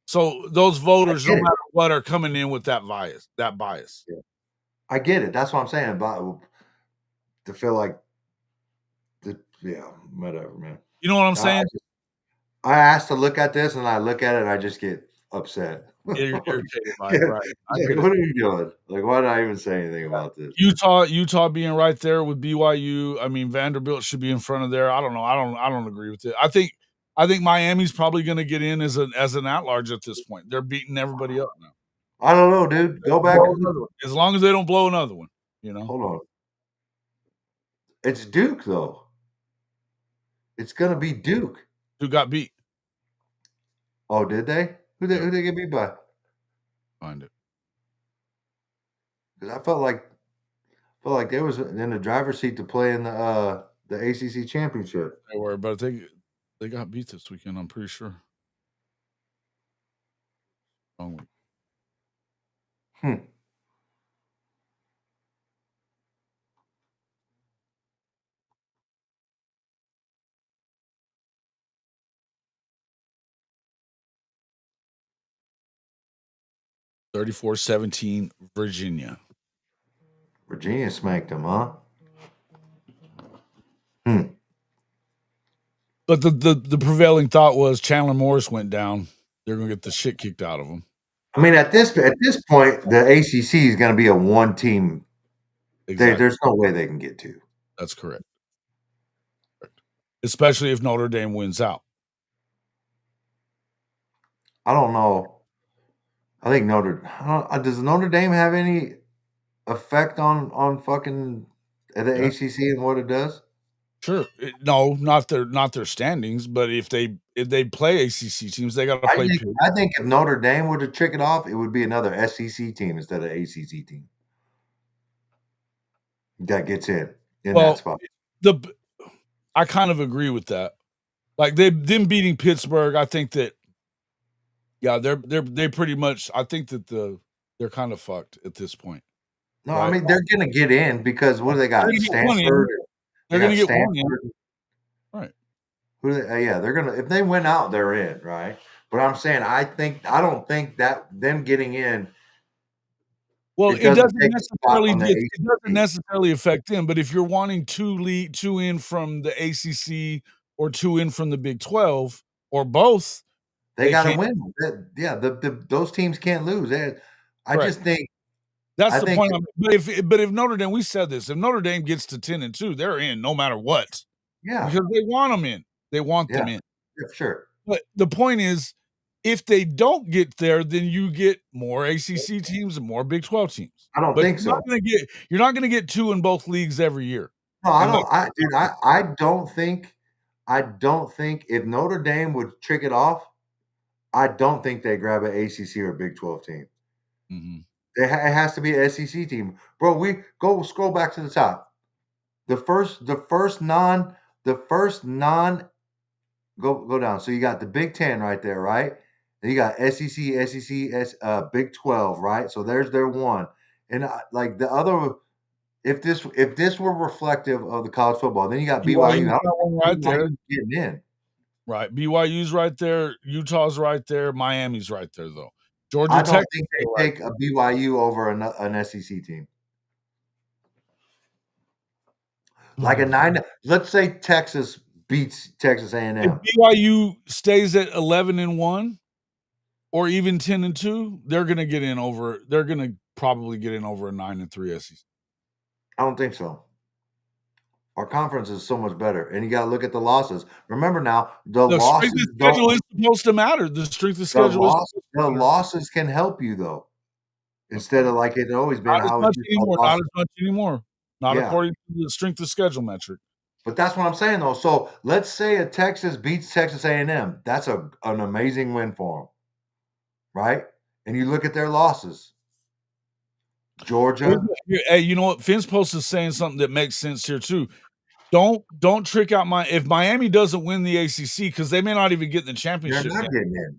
Speaker 1: So those voters, no matter what, are coming in with that bias.
Speaker 2: Yeah. I get it. That's what I'm saying. But to feel like, yeah, whatever, man.
Speaker 1: You know what I'm saying?
Speaker 2: I asked to look at this, and I look at it, and I just get upset.
Speaker 1: You're irritated by it, right?
Speaker 2: Like, what are you doing? Like, why did I even say anything about this?
Speaker 1: Utah being right there with BYU. I mean, Vanderbilt should be in front of there. I don't know. I don't agree with it. I think Miami's probably going to get in as an at-large at this point. They're beating everybody up now.
Speaker 2: I don't know, dude. Go back.
Speaker 1: As long as they don't blow another one, you know.
Speaker 2: Hold on. It's Duke, though. It's gonna be Duke.
Speaker 1: Who got beat?
Speaker 2: Oh, did they? Who they get beat by?
Speaker 1: Find it.
Speaker 2: Because I felt like they was in the driver's seat to play in the ACC championship.
Speaker 1: They were, but they got beat this weekend. I'm pretty sure. Wrong week. 34-17, Virginia.
Speaker 2: Virginia smacked them, huh?
Speaker 1: But the prevailing thought was Chandler Morris went down. They're gonna get the shit kicked out of them.
Speaker 2: I mean, at this point, the ACC is going to be a one team.
Speaker 1: Exactly.
Speaker 2: There's no way they can get two.
Speaker 1: That's correct. Especially if Notre Dame wins out.
Speaker 2: I don't know. I think does Notre Dame have any effect on fucking the ACC and what it does?
Speaker 1: Sure. No, not their standings, but if they play ACC teams, they got to play.
Speaker 2: I think if Notre Dame were to trick it off, it would be another SEC team instead of ACC team that gets in that spot.
Speaker 1: I kind of agree with that. Like them beating Pittsburgh, I think that they pretty much. I think that they're kind of fucked at this point.
Speaker 2: No, right? I mean they're gonna get in because what do they got? Stanford.
Speaker 1: They're gonna get one in. Right.
Speaker 2: Who? They're gonna. If they win out, they're in. Right. But I'm saying I don't think that them getting in.
Speaker 1: Well, it doesn't necessarily affect them. But if you're wanting two in from the ACC or two in from the Big 12 or both,
Speaker 2: they got to win. Those teams can't lose. I just think
Speaker 1: that's the point. But if Notre Dame, we said this, if Notre Dame gets to 10-2, they're in no matter what.
Speaker 2: Yeah,
Speaker 1: because they want them in. They want them in.
Speaker 2: Yeah, for sure.
Speaker 1: But the point is, if they don't get there, then you get more ACC teams and more Big 12 teams.
Speaker 2: I don't think so.
Speaker 1: You're not going to get two in both leagues every year.
Speaker 2: No, I don't. I don't think. I don't think if Notre Dame would trick it off, I don't think they grab an ACC or a Big 12 team.
Speaker 1: Mm-hmm.
Speaker 2: It has to be an SEC team, bro. We go scroll back to the top. The first non. Go down. So you got the Big 10 right there, right? Then you got SEC, Big 12, right? So there's their one, and like the other. If this were reflective of the college football, then you got BYU.
Speaker 1: Right there
Speaker 2: getting in.
Speaker 1: Right. BYU's right there. Utah's right there. Miami's right there, though. Georgia
Speaker 2: I don't
Speaker 1: Tech.
Speaker 2: think they take a BYU over an SEC team. Like a 9. Let's say Texas beats Texas
Speaker 1: If
Speaker 2: A&M.
Speaker 1: BYU stays at 11-1 or even 10-2, they're gonna get in over. They're gonna probably get in over a 9-3 SEC.
Speaker 2: I don't think so. Our conference is so much better, and you got to look at the losses. Remember now, the
Speaker 1: The strength
Speaker 2: losses
Speaker 1: of
Speaker 2: don't.
Speaker 1: schedule is supposed to matter. The strength of
Speaker 2: The
Speaker 1: schedule is supposed to matter.
Speaker 2: losses can help you though, instead of like it's always been
Speaker 1: Not as
Speaker 2: how it's
Speaker 1: much
Speaker 2: just a
Speaker 1: anymore.
Speaker 2: loss.
Speaker 1: Not as much anymore. Not
Speaker 2: Yeah,
Speaker 1: according to the strength of schedule metric.
Speaker 2: but that's what I'm saying though. So let's say a Texas beats Texas A&M. That's an amazing win for them, right? And you look at their losses. Georgia.
Speaker 1: Hey, you know what? Finn's Post is saying something that makes sense here too. Don't trick out if Miami doesn't win the ACC, because they may not even get in the
Speaker 2: They're
Speaker 1: championship
Speaker 2: not
Speaker 1: game.
Speaker 2: getting in.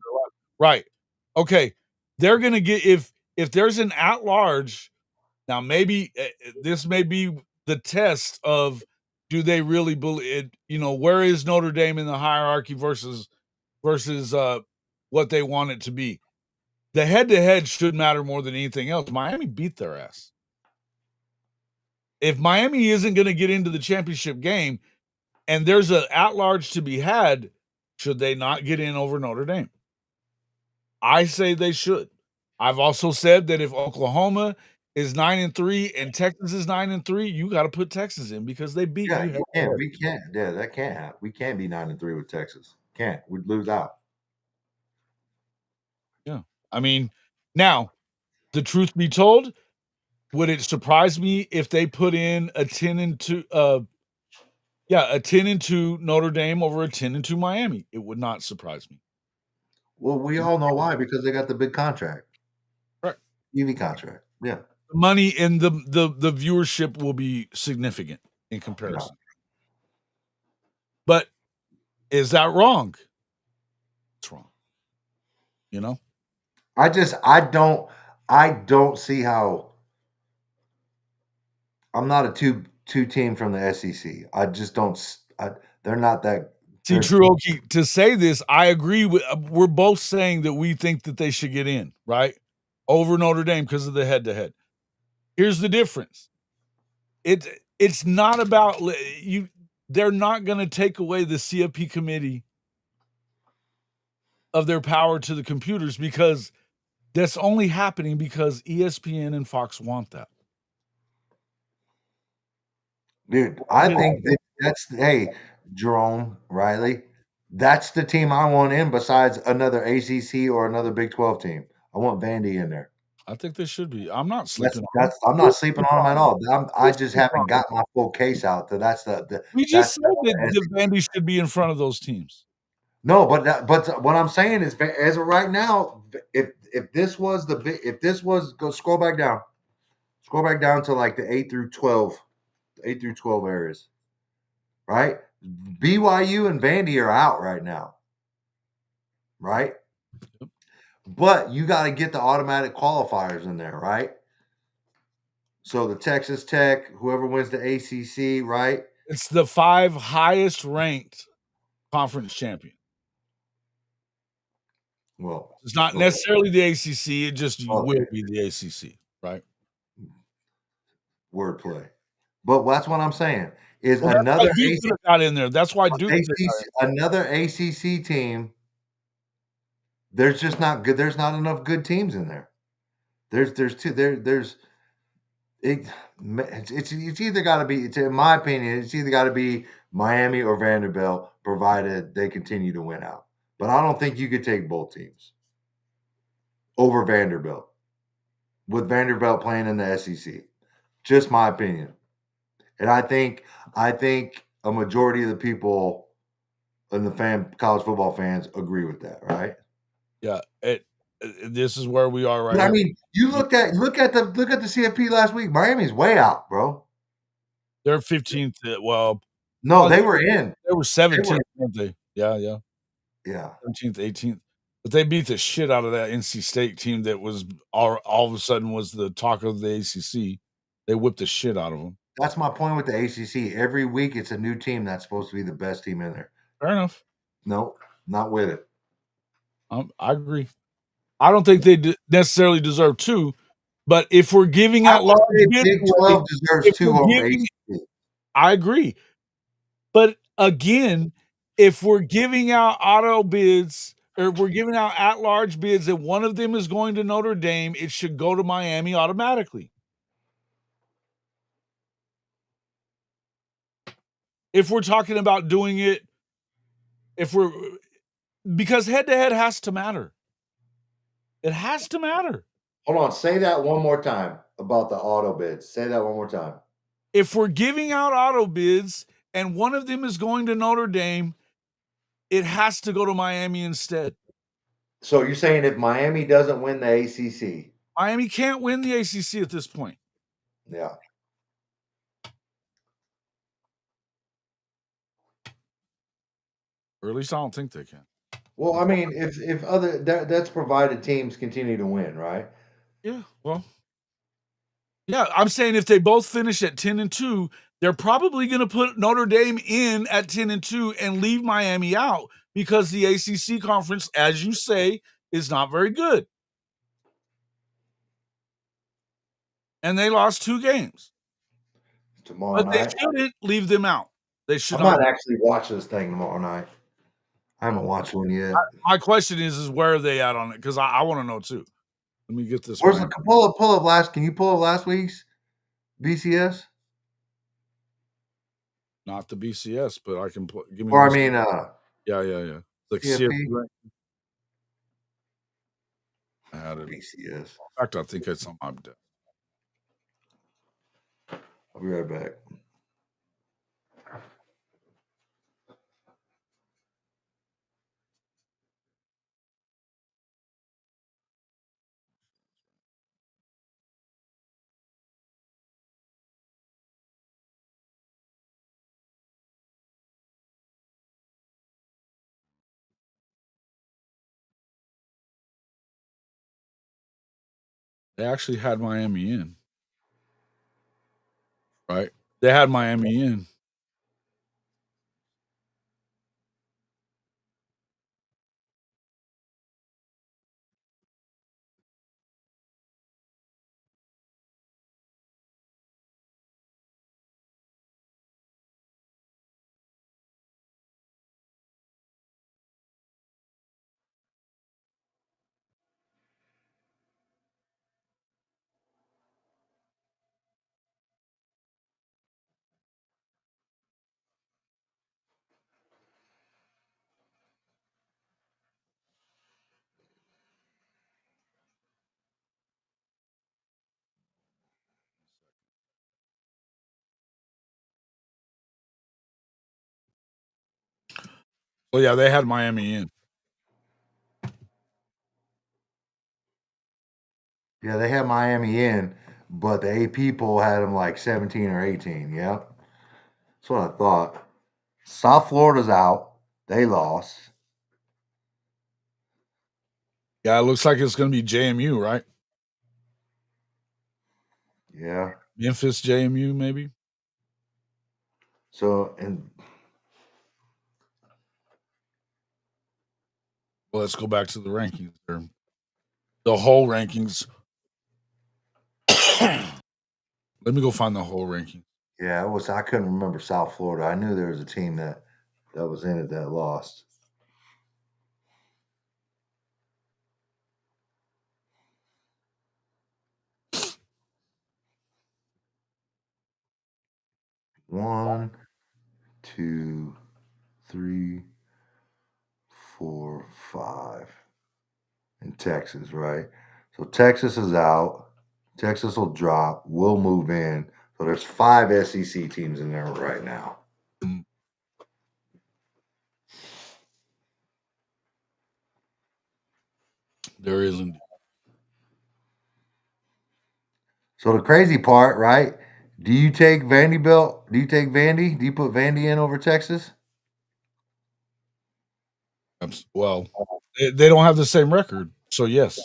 Speaker 1: Right. Okay. They're gonna get if there's an at-large. Now maybe this may be the test of, do they really believe it? You know, where is Notre Dame in the hierarchy versus what they want it to be? The head-to-head should matter more than anything else. Miami beat their ass. If Miami isn't going to get into the championship game and there's an at-large to be had, should they not get in over Notre Dame? I say they should. I've also said that if Oklahoma is 9-3 and Texas is 9-3, you got to put Texas in because they beat
Speaker 2: Yeah,
Speaker 1: you.
Speaker 2: you can't. We can't. Yeah, that can't happen. We can't be 9-3 with Texas. Can't. We'd lose out.
Speaker 1: Yeah. I mean, now, the truth be told, would it surprise me if they put in a 10-2 a 10-2 Notre Dame over a 10-2 Miami? It would not surprise me.
Speaker 2: Well, we all know why, because they got the big contract.
Speaker 1: Right.
Speaker 2: TV contract. Yeah.
Speaker 1: The money and the viewership will be significant in comparison.
Speaker 2: Yeah.
Speaker 1: But is that wrong? It's wrong. You know?
Speaker 2: I don't see how. I'm not a two team from the SEC. I just don't. They're not that.
Speaker 1: See, Truoki, to say this, I agree with. We're both saying that we think that they should get in, right, over Notre Dame because of the head-to-head. Here's the difference. It's not about you. They're not going to take away the CFP committee of their power to the computers, because that's only happening because ESPN and Fox want that.
Speaker 2: Dude, I think that's Jerome Riley. That's the team I want in besides another ACC or another Big 12 team. I want Vandy in there.
Speaker 1: I think they should be. I'm not sleeping on them.
Speaker 2: I'm not sleeping on them at all. I just haven't got my full case out. So that's
Speaker 1: We just said that Vandy should be in front of those teams.
Speaker 2: No, but what I'm saying is, as of right now, if this was go scroll back down to like the 8 through 12 areas, right? BYU and Vandy are out right now, right? But you got to get the automatic qualifiers in there, right? So the Texas Tech, whoever wins the ACC, right?
Speaker 1: It's the 5 highest ranked conference champion.
Speaker 2: Well,
Speaker 1: it's not necessarily the ACC. It just will be the ACC, right?
Speaker 2: Wordplay. But that's what I'm saying is
Speaker 1: another Duke got in there. That's why Duke
Speaker 2: another ACC team. There's just not good. There's not enough good teams in there. It's either got to be, in my opinion, it's either got to be Miami or Vanderbilt, provided they continue to win out. But I don't think you could take both teams over Vanderbilt, with Vanderbilt playing in the SEC. Just my opinion. And I think a majority of the people and the college football fans agree with that, right?
Speaker 1: Yeah. This is where we are right
Speaker 2: now.
Speaker 1: here.
Speaker 2: I mean, you look at the CFP last week. Miami's way out, bro.
Speaker 1: They're 15th. Well,
Speaker 2: no, they were in.
Speaker 1: They were 17th, weren't they? Yeah. 17th, 18th. But they beat the shit out of that NC State team that was all of a sudden was the talk of the ACC. They whipped the shit out of them.
Speaker 2: That's my point with the ACC. Every week, it's a new team that's supposed to be the best team in there.
Speaker 1: Fair enough.
Speaker 2: Nope, not with it.
Speaker 1: I agree. I don't think they necessarily deserve 2, but if we're giving out large bids,
Speaker 2: Big 12 deserves
Speaker 1: if
Speaker 2: 2
Speaker 1: we're
Speaker 2: over
Speaker 1: giving,
Speaker 2: ACC.
Speaker 1: I agree. But again, if we're giving out auto bids or if we're giving out at-large bids and one of them is going to Notre Dame, it should go to Miami automatically. If we're talking about doing it, because head-to-head has to matter. It has to matter.
Speaker 2: Hold on, say that one more time about the auto bids. Say that one more time.
Speaker 1: If we're giving out auto bids and one of them is going to Notre Dame, it has to go to Miami instead.
Speaker 2: So you're saying if Miami doesn't win the ACC,
Speaker 1: Miami can't win the ACC at this point.
Speaker 2: yeah.
Speaker 1: Or at least I don't think they can.
Speaker 2: Well, I mean, if other that's provided teams continue to win, right?
Speaker 1: Yeah, well, yeah, I'm saying if they both finish at 10-2, they're probably going to put Notre Dame in at 10-2 and leave Miami out because the ACC conference, as you say, is not very good. And they lost 2 games.
Speaker 2: Tomorrow
Speaker 1: But they
Speaker 2: night.
Speaker 1: shouldn't leave them out. They should
Speaker 2: I
Speaker 1: not.
Speaker 2: might actually watch this thing tomorrow night. I haven't watched one yet.
Speaker 1: My question is where are they at on it? Because I want to know too. Let me get this.
Speaker 2: Where's the pull up last? Can you pull up last week's BCS?
Speaker 1: Not the BCS, but I can give me.
Speaker 2: Or
Speaker 1: one
Speaker 2: I mean,
Speaker 1: yeah. Like
Speaker 2: CFP.
Speaker 1: I had it.
Speaker 2: BCS.
Speaker 1: In fact, I think it's on my desk.
Speaker 2: I'll be right back.
Speaker 1: They actually had Miami in. Right? They had Miami in. Well, yeah, they had Miami in.
Speaker 2: Yeah, they had Miami in, but the AP poll had them like 17 or 18. Yep. That's what I thought. South Florida's out. They lost.
Speaker 1: Yeah, it looks like it's going to be JMU, right?
Speaker 2: Yeah.
Speaker 1: Memphis JMU, maybe.
Speaker 2: So, and
Speaker 1: well, let's go back to the rankings there. The whole rankings. Let me go find the whole ranking.
Speaker 2: yeah, it was. I couldn't remember South Florida. I knew there was a team that was in it that lost. One, two, three, four, five. In Texas, right? So Texas is out. Texas will drop. We'll move in. So there's 5 SEC teams in there right now.
Speaker 1: There isn't.
Speaker 2: So the crazy part, right? Do you take Vanderbilt? Do you take Vandy? Do you put Vandy in over Texas?
Speaker 1: Well, they don't have the same record, so yes.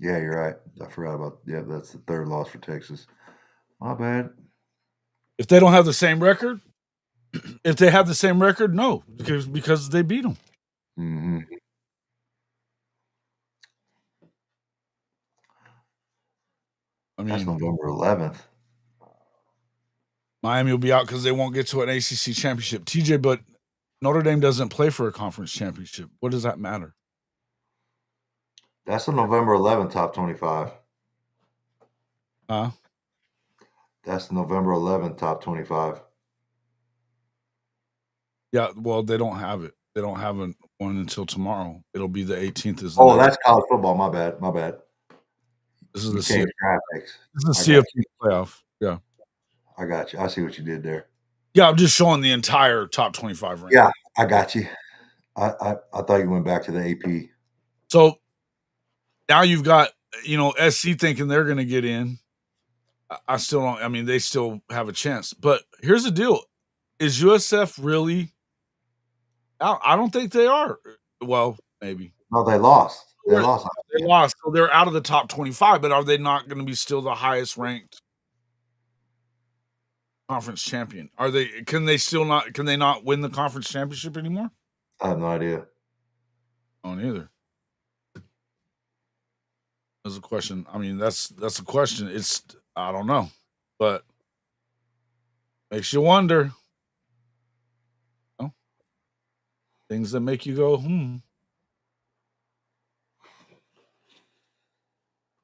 Speaker 2: Yeah, you're right. I forgot about. Yeah, that's the 3rd loss for Texas. My bad.
Speaker 1: If they don't have the same record, If they have the same record, no, because they beat them.
Speaker 2: Mm-hmm.
Speaker 1: I
Speaker 2: That's
Speaker 1: mean,
Speaker 2: November 11th.
Speaker 1: Miami will be out because they won't get to an ACC championship. TJ, but Notre Dame doesn't play for a conference championship. What does that matter?
Speaker 2: That's the November 11th top 25.
Speaker 1: Huh?
Speaker 2: That's November 11th top 25.
Speaker 1: Yeah, well, they don't have it. They don't have one until tomorrow. It'll be the 18th.
Speaker 2: Oh, that's college football. My bad.
Speaker 1: This is
Speaker 2: You
Speaker 1: the
Speaker 2: changed graphics.
Speaker 1: This is the CFP playoff. Yeah.
Speaker 2: I got you. I see what you did there.
Speaker 1: Yeah, I'm just showing the entire top 25 rank.
Speaker 2: Yeah, I got you. I thought you went back to the AP.
Speaker 1: So now you've got, SC thinking they're going to get in. I still don't. I mean, they still have a chance. But here's the deal: is USF really out? I don't think they are. Well, maybe.
Speaker 2: No, they lost. They
Speaker 1: They
Speaker 2: lost.
Speaker 1: So they're out of the top 25. But are they not going to be still the highest ranked conference champion? Are they? Can they not win the conference championship anymore?
Speaker 2: I have no idea.
Speaker 1: I don't either. That's a question. I mean, that's a question. It's I don't know, but makes you wonder. Things that make you go,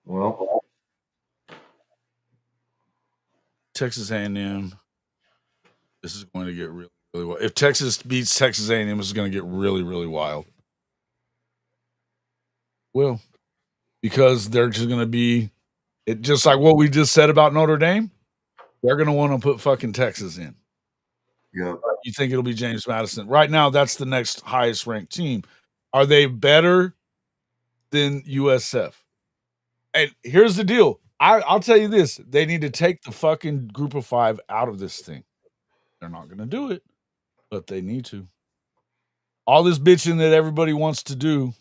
Speaker 2: Well,
Speaker 1: Texas A&M. This is going to get really, really wild. If Texas beats Texas A&M, this is going to get really, really wild. Will, because they're just going to be it, just like what we just said about Notre Dame. They're going to want to put fucking Texas in.
Speaker 2: yeah.
Speaker 1: You think it'll be James Madison? Right now, that's the next highest ranked team. Are they better than USF? And here's the deal. I'll tell you this. They need to take the fucking group of 5 out of this thing. They're not going to do it, but they need to. All this bitching that everybody wants to do.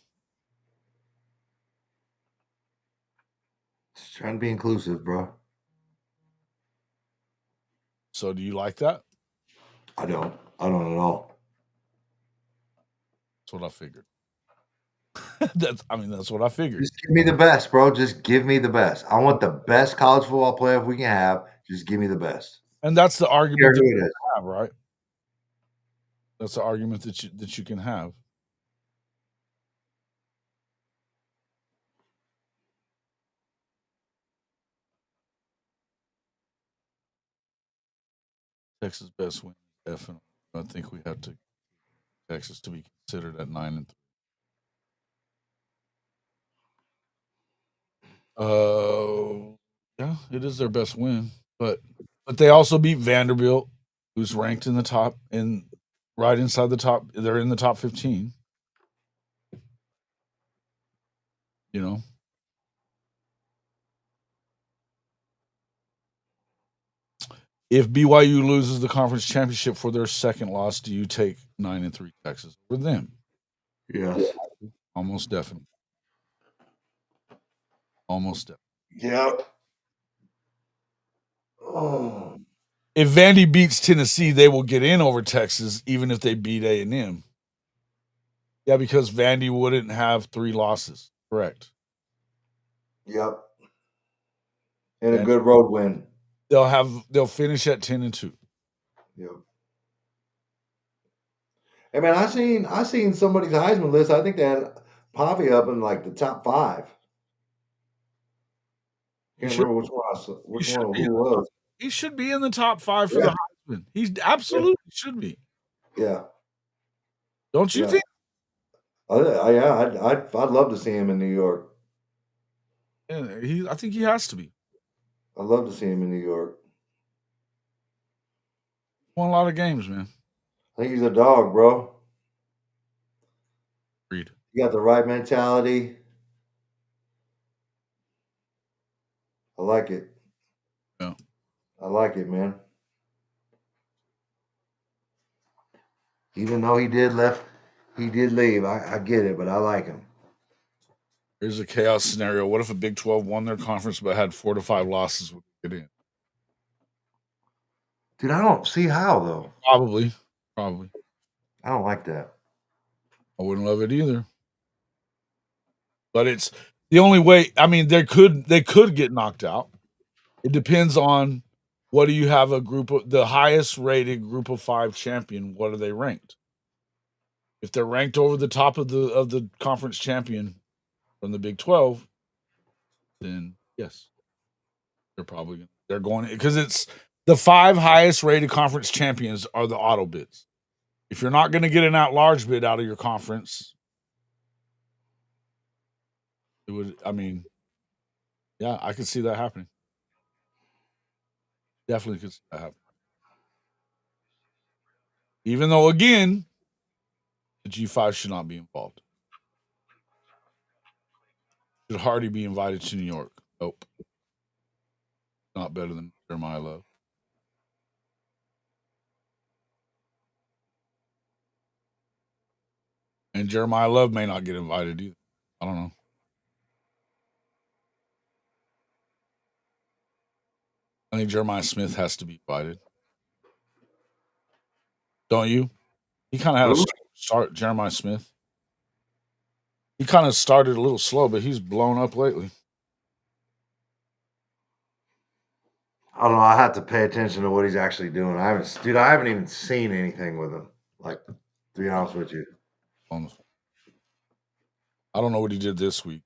Speaker 2: Just trying to be inclusive, bro.
Speaker 1: So do you like that?
Speaker 2: I don't at all.
Speaker 1: That's what I figured. That's what I figured.
Speaker 2: Just give me the best, bro. Just give me the best. I want the best college football playoff we can have. Just give me the best.
Speaker 1: And that's the argument that
Speaker 2: Who it
Speaker 1: you
Speaker 2: is.
Speaker 1: have, right? That's the argument that you can have. Texas best win, definitely. I think we have to Texas to be considered at 9-3. Yeah, it is their best win, but they also beat Vanderbilt, who's ranked in the top and right inside the top. They're in the top 15. You know, if BYU loses the conference championship for their second loss, do you take 9-3 Texas for them?
Speaker 2: Yes.
Speaker 1: Almost definitely. Almost definitely.
Speaker 2: Yep. Oh.
Speaker 1: If Vandy beats Tennessee, they will get in over Texas, even if they beat A&M. Yeah, because Vandy wouldn't have 3 losses. Correct.
Speaker 2: Yep. And a good road win.
Speaker 1: They'll finish at 10-2.
Speaker 2: Yep. Hey man, I seen somebody's Heisman list. I think they had Pavi up in like the top 5. Can't remember which one who was.
Speaker 1: He should be in the top 5 for the Heisman. He absolutely should be.
Speaker 2: Yeah.
Speaker 1: Don't you think?
Speaker 2: I'd love to see him in New York.
Speaker 1: Yeah, I think he has to be.
Speaker 2: I'd love to see him in New York.
Speaker 1: Won a lot of games, man.
Speaker 2: I think he's a dog, bro.
Speaker 1: Agreed.
Speaker 2: He got the right mentality. I like it.
Speaker 1: Yeah.
Speaker 2: I like it, man. Even though he did leave. I get it, but I like him.
Speaker 1: Here's a chaos scenario. What if a Big 12 won their conference but had 4 to 5 losses? Would get in?
Speaker 2: Dude, I don't see how though.
Speaker 1: Probably.
Speaker 2: I don't like that.
Speaker 1: I wouldn't love it either. But it's the only way. I mean, they could get knocked out. It depends on what do you have a group of the highest rated group of 5 champion, what are they ranked? If they're ranked over the top of the conference champion from the Big 12, then yes. They're going because it's the 5 highest rated conference champions are the auto bids. If you're not going to get an at-large bid out of your conference, it would. I mean, yeah, I could see that happening. Definitely could see that happen. Even though, again, the G5 should not be involved. Should Hardy be invited to New York? Nope. Not better than Jeremiah Love. And Jeremiah Love may not get invited either. I don't know. I think Jeremiah Smith has to be invited. Don't you? He kind of had a start, Jeremiah Smith. He kind of started a little slow, but he's blown up lately.
Speaker 2: I don't know. I have to pay attention to what he's actually doing. I haven't even seen anything with him. Like, to be honest with you,
Speaker 1: I don't know what he did this week.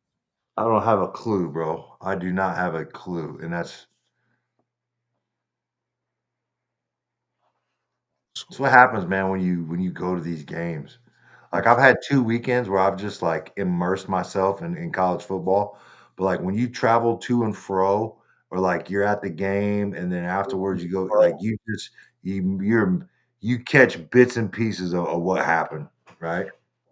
Speaker 2: I don't have a clue, bro. I do not have a clue, and that's what happens, man. When you go to these games, like I've had 2 weekends where I've just like immersed myself in college football. But like when you travel to and fro, or like you're at the game and then afterwards you go, like you catch bits and pieces of what happened, right?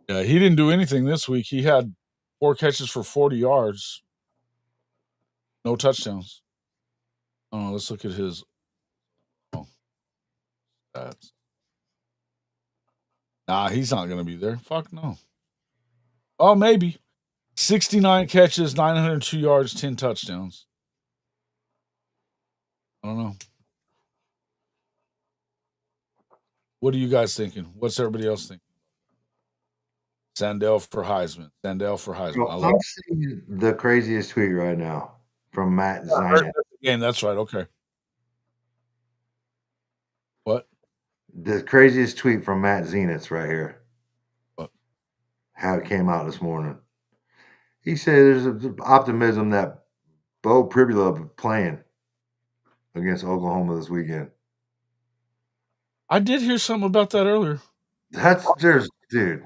Speaker 1: Yeah, he didn't do anything this week. He had 4 catches for 40 yards, no touchdowns. Oh, let's look at his stats. Nah, he's not going to be there. Fuck no. Oh, maybe 69 catches, 902 yards, 10 touchdowns. I don't know. What are you guys thinking? What's everybody else thinking? Sandell for Heisman.
Speaker 2: Bro, I'm seeing the craziest tweet right now from Matt
Speaker 1: Yeah,
Speaker 2: Zenit.
Speaker 1: game. That's right. Okay. What?
Speaker 2: The craziest tweet from Matt Zenit's right here.
Speaker 1: What?
Speaker 2: How it came out this morning. He said there's optimism that Bo Pribula will be playing against Oklahoma this weekend.
Speaker 1: I did hear something about that earlier.
Speaker 2: Dude.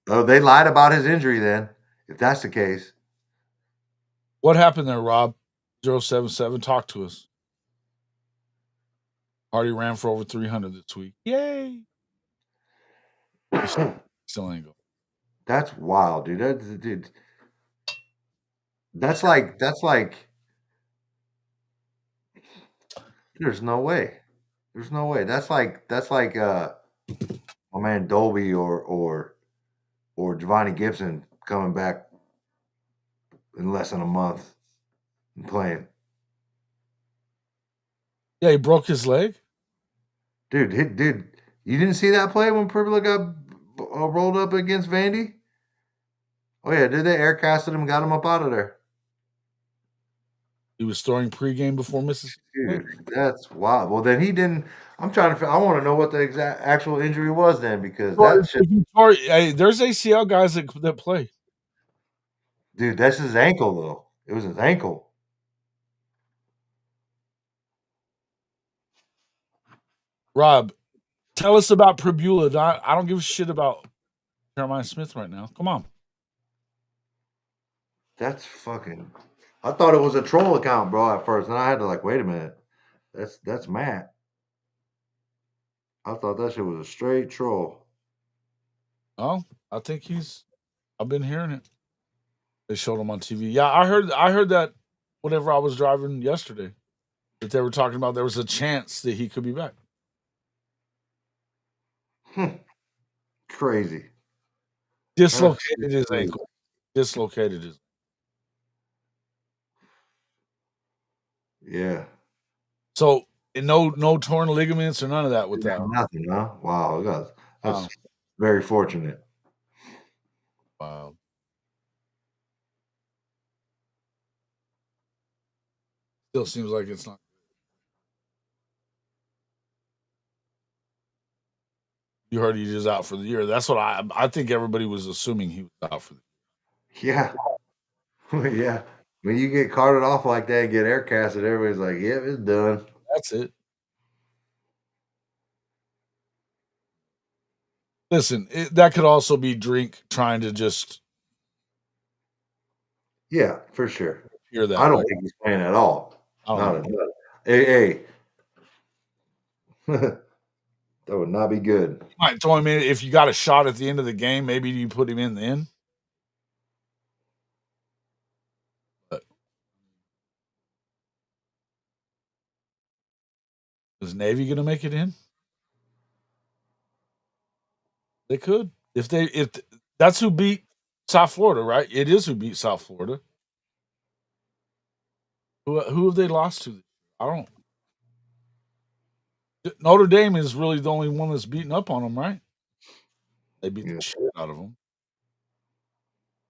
Speaker 2: Oh, they lied about his injury then, if that's the case.
Speaker 1: What happened there, Rob? 077, talk to us. Hardy ran for over 300 this week. Yay! Still ain't go.
Speaker 2: That's wild, dude. That's like there's no way. There's no way. That's like my man Dolby or Giovanni Gibson coming back in less than a month and playing.
Speaker 1: Yeah, he broke his leg.
Speaker 2: Dude, you didn't see that play when Pribula got rolled up against Vandy? Oh yeah, did they aircasted him, got him up out of there?
Speaker 1: He was throwing pregame before Mississippi.
Speaker 2: Dude, that's wild. Well, then he didn't. I want to know what the exact actual injury was then, because that shit.
Speaker 1: There's ACL guys that play.
Speaker 2: Dude, that's his ankle though. It was his ankle.
Speaker 1: Rob, tell us about Pribula. I don't give a shit about Jeremiah Smith right now. Come on.
Speaker 2: That's fucking. I thought it was a troll account, bro, at first, and I had to like, wait a minute. That's Matt. I thought that shit was a straight troll.
Speaker 1: Oh, I think I've been hearing it. They showed him on TV. Yeah, I heard that whenever I was driving yesterday, that they were talking about there was a chance that he could be back.
Speaker 2: Crazy.
Speaker 1: Dislocated his ankle. Dislocated his.
Speaker 2: Yeah.
Speaker 1: So And no torn ligaments or none of that with that.
Speaker 2: Nothing, huh? Wow, that's very fortunate.
Speaker 1: Wow. Still seems like it's not. You heard he was out for the year. That's what I think everybody was assuming he was out for the
Speaker 2: year. Yeah. Yeah. When you get carted off like that and get air casted, everybody's like, yep, it's done.
Speaker 1: That's it. Listen, that could also be Drink trying to just.
Speaker 2: Yeah, for sure.
Speaker 1: Hear that?
Speaker 2: I don't think he's playing at all. Not at all. Hey. That would not be good.
Speaker 1: You might throw him in if you got a shot at the end of the game. Maybe you put him in then. But is Navy going to make it in? They could if that's who beat South Florida, right? It is who beat South Florida. Who have they lost to? I don't. Notre Dame is really the only one that's beating up on them, right? They beat the shit out of them.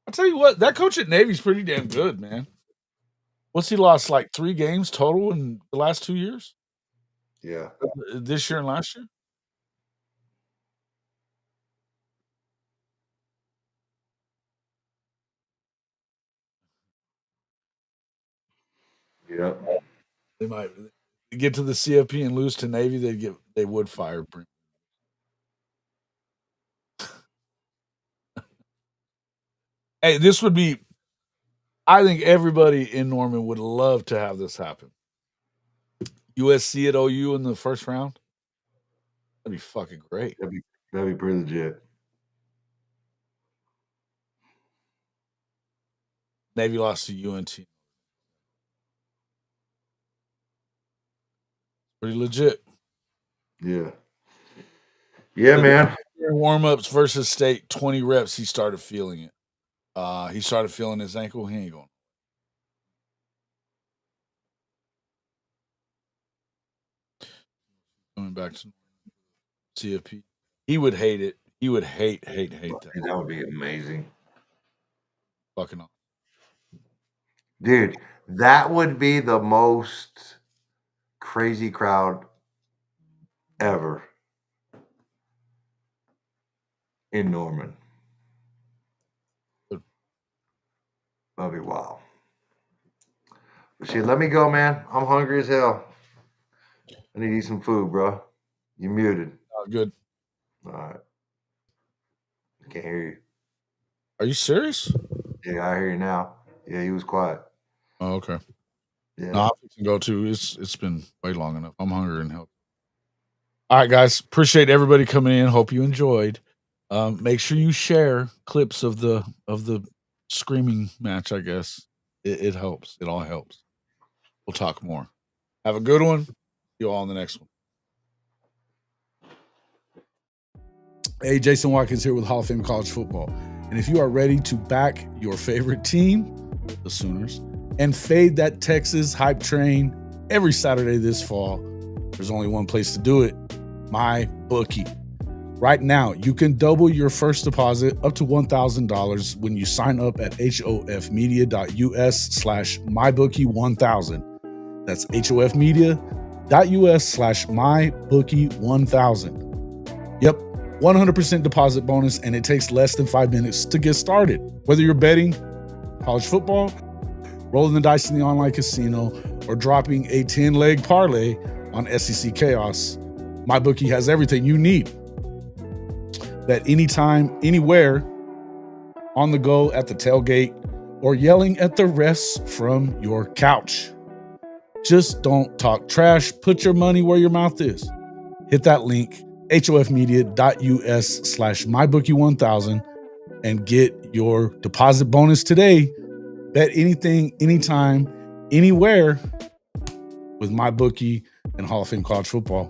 Speaker 1: I'll tell you what, that coach at Navy's pretty damn good, man. What's he lost, like 3 games total in the last 2 years?
Speaker 2: Yeah.
Speaker 1: This year and last year?
Speaker 2: Yep.
Speaker 1: They might get to the CFP and lose to Navy, they would fire Brent. Hey, this would be I think everybody in Norman would love to have this happen. USC at OU in the first round. That'd be fucking great.
Speaker 2: That'd be pretty legit.
Speaker 1: Navy lost to UNT. Pretty legit.
Speaker 2: Yeah. Yeah, man.
Speaker 1: Warm-ups versus State, 20 reps, he started feeling it. He started feeling his ankle. He ain't going. Coming back to CFP. He would hate it. He would hate that.
Speaker 2: That would be amazing.
Speaker 1: Fucking awesome.
Speaker 2: Dude, that would be the most crazy crowd ever in Norman. That'd be wild. But shit, let me go, man. I'm hungry as hell. I need to eat some food, bro. You muted.
Speaker 1: Good.
Speaker 2: All right. I can't hear you.
Speaker 1: Are you serious?
Speaker 2: Yeah, I hear you now. Yeah, he was quiet.
Speaker 1: Oh, okay.
Speaker 2: Yeah.
Speaker 1: No, I can go too. It's been way long enough. I'm hungry and healthy. All right, guys. Appreciate everybody coming in. Hope you enjoyed. Make sure you share clips of the screaming match. I guess it helps. It all helps. We'll talk more. Have a good one. See you all on the next one. Hey, Jason Watkins here with Hall of Fame College Football. And if you are ready to back your favorite team, the Sooners, and fade that Texas hype train every Saturday this fall, there's only one place to do it, MyBookie. Right now, you can double your first deposit up to $1,000 when you sign up at hofmedia.us/mybookie1000. That's hofmedia.us/mybookie1000. Yep, 100% deposit bonus, and it takes less than 5 minutes to get started. Whether you're betting college football, rolling the dice in the online casino, or dropping a 10-leg parlay on SEC Chaos, MyBookie has everything you need. Bet anytime, anywhere, on the go, at the tailgate, or yelling at the refs from your couch. Just don't talk trash. Put your money where your mouth is. Hit that link, hofmedia.us/mybookie1000, and get your deposit bonus today. Bet anything, anytime, anywhere with MyBookie and Hall of Fame College Football.